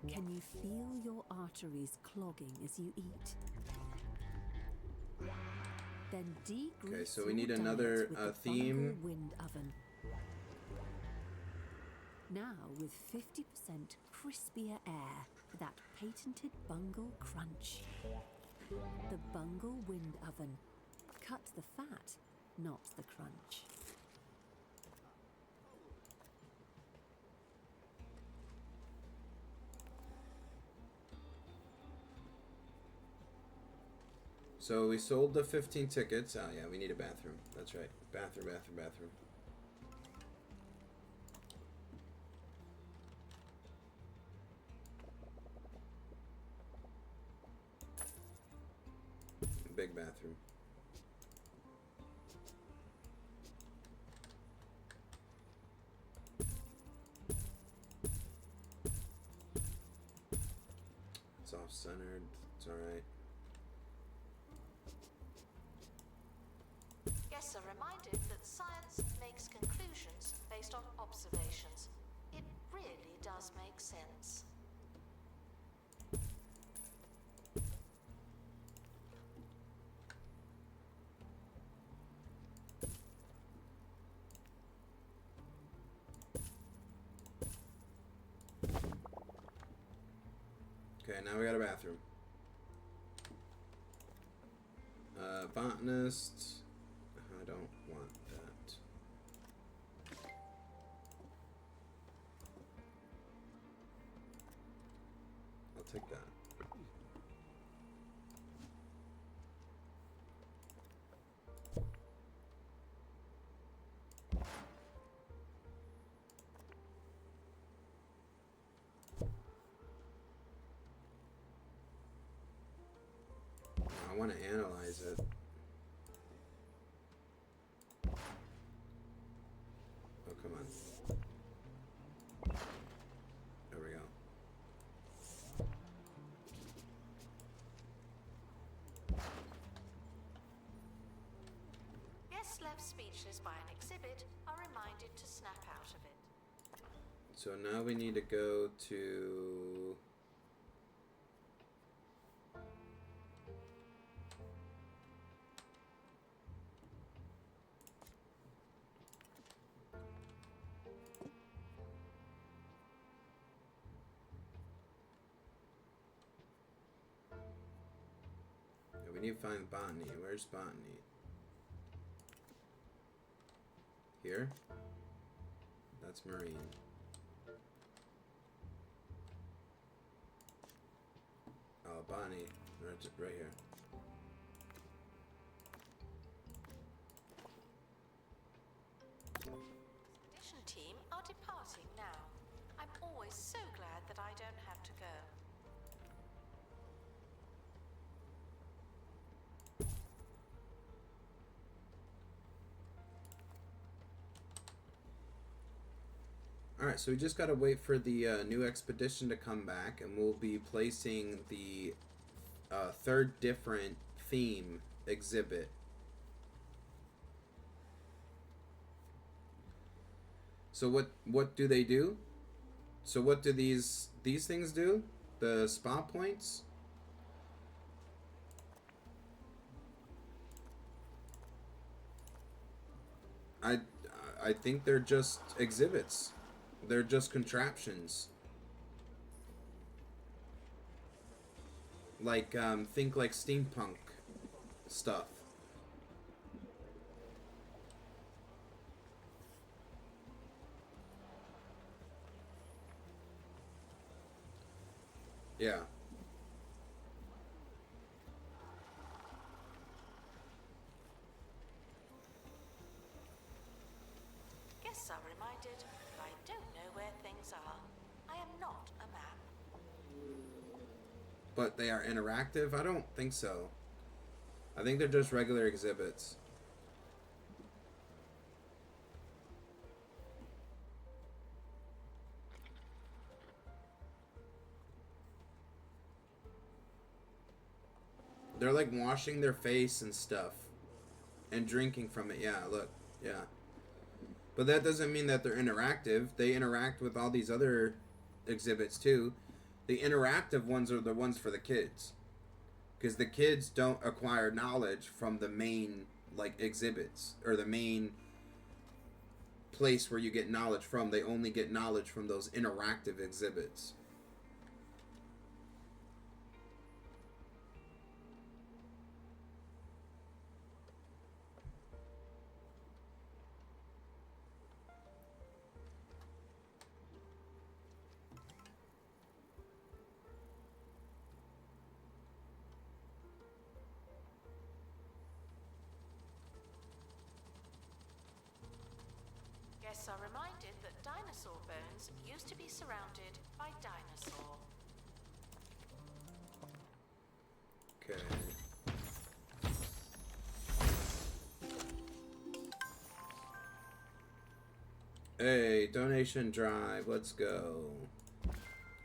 Can you feel your arteries clogging as you eat? Then degrease Okay, so we your need diet another with the theme. Bungle Wind Oven. Now with 50% crispier air for that patented Bungle crunch. The Bungle Wind Oven. Cut the fat, not the crunch. So we sold the 15 tickets. Oh yeah, we need a bathroom. That's right. Bathroom, bathroom, bathroom. Big bathroom. It's off-centered. It's alright. Guests are reminded that science makes conclusions based on observations. It really does make sense. Okay, now we got a bathroom. Botanist. I don't want that. I'll take that. I want to analyze it. Oh, come on. There we go. Guests left speechless by an exhibit are reminded to snap out of it. So now we need to go to... We need to find botany. Where's botany? Here? That's marine. Oh, botany. Right here. Expedition team are departing now. I'm always so glad that I don't have to go. Alright, so we just gotta wait for the new expedition to come back, and we'll be placing the third different theme exhibit. So what do they do? So what do these things do? The spa points? I think they're just exhibits. They're just contraptions. Like, think like steampunk stuff. Yeah. Guests are reminded that I don't know where things are. I am not a map. But they are interactive? I don't think so. I think they're just regular exhibits. They're like washing their face and stuff. And drinking from it. Yeah, look. Yeah. But that doesn't mean that they're interactive. They interact with all these other exhibits too. The interactive ones are the ones for the kids. Because the kids don't acquire knowledge from the main like exhibits or the main place where you get knowledge from. They only get knowledge from those interactive exhibits. Guests are reminded that dinosaur bones used to be surrounded by dinosaur. Okay. Hey, donation drive. Let's go.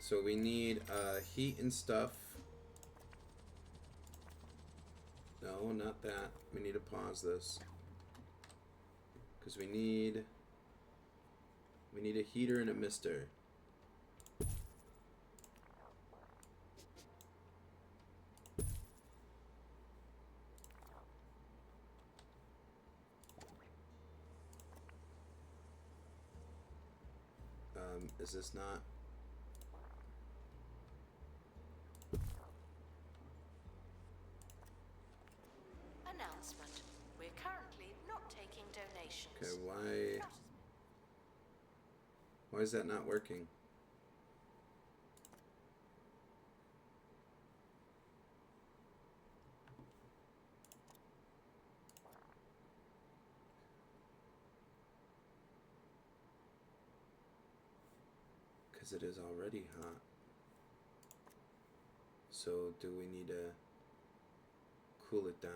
So we need heat and stuff. No, not that. We need to pause this. Because we need a heater and a mister. Is this not? Announcement. We're currently not taking donations. Okay, why is that not working? Because it is already hot. So do we need to cool it down?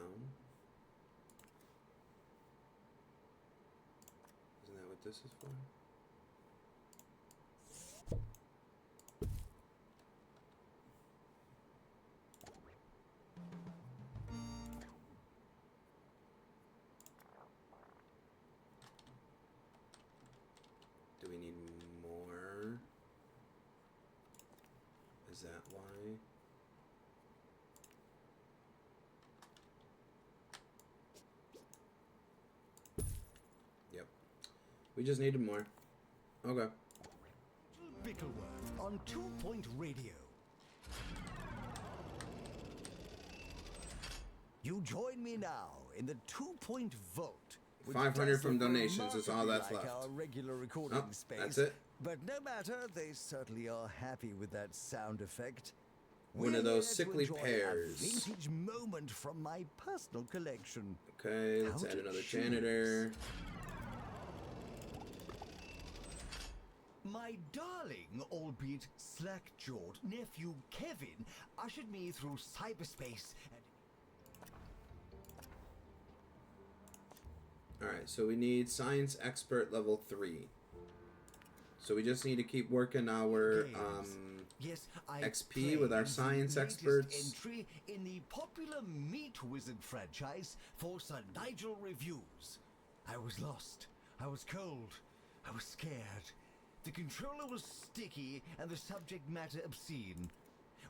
Isn't that what this is for? Do we need more? Is that why? Yep. We just needed more. Okay. Bickleworth on 2 Point Radio. You join me now in the 2 Point Vault. which 500 does from look donations is all that's remarkably left. like our regular recording Oh, space. that's it. But no matter, they certainly are happy with that sound effect. One We're of those here to sickly enjoy pears. A vintage moment from my personal collection. Okay, let's How add to another choose. janitor. My darling, albeit slack-jawed nephew Kevin ushered me through cyberspace and... Alright, so we need science expert level 3. So we just need to keep working our Yes, I XP with our played the science latest experts. entry in the popular Meat Wizard franchise for Sir Nigel reviews. I was lost. I was cold. I was scared. The controller was sticky and the subject matter obscene.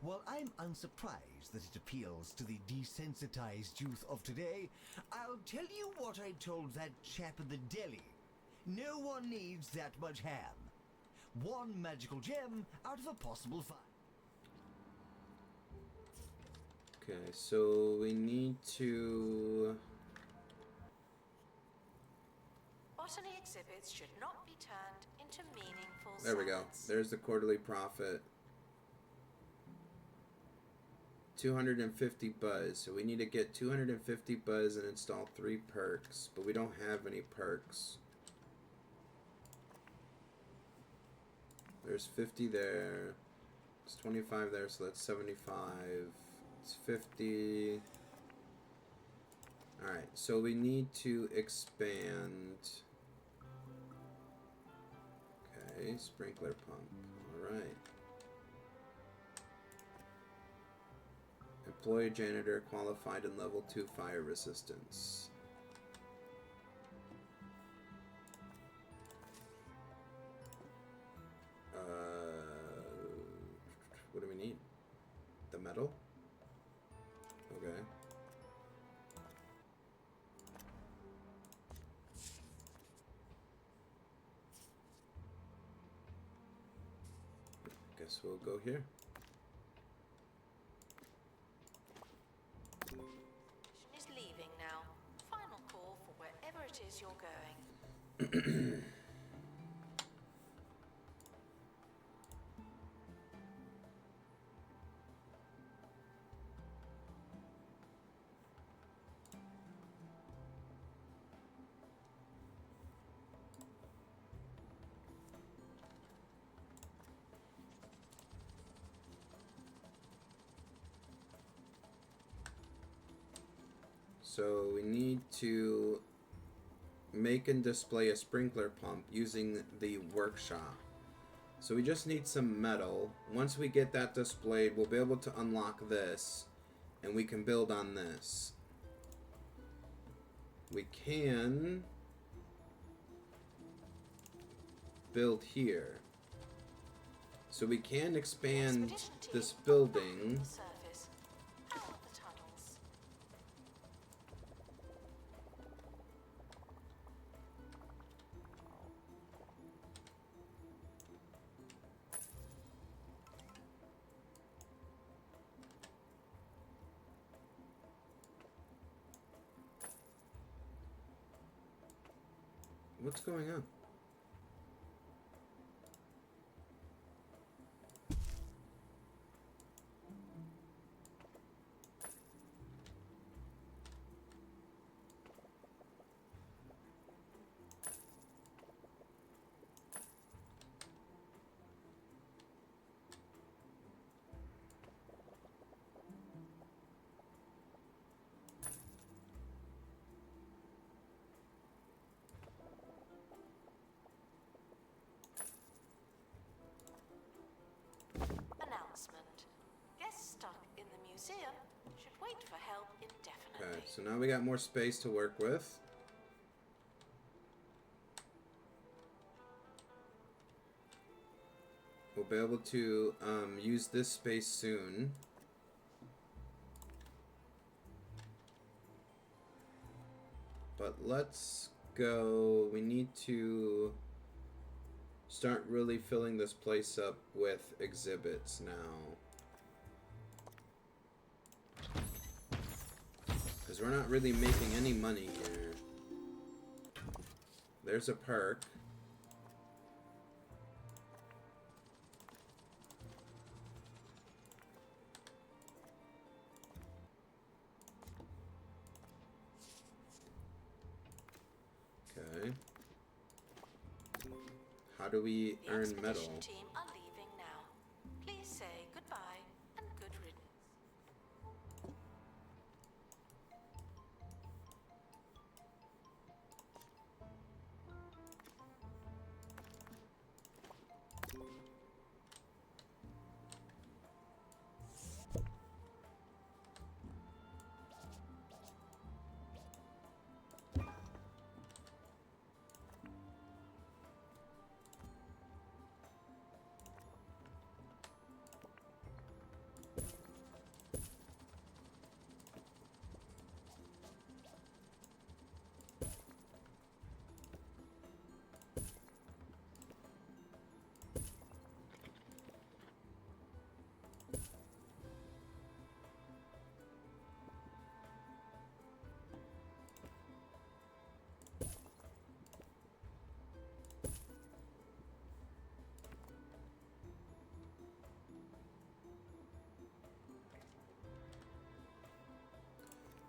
While I'm unsurprised that it appeals to the desensitized youth of today, I'll tell you what I told that chap in the deli. No one needs that much ham. One magical gem out of a possible 5. Okay, so we need to... Botany exhibits should not be turned into meaningful There we go. salads. There's the quarterly profit. 250 buzz. So we need to get 250 buzz and install 3 perks. But we don't have any perks. There's 50 there. It's 25 there, so that's 75. It's 50. Alright, so we need to expand. Okay, sprinkler pump. Alright. Employ a janitor qualified in level 2 fire resistance. What do we need? The metal? Okay. Guess we'll go here. Is leaving now. Final call for wherever it is you're going. So we need to make and display a sprinkler pump using the workshop. So we just need some metal. Once we get that displayed, we'll be able to unlock this, and we can build on this. We can build here. So we can expand this building. Surface. Out of the tunnels. What's going on? Announcement. Guests stuck in the museum should wait for help indefinitely. Okay, so now we got more space to work with. We'll be able to use this space soon. But let's go. We need to start really filling this place up with exhibits now. Because we're not really making any money here. There's a perk. Okay. How do we The earn expedition metal? team are leaving now. Please say goodbye and good riddance.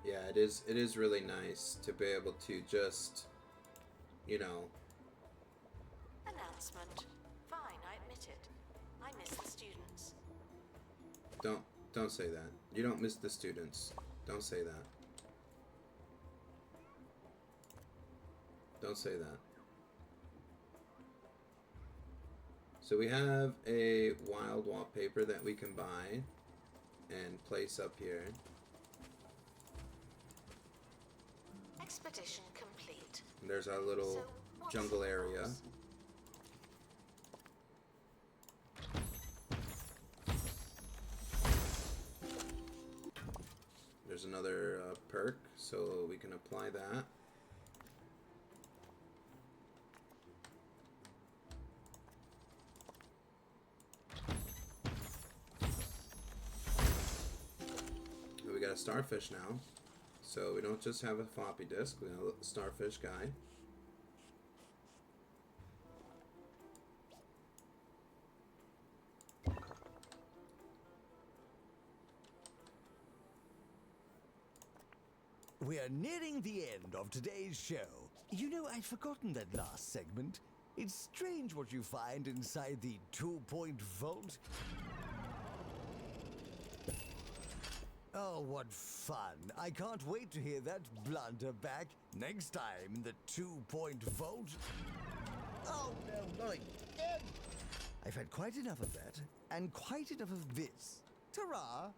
Yeah, it is. It is really nice to be able to just, you know. Announcement. Fine, I admit it. I miss the students. Don't say that. You don't miss the students. Don't say that. Don't say that. So we have a wild wallpaper that we can buy and place up here. Expedition complete. And there's our little So, what's jungle the area. rules? There's another perk, so we can apply that. And we got a starfish now. So we don't just have a floppy disk, we have a starfish guy. We are nearing the end of today's show. You know, I'd forgotten that last segment. It's strange what you find inside the 2-point vault. Oh, what fun. I can't wait to hear that blunder back next time in the 2-point vault. Oh, no, not again. I've had quite enough of that, and quite enough of this. Ta-ra!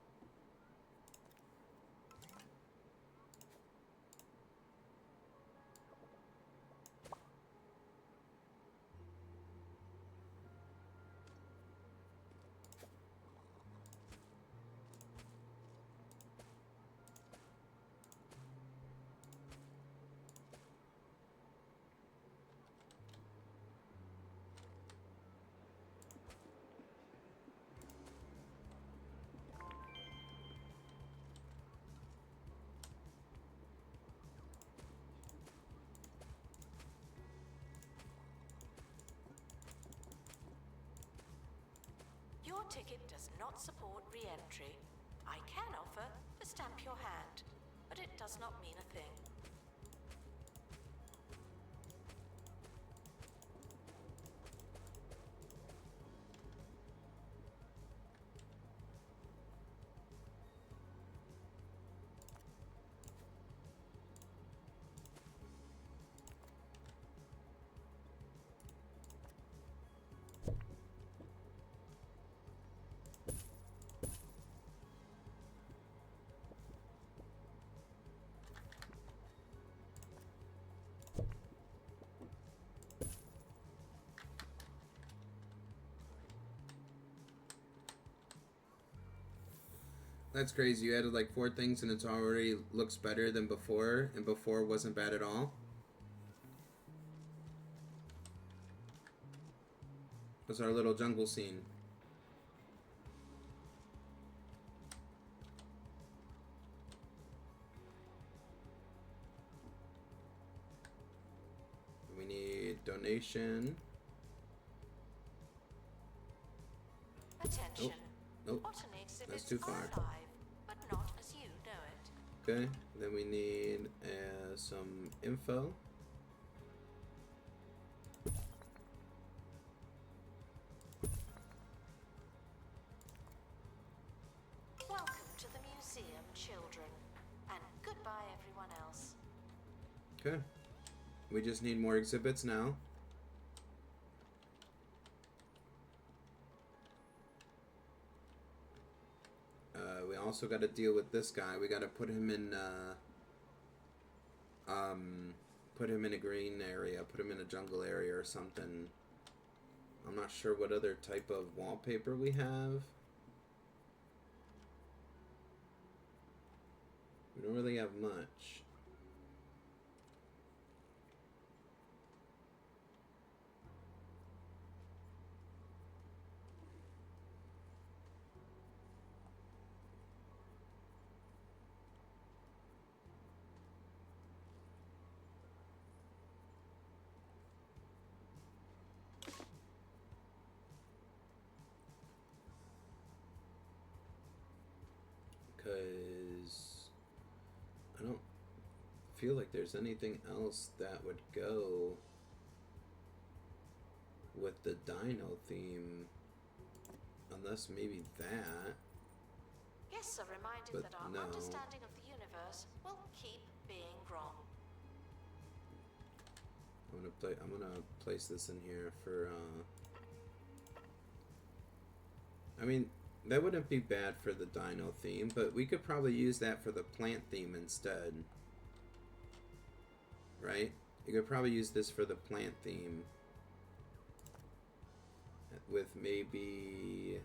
Your ticket does not support re-entry. I can offer to stamp your hand, but it does not mean a thing. That's crazy. You added like 4 things and it's already looks better than before, and before wasn't bad at all. That's our little jungle scene. We need donation. Attention. Nope. Botany exhibits That's too far. are alive, but not as you know it. Okay, then we need some info. Welcome to the museum, children. And goodbye, everyone else. Okay, we just need more exhibits now. We also got to deal with this guy. We got to put him in a green area, put him in a jungle area or something. I'm not sure what other type of wallpaper we have. We don't really have much. Because I feel like there's anything else that would go with the dino theme. Unless maybe that. Guests are reminded But that our no. understanding of the universe will keep being wrong. I'm gonna place this in here for I mean, that wouldn't be bad for the dino theme, but we could probably use that for the plant theme instead. Right? You could probably use this for the plant theme. With maybe...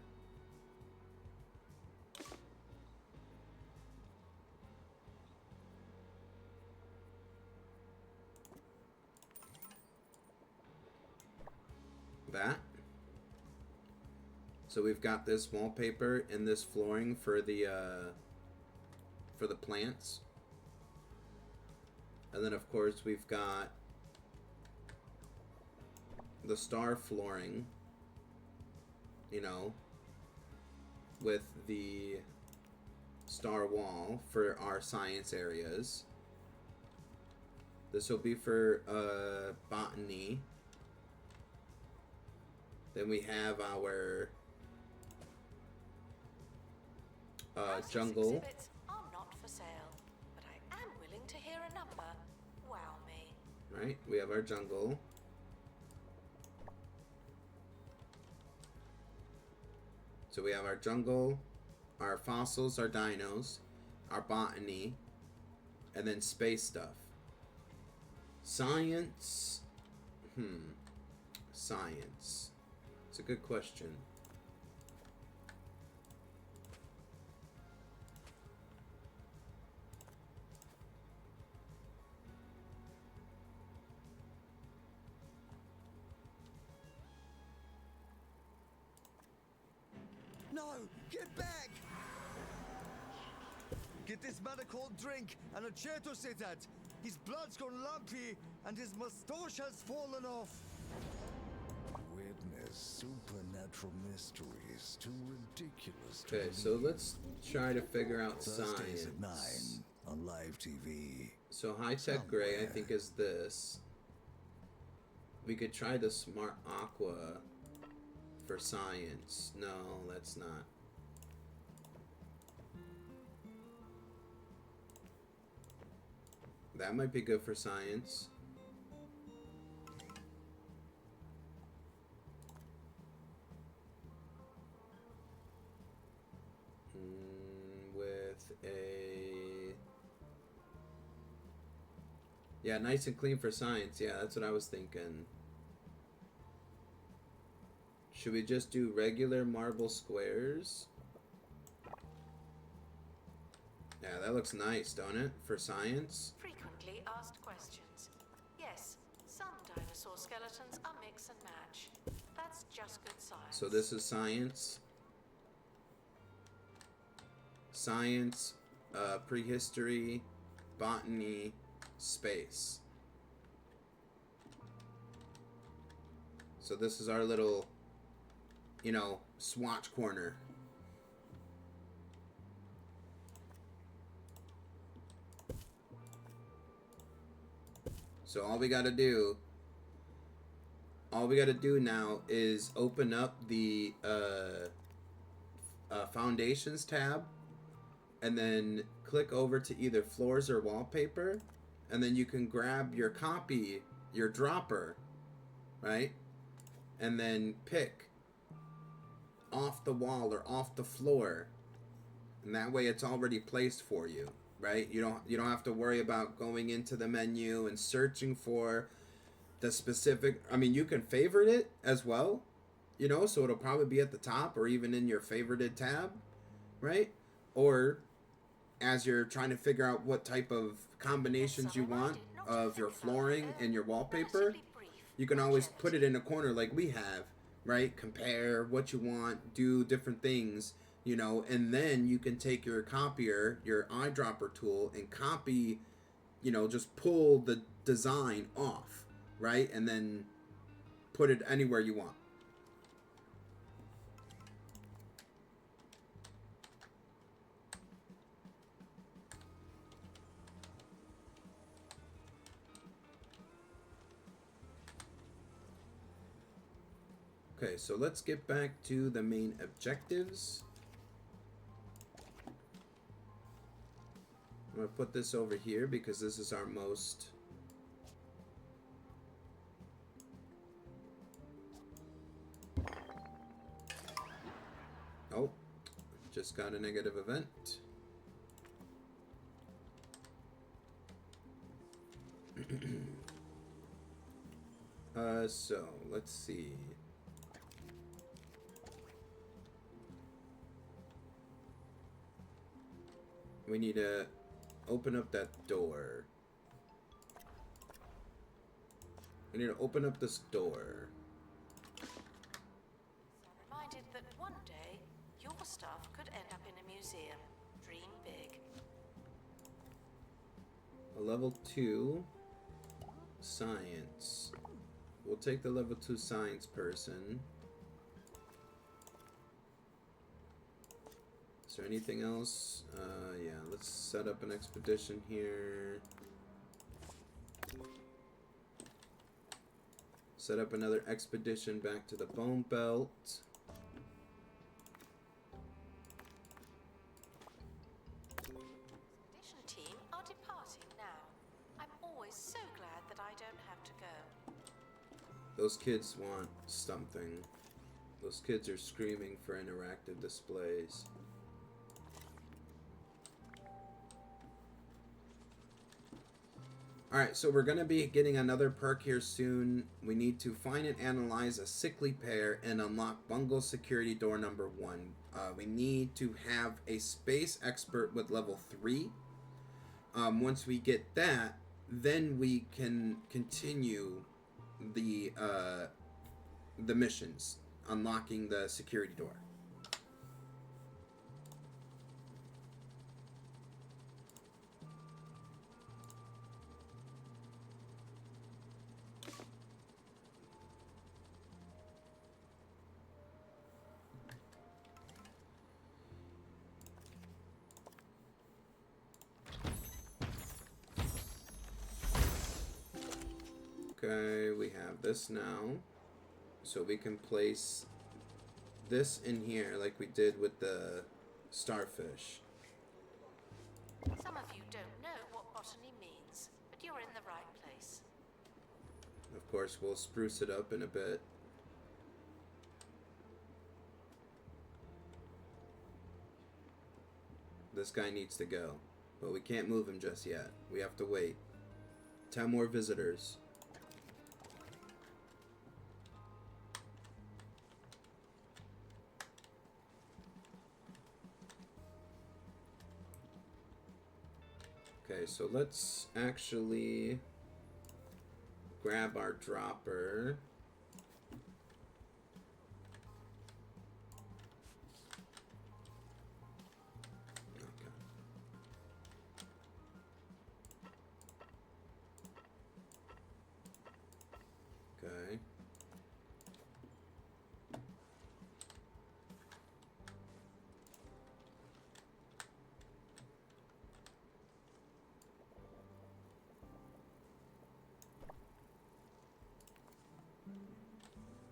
that. So we've got this wallpaper and this flooring for the plants. And then of course we've got the star flooring, you know, with the star wall for our science areas. This will be for botany. Then we have our Houses jungle. exhibits are not for sale, but I am willing to hear a number. Wow me. Right? We have our jungle. So we have our jungle, our fossils, our dinos, our botany, and then space stuff. Science. Science. It's a good question. No! Get back! Get this man a cold drink and a chair to sit at. His blood's gone lumpy and his moustache has fallen off. Witness supernatural mysteries too ridiculous to Okay, so let's try to figure out Thursdays science. at 9 on live TV. So high-tech gray, I think, is this. We could try the smart aqua for science. No, that's not. That might be good for science. With a... Yeah, nice and clean for science. Yeah, that's what I was thinking. Should we just do regular marble squares? Yeah, that looks nice, don't it? For science? Frequently asked questions. Yes, some dinosaur skeletons are mix and match. That's just good science. So this is science. Science, prehistory, botany, space. So this is our little, you know, swatch corner. So all we gotta do now is open up the foundations tab and then click over to either floors or wallpaper, and then you can grab your copy, your dropper, right? And then pick off the wall or off the floor, and that way it's already placed for you, right? You don't have to worry about going into the menu and searching for the specific. I mean, you can favorite it as well, you know, so it'll probably be at the top or even in your favorited tab, right? Or as you're trying to figure out what type of combinations you want of your flooring and your wallpaper, you can always put it in a corner like we have, right? Compare what you want, do different things, you know, and then you can take your copier, your eyedropper tool, and copy, you know, just pull the design off, right? And then put it anywhere you want. Okay, so let's get back to the main objectives. I'm going to put this over here because this is our most... Oh, just got a negative event. So, let's see. We need to open up that door. We need to open up this door. So I'm reminded that one day your stuff could end up in a museum. Dream big. A level 2 science. We'll take the level 2 science person. Is there anything else? Yeah, let's set up an expedition here. Set up another expedition back to the Bone Belt. Expedition team are departing now. I'm always so glad that I don't have to go. Those kids want something. Those kids are screaming for interactive displays. Alright, so we're going to be getting another perk here soon. We need to find and analyze a sickly pair and unlock bungle security door number 1. We need to have a space expert with level 3. Once we get that, then we can continue the missions, unlocking the security door. Okay, we have this now. So we can place this in here like we did with the starfish. Some of you don't know what botany means, but you're in the right place. Of course, we'll spruce it up in a bit. This guy needs to go, but we can't move him just yet. We have to wait. 10 more visitors. Okay, so let's actually grab our dropper. Okay.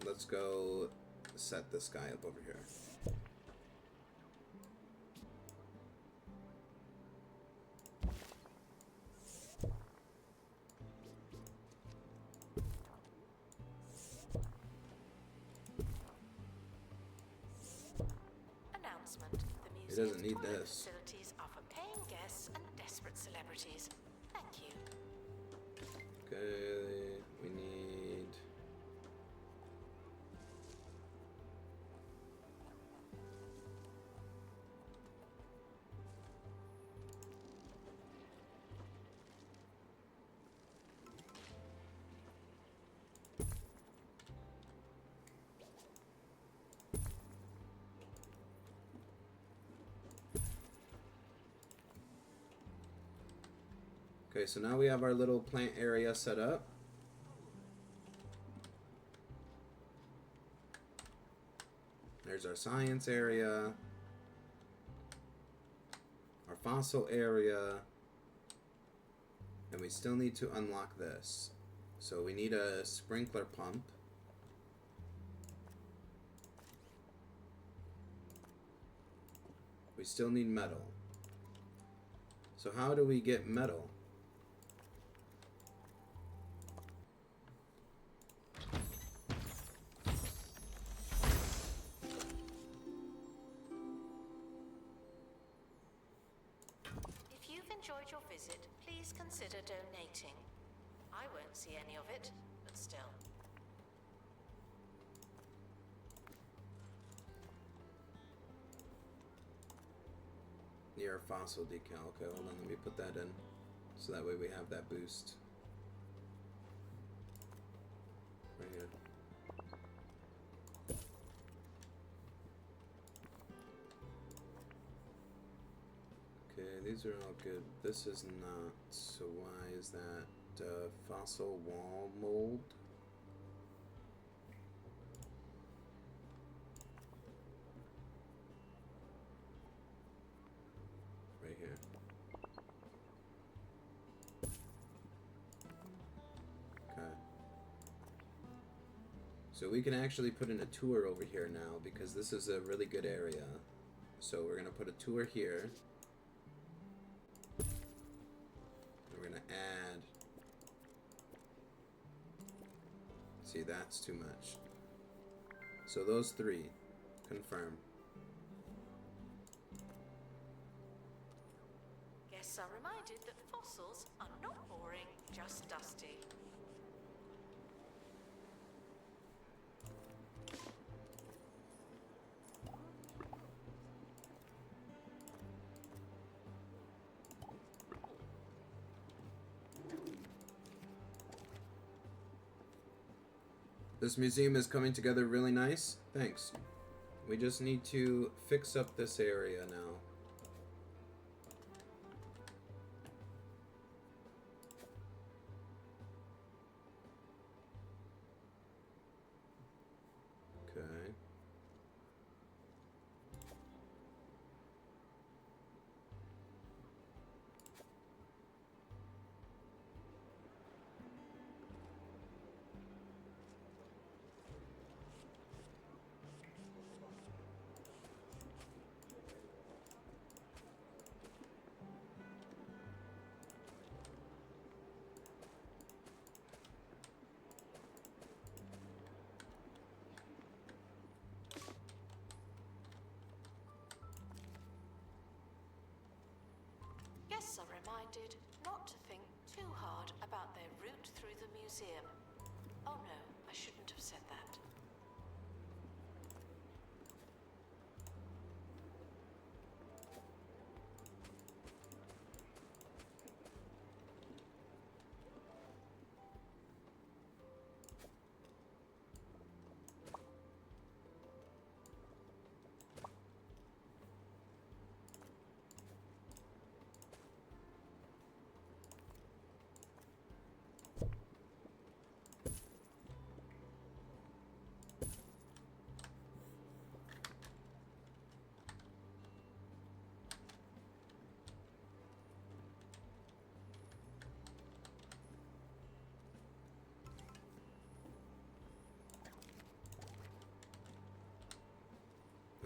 Let's go set this guy up over here. Announcement. The He doesn't museum's need toilet this. facilities are for paying guests and desperate celebrities. Thank you. Okay, we need... Okay, so now we have our little plant area set up. There's our science area, our fossil area, and we still need to unlock this. So we need a sprinkler pump. We still need metal. So how do we get metal? If you've enjoyed your visit, please consider donating. I won't see any of it, but still. Near fossil decal. Okay, hold on, let me put that in. So that way we have that boost. Right here. Okay, these are all good. This is not. So why is that fossil wall mold? Right here. Okay. So we can actually put in a tour over here now because this is a really good area. So we're going to put a tour here. We're going to add... See, that's too much. So those three. Confirm. Guests are reminded that fossils are not boring, just dusty. This museum is coming together really nice. Thanks. We just need to fix up this area now. Okay. Guests are reminded not to think too hard about their route through the museum. Oh no, I shouldn't have said that.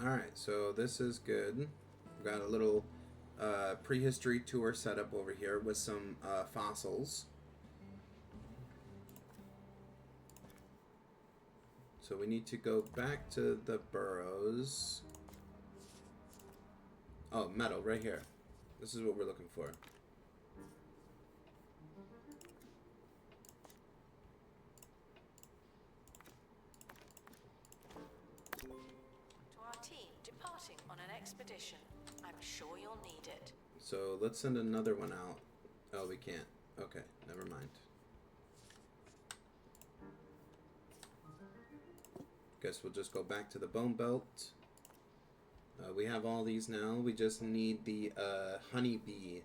Alright, so this is good. We've got a little prehistory tour set up over here with some fossils. So we need to go back to the burrows. Oh, metal, right here. This is what we're looking for. Departing on an expedition. I'm sure you'll need it. So let's send another one out. Oh, we can't. Okay, never mind. Guess we'll just go back to the bone belt. We have all these now. We just need the honeybee.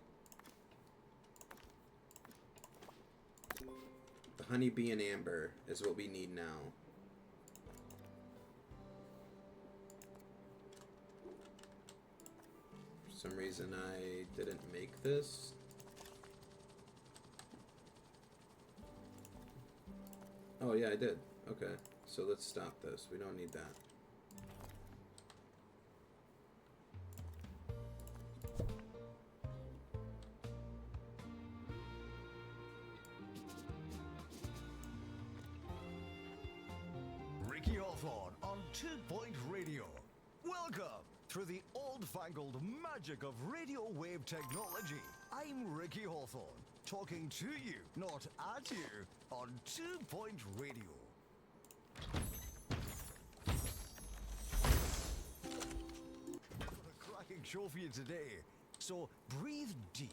The honeybee and amber is what we need now. For some reason I didn't make this. Oh yeah, I did. Okay, so let's stop this. We don't need that. Hawthorne on 2 Point Radio. Welcome through the old-fangled magic of radio wave technology. I'm Ricky Hawthorne, talking to you, not at you, on 2 Point Radio. Got a cracking show for you today, so breathe deep,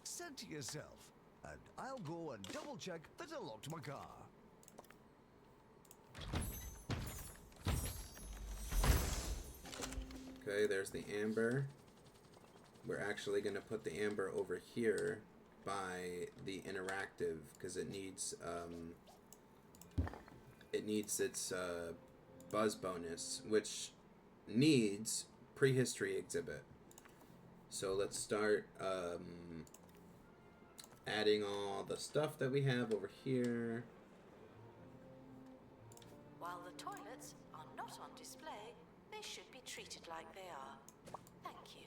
center yourself, and I'll go and double-check that I locked my car. Okay, there's the amber. We're actually going to put the amber over here by the interactive because it needs its buzz bonus, which needs prehistory exhibit. So let's start adding all the stuff that we have over here. While the toilets are not on display, they should be treated like they are. Thank you.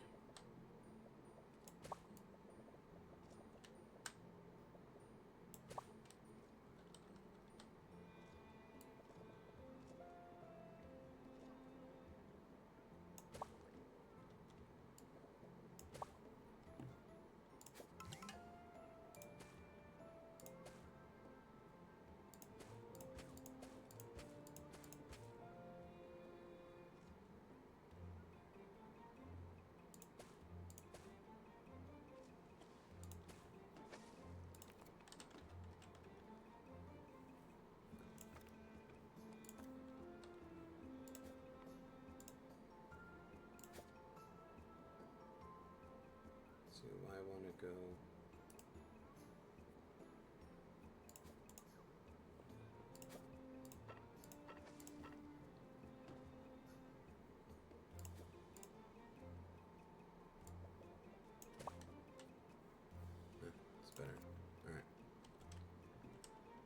So I want to go. It's better. Alright.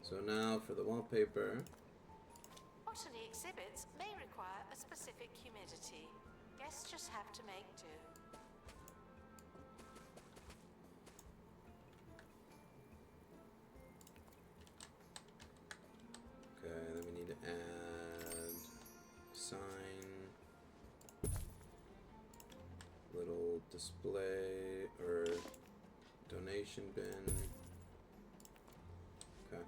So now for the wallpaper. Botany exhibits may require a specific humidity. Guests just have to make do. Okay, then we need to add sign, little display or donation bin. Okay.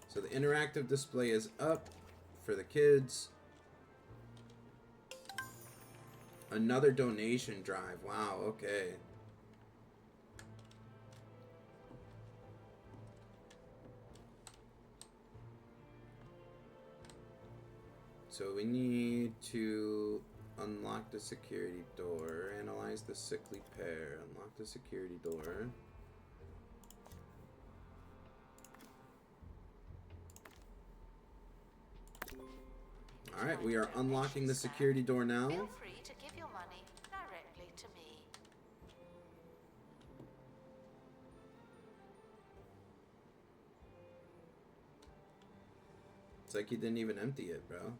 So the interactive display is up for the kids. Another donation drive. Wow, okay. So we need to unlock the security door, analyze the sickly pair, unlock the security door. Alright, we are unlocking the security door now. Feel free to give your money directly to me. It's like you didn't even empty it, bro.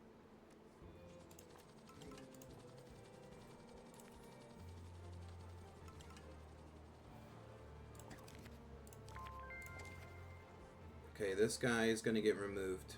Okay, this guy is gonna get removed.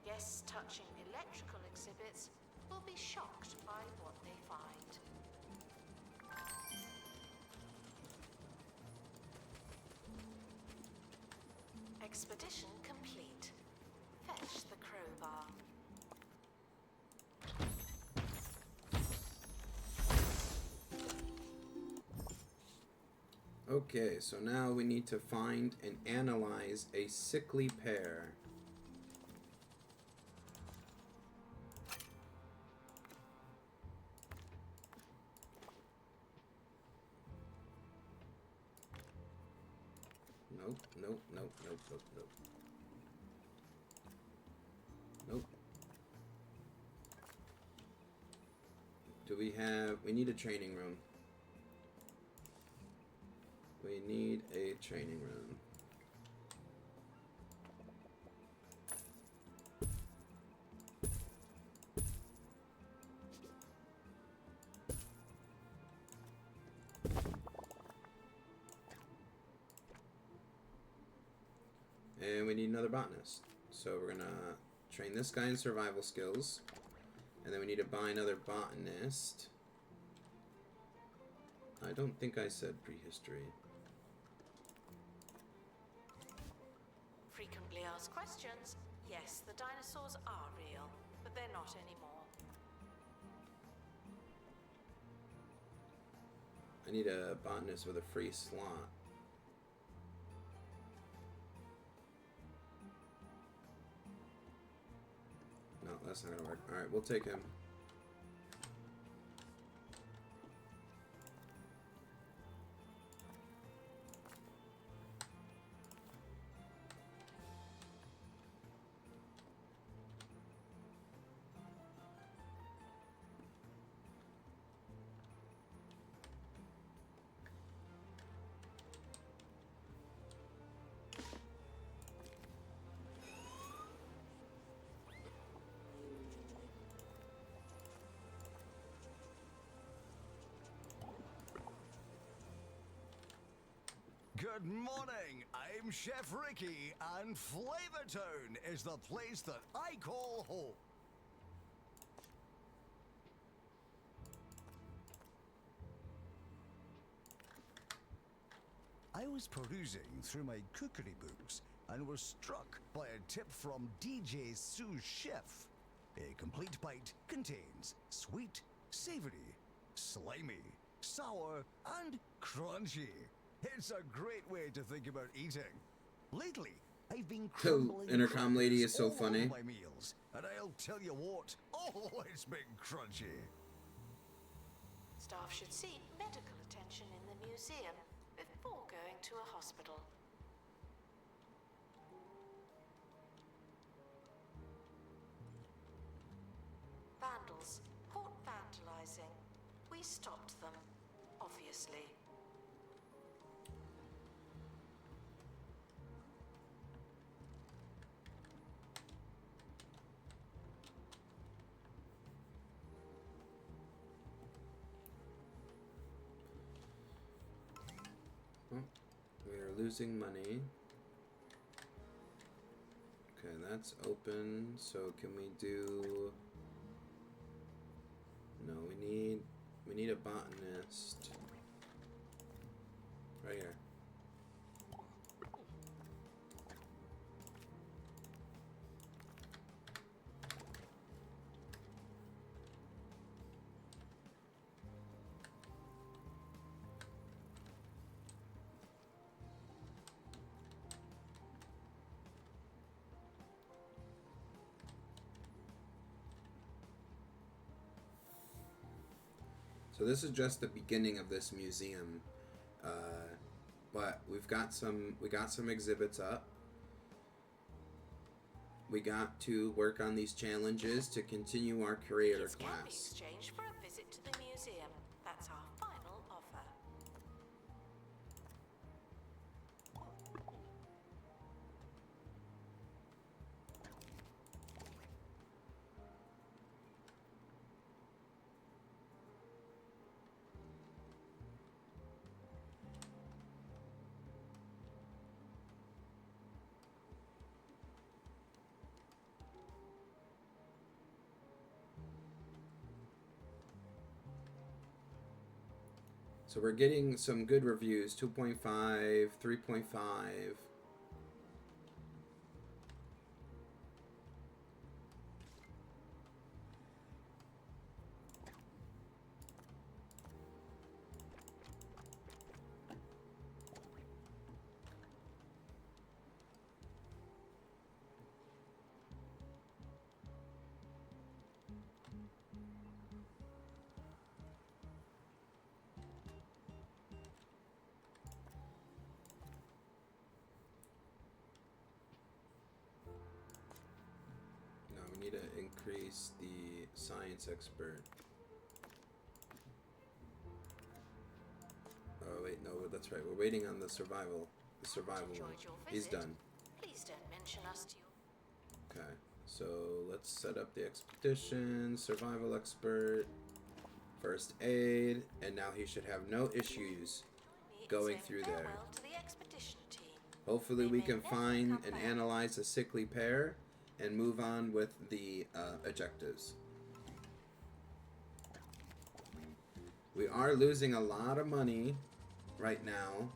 Guests touching electrical exhibits will be shocked by what they find. Expedition complete. Fetch the crowbar. Okay, so now we need to find and analyze a sickly pair. Nope, nope, nope, nope, nope, nope. Nope. We need a training room. We need a training room. And we need another botanist. So we're gonna train this guy in survival skills. And then we need to buy another botanist. I don't think I said prehistory. Frequently asked questions. Yes, the dinosaurs are real, but they're not anymore. I need a botanist with a free slot. No, that's not gonna work. Alright, we'll take him. Good morning, I'm Chef Ricky, and Flavortown is the place that I call home. I was perusing through my cookery books and was struck by a tip from DJ Sous Chef. A complete bite contains sweet, savory, slimy, sour, and crunchy. It's a great way to think about eating. Lately, I've been crumbling Intercom lady is so all funny. over my meals, and I'll tell you what, oh, it's been crunchy. Staff should seek medical attention in the museum before going to a hospital. Vandals. Caught vandalizing. We stopped them, obviously. Oh, we are losing money. Okay, that's open. So can we do? No, we need a botanist. Right here. So this is just the beginning of this museum, but we got some exhibits up. We got to work on these challenges to continue our creator Kids can be class. exchanged for a visit to the museum. That's our final offer. So we're getting some good reviews, 2.5, 3.5. increase the science expert. Oh wait, no, that's right. We're waiting on the survival. The survival one. Enjoyed your He's visit. done. Please don't mention us to your... Okay, so let's set up the expedition, survival expert, first aid, and now he should have no issues going through there. Farewell to the expedition team. Hopefully They we may can never find come and back. analyze a sickly pair and move on with the objectives. We are losing a lot of money right now.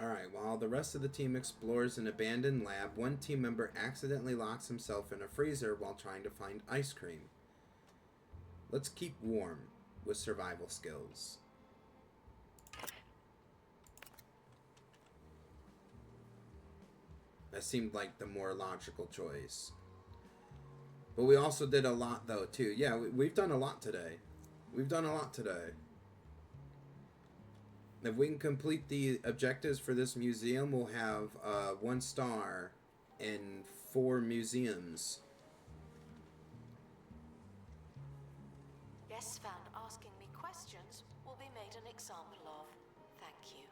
Alright, while the rest of the team explores an abandoned lab, one team member accidentally locks himself in a freezer while trying to find ice cream. Let's keep warm with survival skills. That seemed like the more logical choice. But we also did a lot though too. Yeah, we've done a lot today. We've done a lot today. If we can complete the objectives for this museum, we'll have 1 star in 4 museums. Guests found asking me questions will be made an example of. Thank you.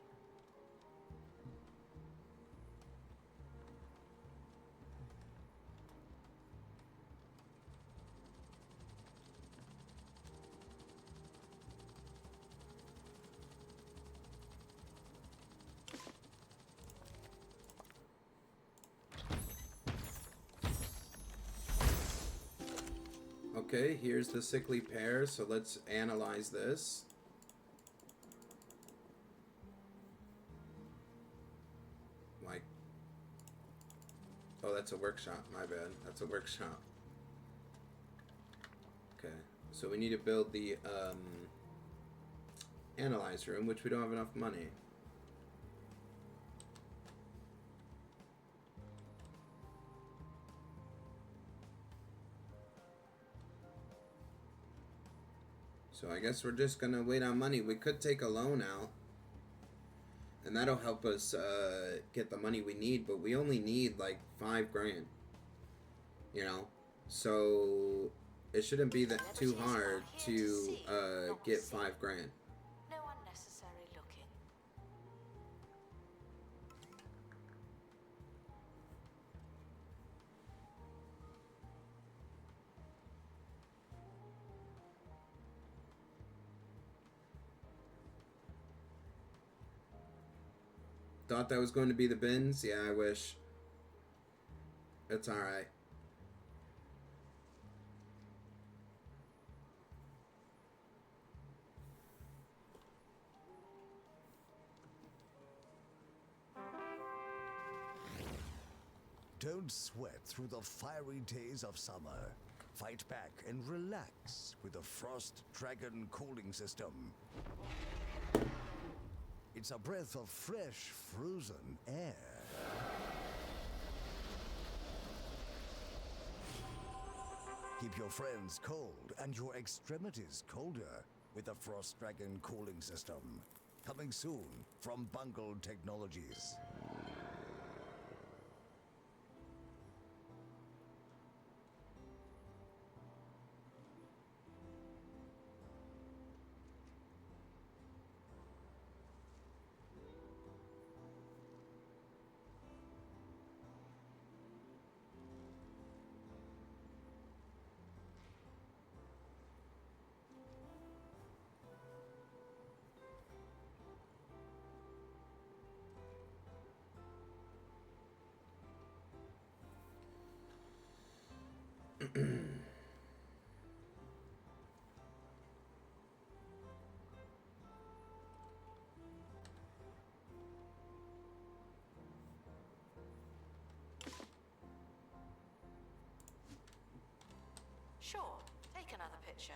Okay, here's the sickly pair, so let's analyze this. Like, oh, that's a workshop, my bad. That's a workshop. Okay, so we need to build the analyze room, which we don't have enough money. So I guess we're just gonna wait on money. We could take a loan out, and that'll help us get the money we need. But we only need like $5 grand, you know. So it shouldn't be that too hard to get $5 grand. No unnecessary looking. Thought that was going to be the bins? Yeah, I wish. It's alright. Don't sweat through the fiery days of summer. Fight back and relax with the Frost Dragon cooling system. It's a breath of fresh, frozen air. Keep your friends cold and your extremities colder with the Frost Dragon cooling system. Coming soon from Bungled Technologies. Sure, take another picture.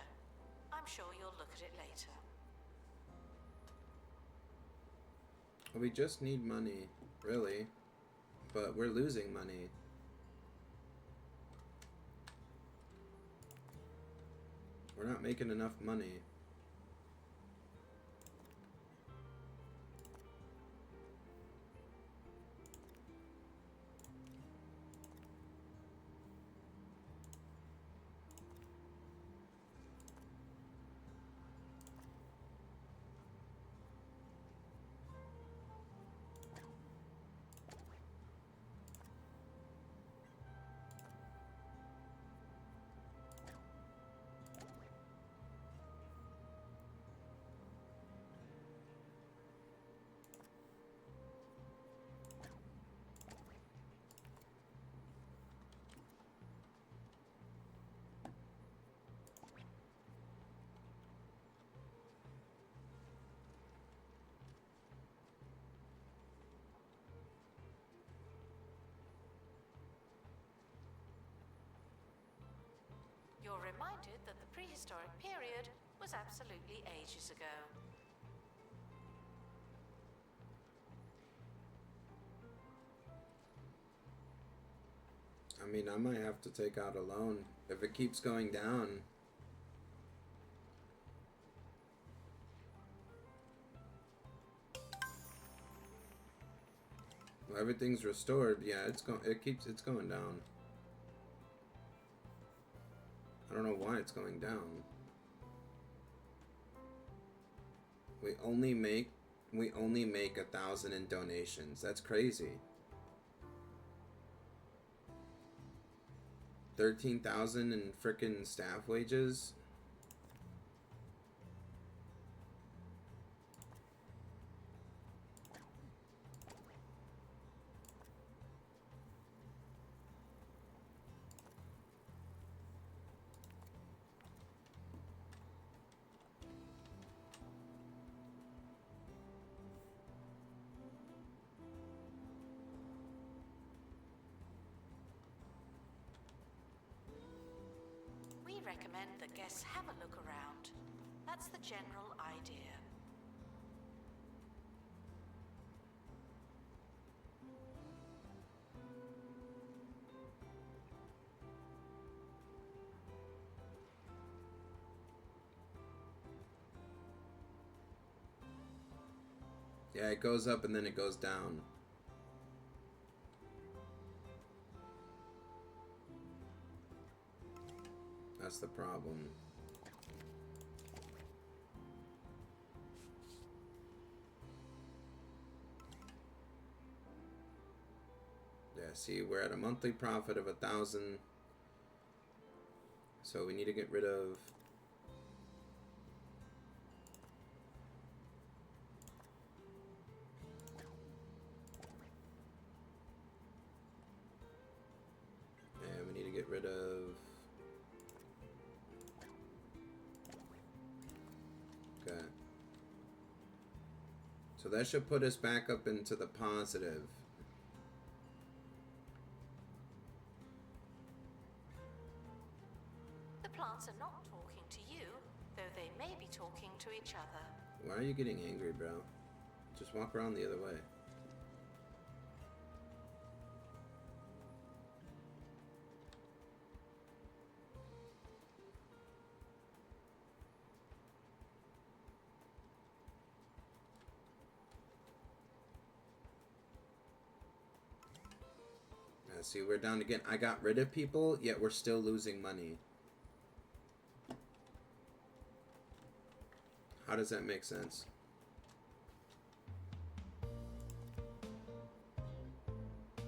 I'm sure you'll look at it later. We just need money, really. but we're losing money. We're not making enough money. You're reminded that the prehistoric period was absolutely ages ago. I mean, I might have to take out a loan if it keeps going down. Well, everything's restored. Yeah, it's going down. I don't know why it's going down. We only make 1,000 in donations. That's crazy. 13,000 in frickin' staff wages. We recommend that guests have a look around. That's the general idea. Yeah, it goes up and then it goes down. That's the problem. Yeah, see, we're at a monthly profit of 1,000. So we need to get rid of... And we need to get rid of... Okay. So that should put us back up into the positive. The plants are not talking to you, though they may be talking to each other. Why are you getting angry, bro? Just walk around the other way. See, we're down again. I got rid of people, yet we're still losing money. How does that make sense?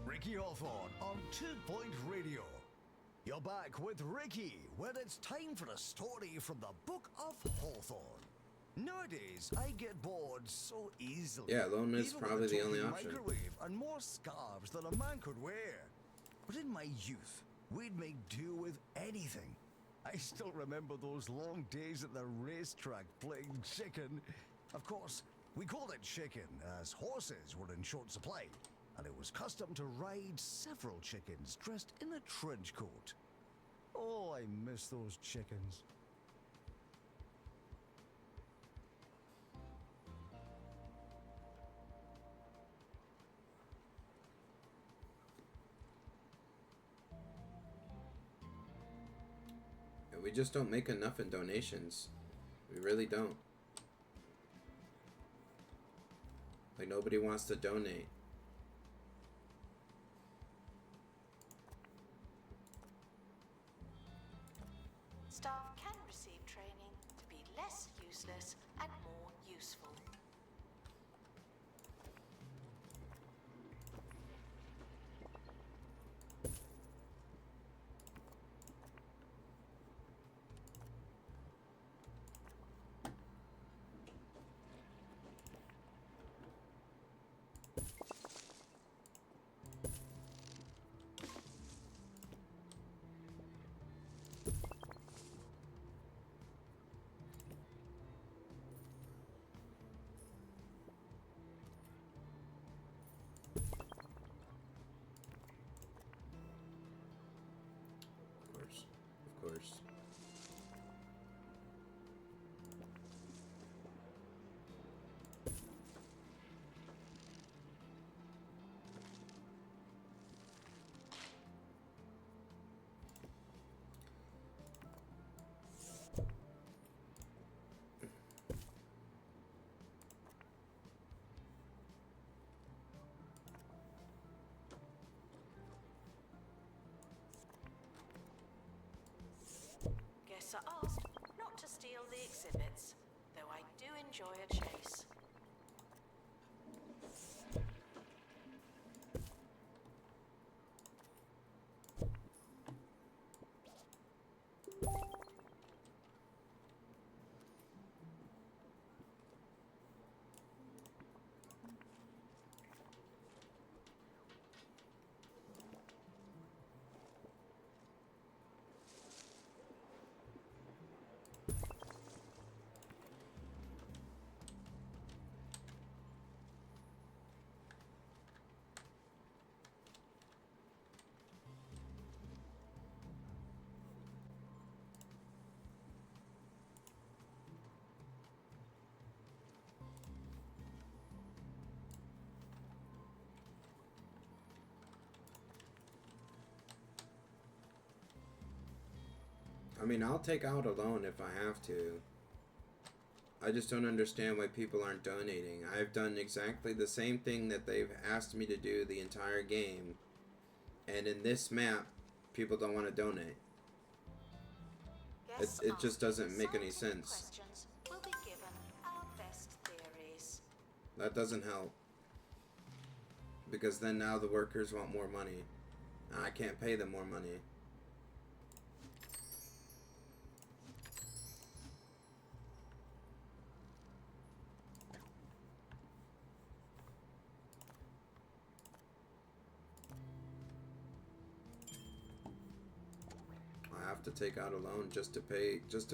Ricky Hawthorne on 2 Point Radio. You're back with Ricky, when it's time for a story from the Book of Hawthorne. Nowadays, I get bored so easily. Yeah, alone is even probably with a the only talking option. Microwave and more scarves than a man could wear. But in my youth, we'd make do with anything. I still remember those long days at the racetrack playing chicken. Of course, we called it chicken as horses were in short supply, and it was custom to ride several chickens dressed in a trench coat. Oh, I miss those chickens. We just don't make enough in donations. We really don't. Like, nobody wants to donate. Staff can receive training to be less useless and more useful. Of course. Guests are asked not to steal the exhibits, though I do enjoy a chase. I mean, I'll take out a loan if I have to. I just don't understand why people aren't donating. I've done exactly the same thing that they've asked me to do the entire game. And in this map, people don't want to donate. It just doesn't make any sense. Questions will be given our best theories. That doesn't help. Because then now the workers want more money. I can't pay them more money. I have to take out a loan just to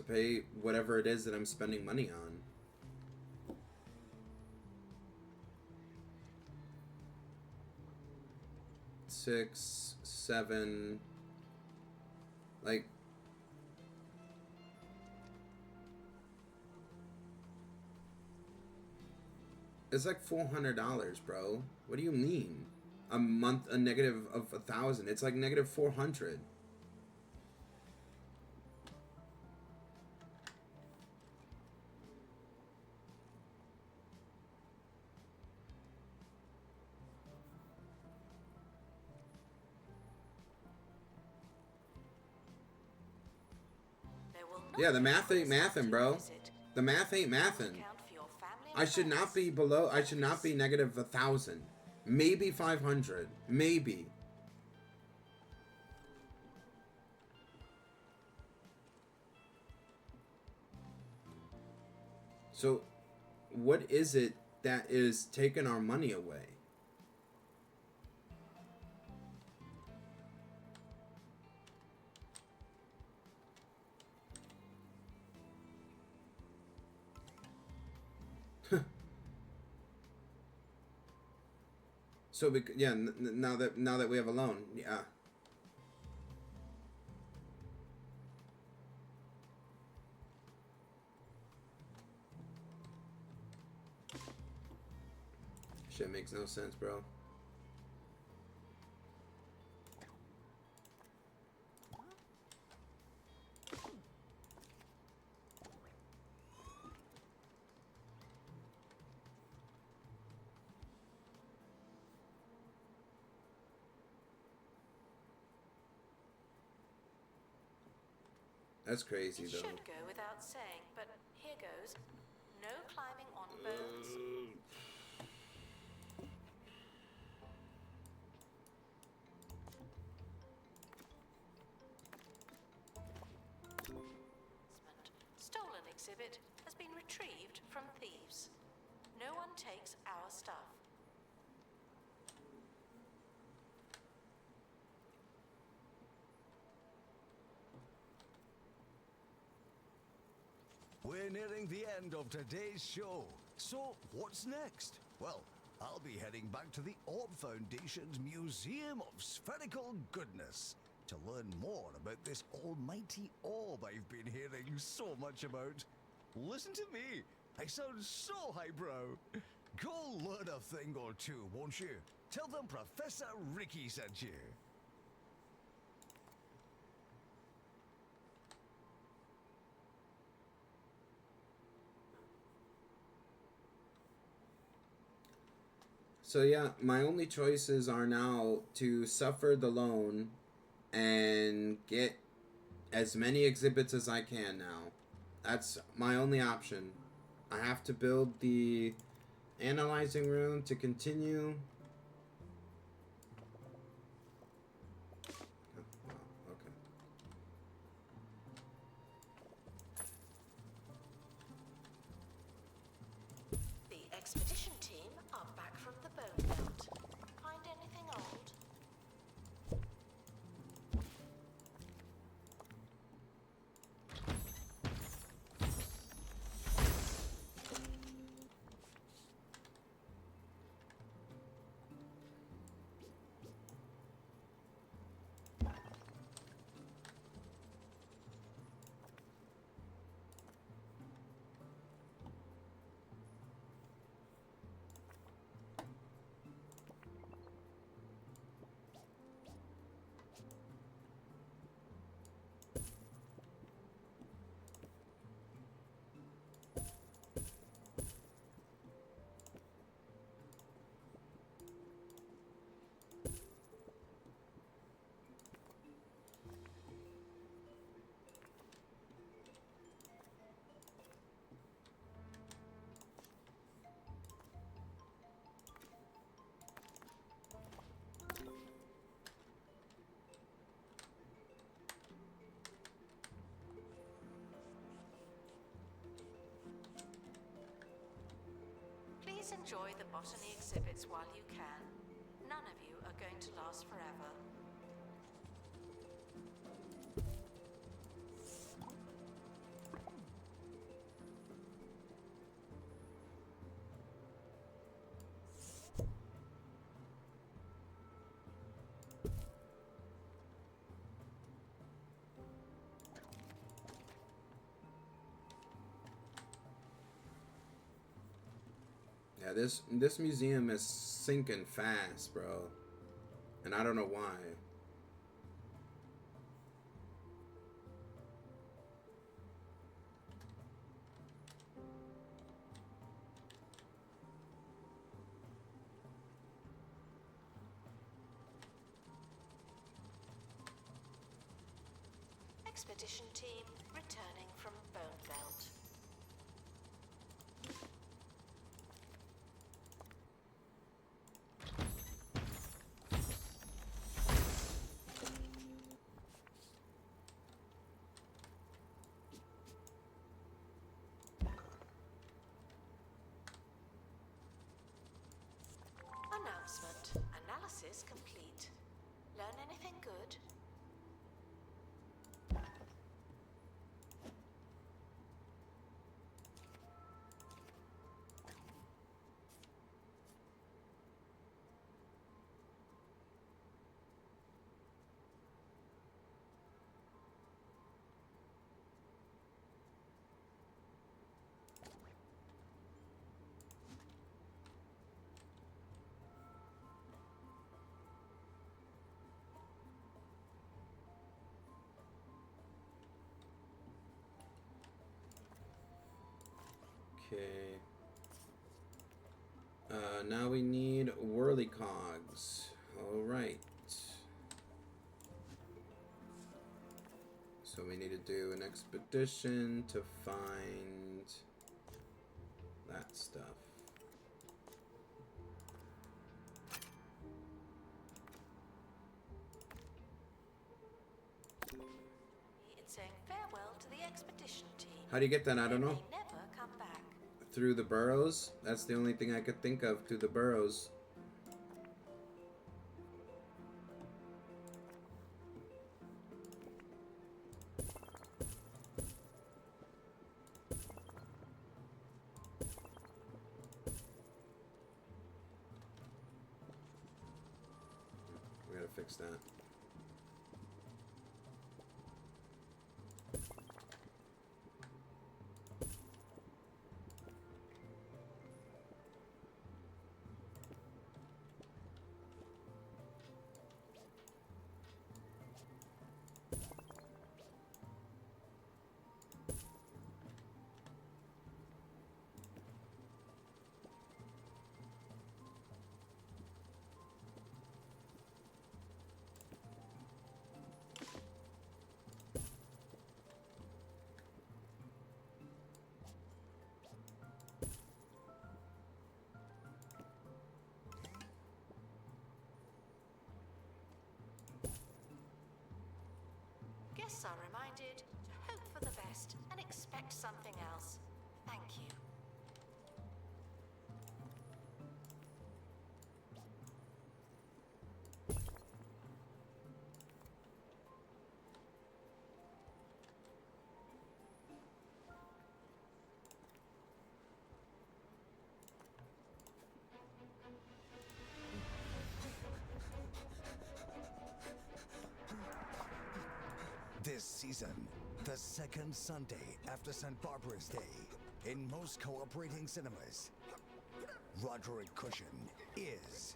pay whatever it is that I'm spending money on. Six, seven, like, it's like $400, bro. What do you mean? A month, a negative of 1,000. It's like negative 400. There will not Yeah, the be math ain't reasons mathin', to bro. visit. The math ain't mathin'. Account for your family I should not be below. I should not be negative 1,000. Maybe 500. Maybe. So, what is it that is taking our money away? So, yeah, now that we have a loan, yeah. Shit makes no sense, bro. That's crazy, It though. should go without saying, but here goes. No climbing on bones. Stolen exhibit has been retrieved from thieves. No one takes our stuff. We're nearing the end of today's show. So, what's next? Well, I'll be heading back to the Orb Foundation's Museum of Spherical Goodness to learn more about this almighty orb I've been hearing so much about. Listen to me, I sound so highbrow. Go learn a thing or two, won't you? Tell them Professor Ricky sent you. So yeah, my only choices are now to suffer the loan and get as many exhibits as I can now. That's my only option. I have to build the analyzing room to continue. Oh, wow, okay. The expedition team are back from the bone belt. Find anything old? Please enjoy the botany exhibits while you can. None of you are going to last forever. Yeah, this museum is sinking fast, bro. And I don't know why. Expedition team returning from Bone Belt. Announcement. Analysis complete. Learn anything good? Okay. Now we need whirly cogs. All right. So we needed do an expedition to find that stuff. It's saying farewell to the expedition team. How do you get that? I don't know. They never come back. Through the burrows? That's the only thing I could think of. Through the burrows. We gotta fix that. Guests are reminded to hope for the best and expect something else. Thank you. This season, the second Sunday after St. Barbara's Day, in most cooperating cinemas, Roderick Cushion is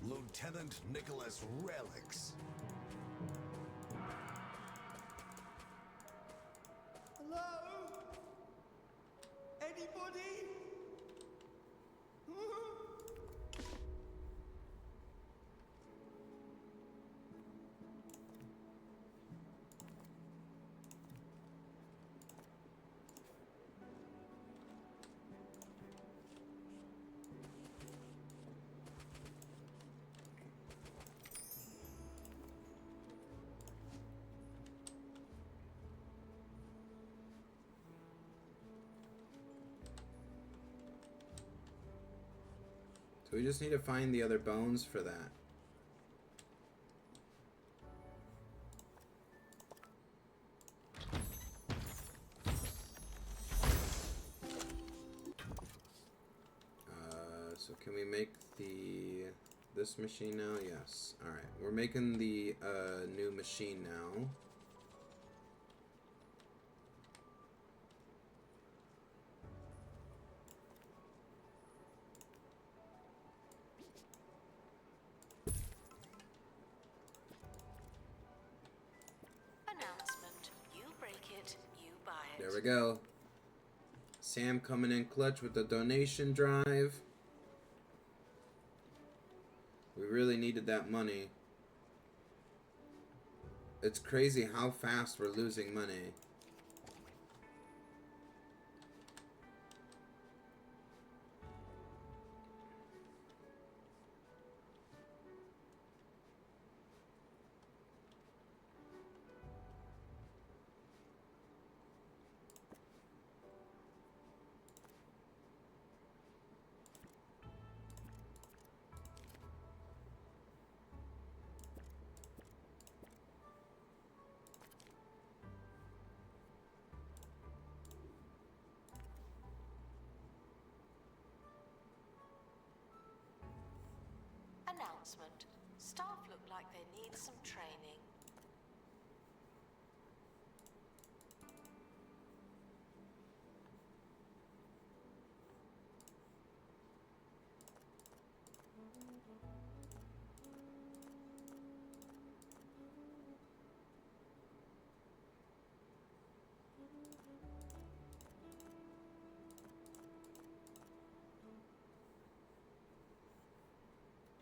Lieutenant Nicholas Relics. Hello? Anybody? So we just need to find the other bones for that. So can we make this machine now? Yes. All right. We're making the new machine now. Announcement. You break it, you buy it. There we go. Sam coming in clutch with the donation drive. We really needed that money. It's crazy how fast we're losing money. Announcement. Staff look like they need some training.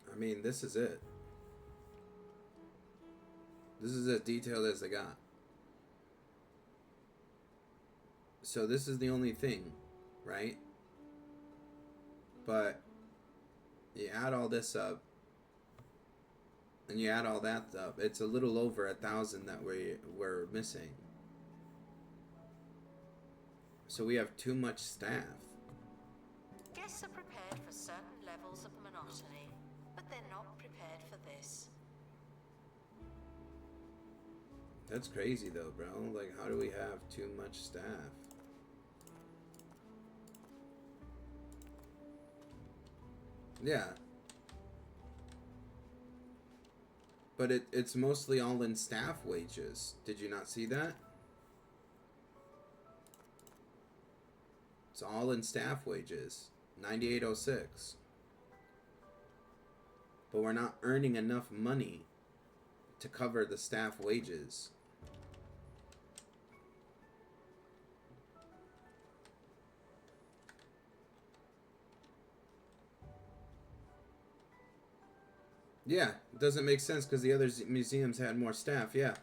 I mean, this is it. This is as detailed as they got. So this is the only thing, right? But you add all this up, and you add all that up, it's a little over 1,000 that we're missing. So we have too much staff. Guests are prepared for certain levels of monotony, but they're not prepared for this. That's crazy though, bro. Like, how do we have too much staff? Yeah. But it's mostly all in staff wages. Did you not see that? It's all in staff wages. 9806. But we're not earning enough money to cover the staff wages. Yeah, it doesn't make sense because the other museums had more staff, yeah.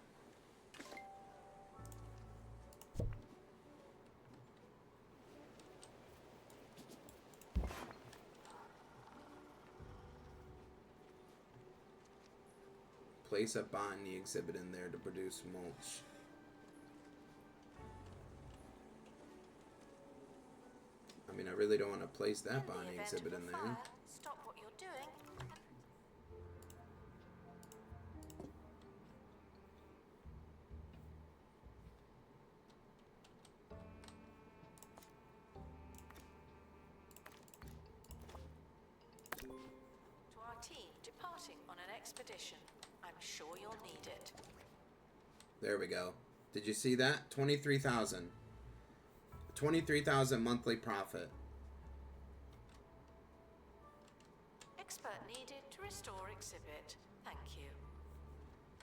Place a botany exhibit in there to produce mulch. I mean, I really don't want to place that botany exhibit in there. Fire, stop what you're doing. To our team departing on an expedition, I'm sure you'll need it. There we go. Did you see that? 23,000. 23,000 monthly profit. Expert needed to restore exhibit. Thank you.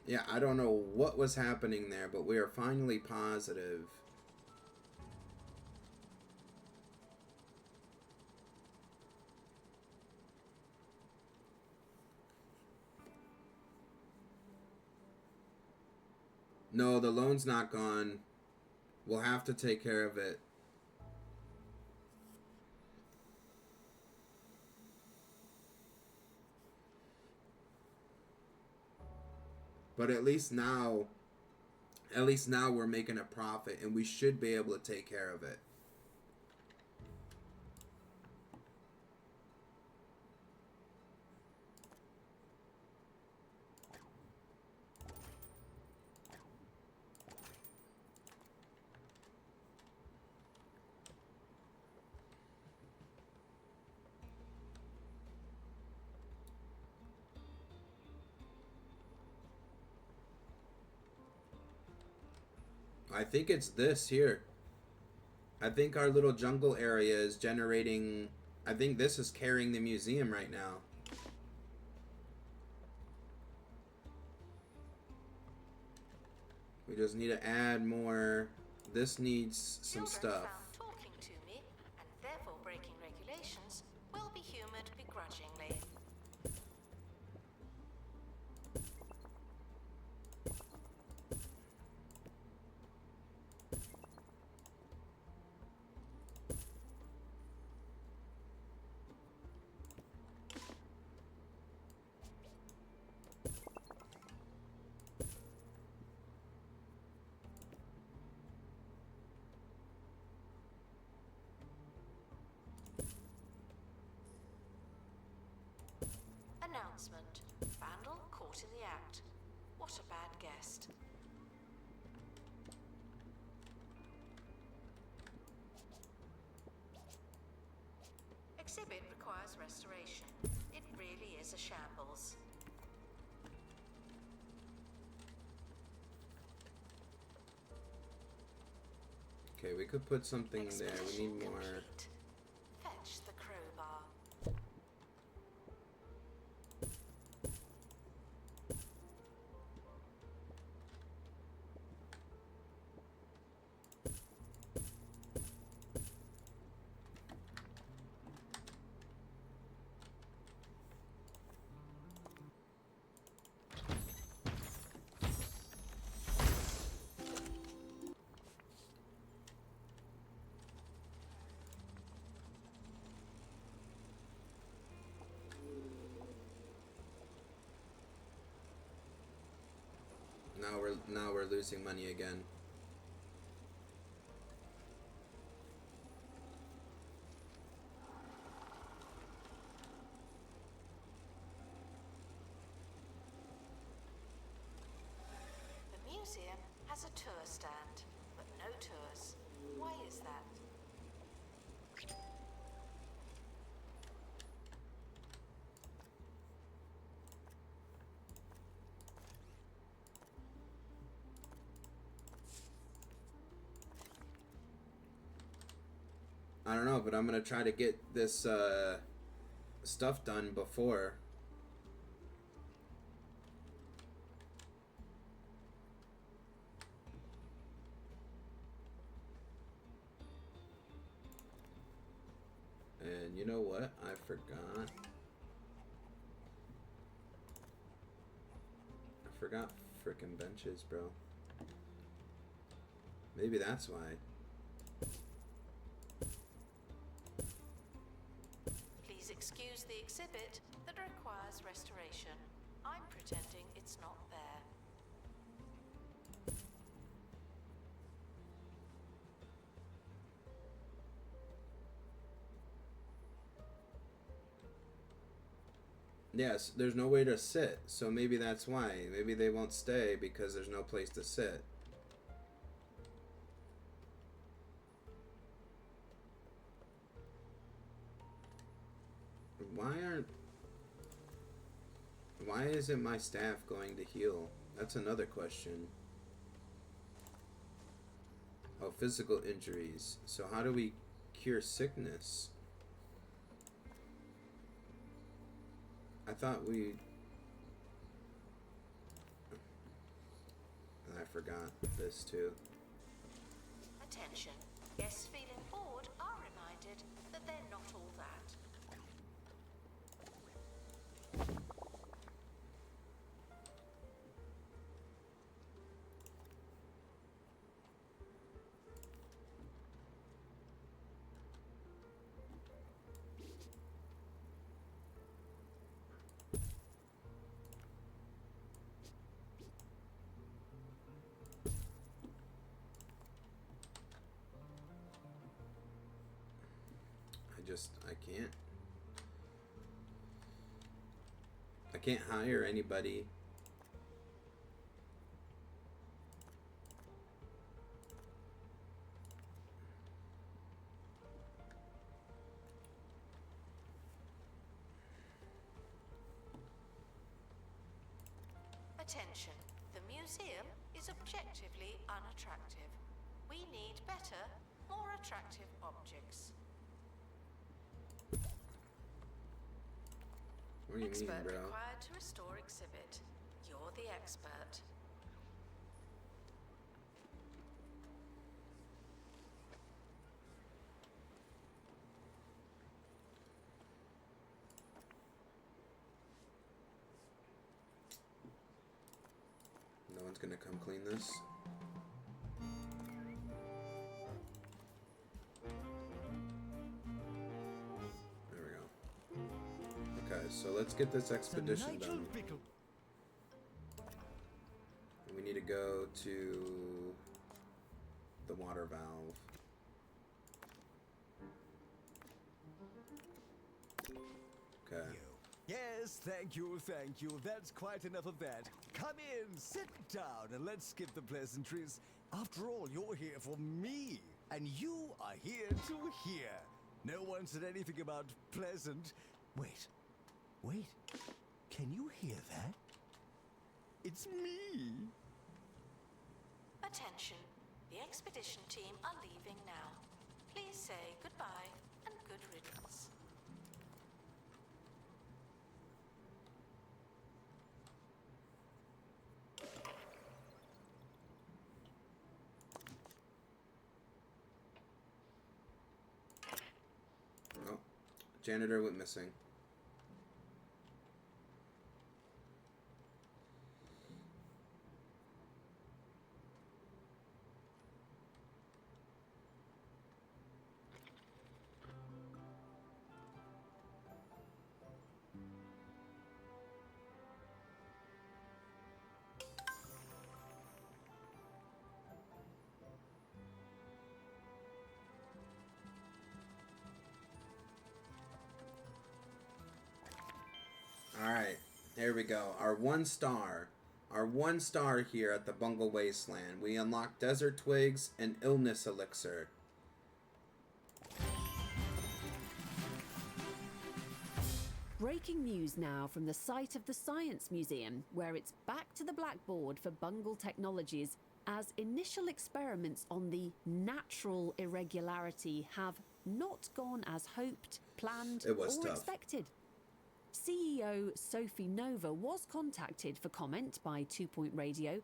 Yeah, I don't know what was happening there, but we are finally positive. No, the loan's not gone. We'll have to take care of it. But at least now we're making a profit and we should be able to take care of it. I think it's this here. I think our little jungle area is generating... I think this is carrying the museum right now. We just need to add more. This needs some Children stuff. found talking to me, and therefore breaking regulations, will be humoured begrudgingly. Announcement. Vandal caught in the act. What a bad guest. Exhibit requires restoration. It really is a shambles. Okay, we could put something there. We need more. Complete. Fetch the crowbar. Now we're losing money again. The museum has a tour stand, but no tours. Why is that? I don't know, but I'm gonna try to get this stuff done before. And you know what? I forgot. I forgot frickin' benches, bro. Maybe that's why. Please excuse the exhibit that requires restoration. I'm pretending it's not there. Yes, there's no way to sit, so maybe that's why. Maybe they won't stay because there's no place to sit. Why isn't my staff going to heal? That's another question. Oh, physical injuries. So how do we cure sickness? I thought we... I forgot this too. Attention. Guests feeling bored are reminded that they're not all that. I can't hire anybody. Attention. The museum is objectively unattractive. We need better, more attractive objects. What do you mean, Expert bro? required to restore exhibit. You're the expert. No one's gonna come clean this. There we go. Okay, so let's get this expedition done. We need to go to the water valve. Okay. Yes, thank you, thank you. That's quite enough of that. Come in, sit down, and let's skip the pleasantries. After all, you're here for me, and you are here to hear. No one said anything about pleasant. Wait, can you hear that? It's me. Attention. The expedition team are leaving now. Please say goodbye and good riddance. Oh, janitor went missing. Here we go. Our 1 star. Our 1 star here at the Bungle Wasteland. We unlock Desert Twigs and Illness Elixir. Breaking news now from the site of the Science Museum, where it's back to the blackboard for Bungle Technologies, as initial experiments on the natural irregularity have not gone as hoped, planned, It was or tough. expected. CEO Sophie Nova was contacted for comment by 2 Point Radio,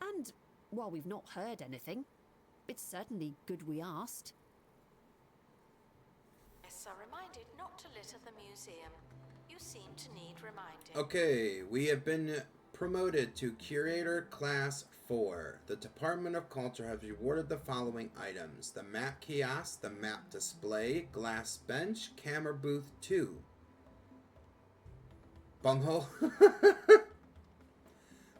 and while we've not heard anything, it's certainly good we asked. Guests are reminded not to litter the museum. You seem to need reminding. Okay, we have been promoted to Curator Class 4. The Department of Culture has rewarded the following items: the map kiosk, the map display, glass bench, camera booth 2. Bunghole.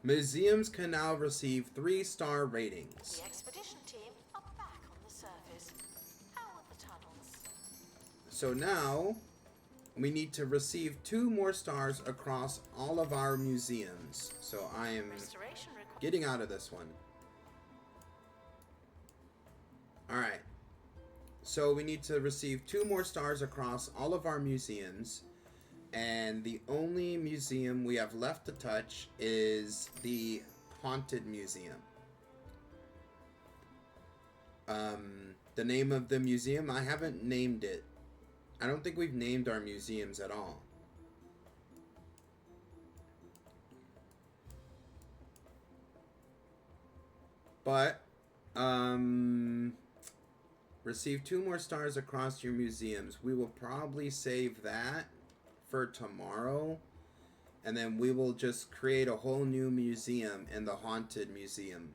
Museums can now receive 3-star ratings. The expedition team are back on the surface. How are the tunnels? So now we need to receive 2 more stars across all of our museums. So I am Restoration required. getting out of this one. Alright. So we need to receive 2 more stars across all of our museums. And the only museum we have left to touch is the Haunted Museum. The name of the museum, I haven't named it. I don't think we've named our museums at all. But, receive 2 more stars across your museums. We will probably save that for tomorrow. And then we will just create a whole new museum in the Haunted Museum.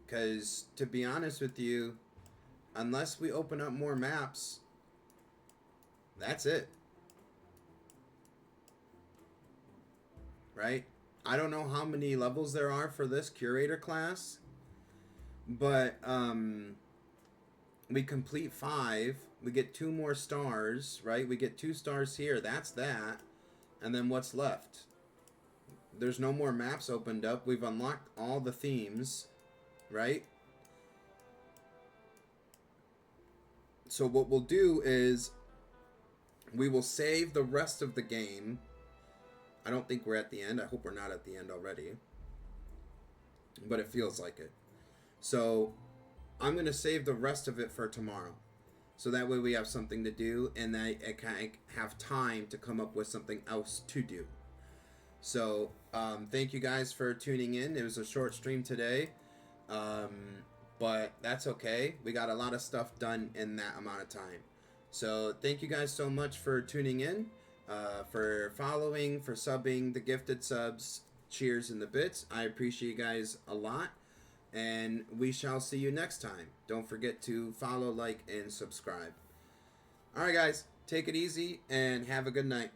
Because, to be honest with you, unless we open up more maps, that's it. Right? I don't know how many levels there are for this curator class, but we complete 5, we get 2 more stars, right? We get 2 stars here, that's that. And then what's left? There's no more maps opened up. We've unlocked all the themes, right? So what we'll do is we will save the rest of the game. I don't think we're at the end. I hope we're not at the end already. But it feels like it. So I'm going to save the rest of it for tomorrow. So that way we have something to do and I can have time to come up with something else to do. So thank you guys for tuning in. It was a short stream today. But that's okay. We got a lot of stuff done in that amount of time. So thank you guys so much for tuning in, for following, for subbing, the gifted subs, cheers and the bits. I appreciate you guys a lot. And we shall see you next time. Don't forget to follow, like, and subscribe. Alright guys, take it easy and have a good night.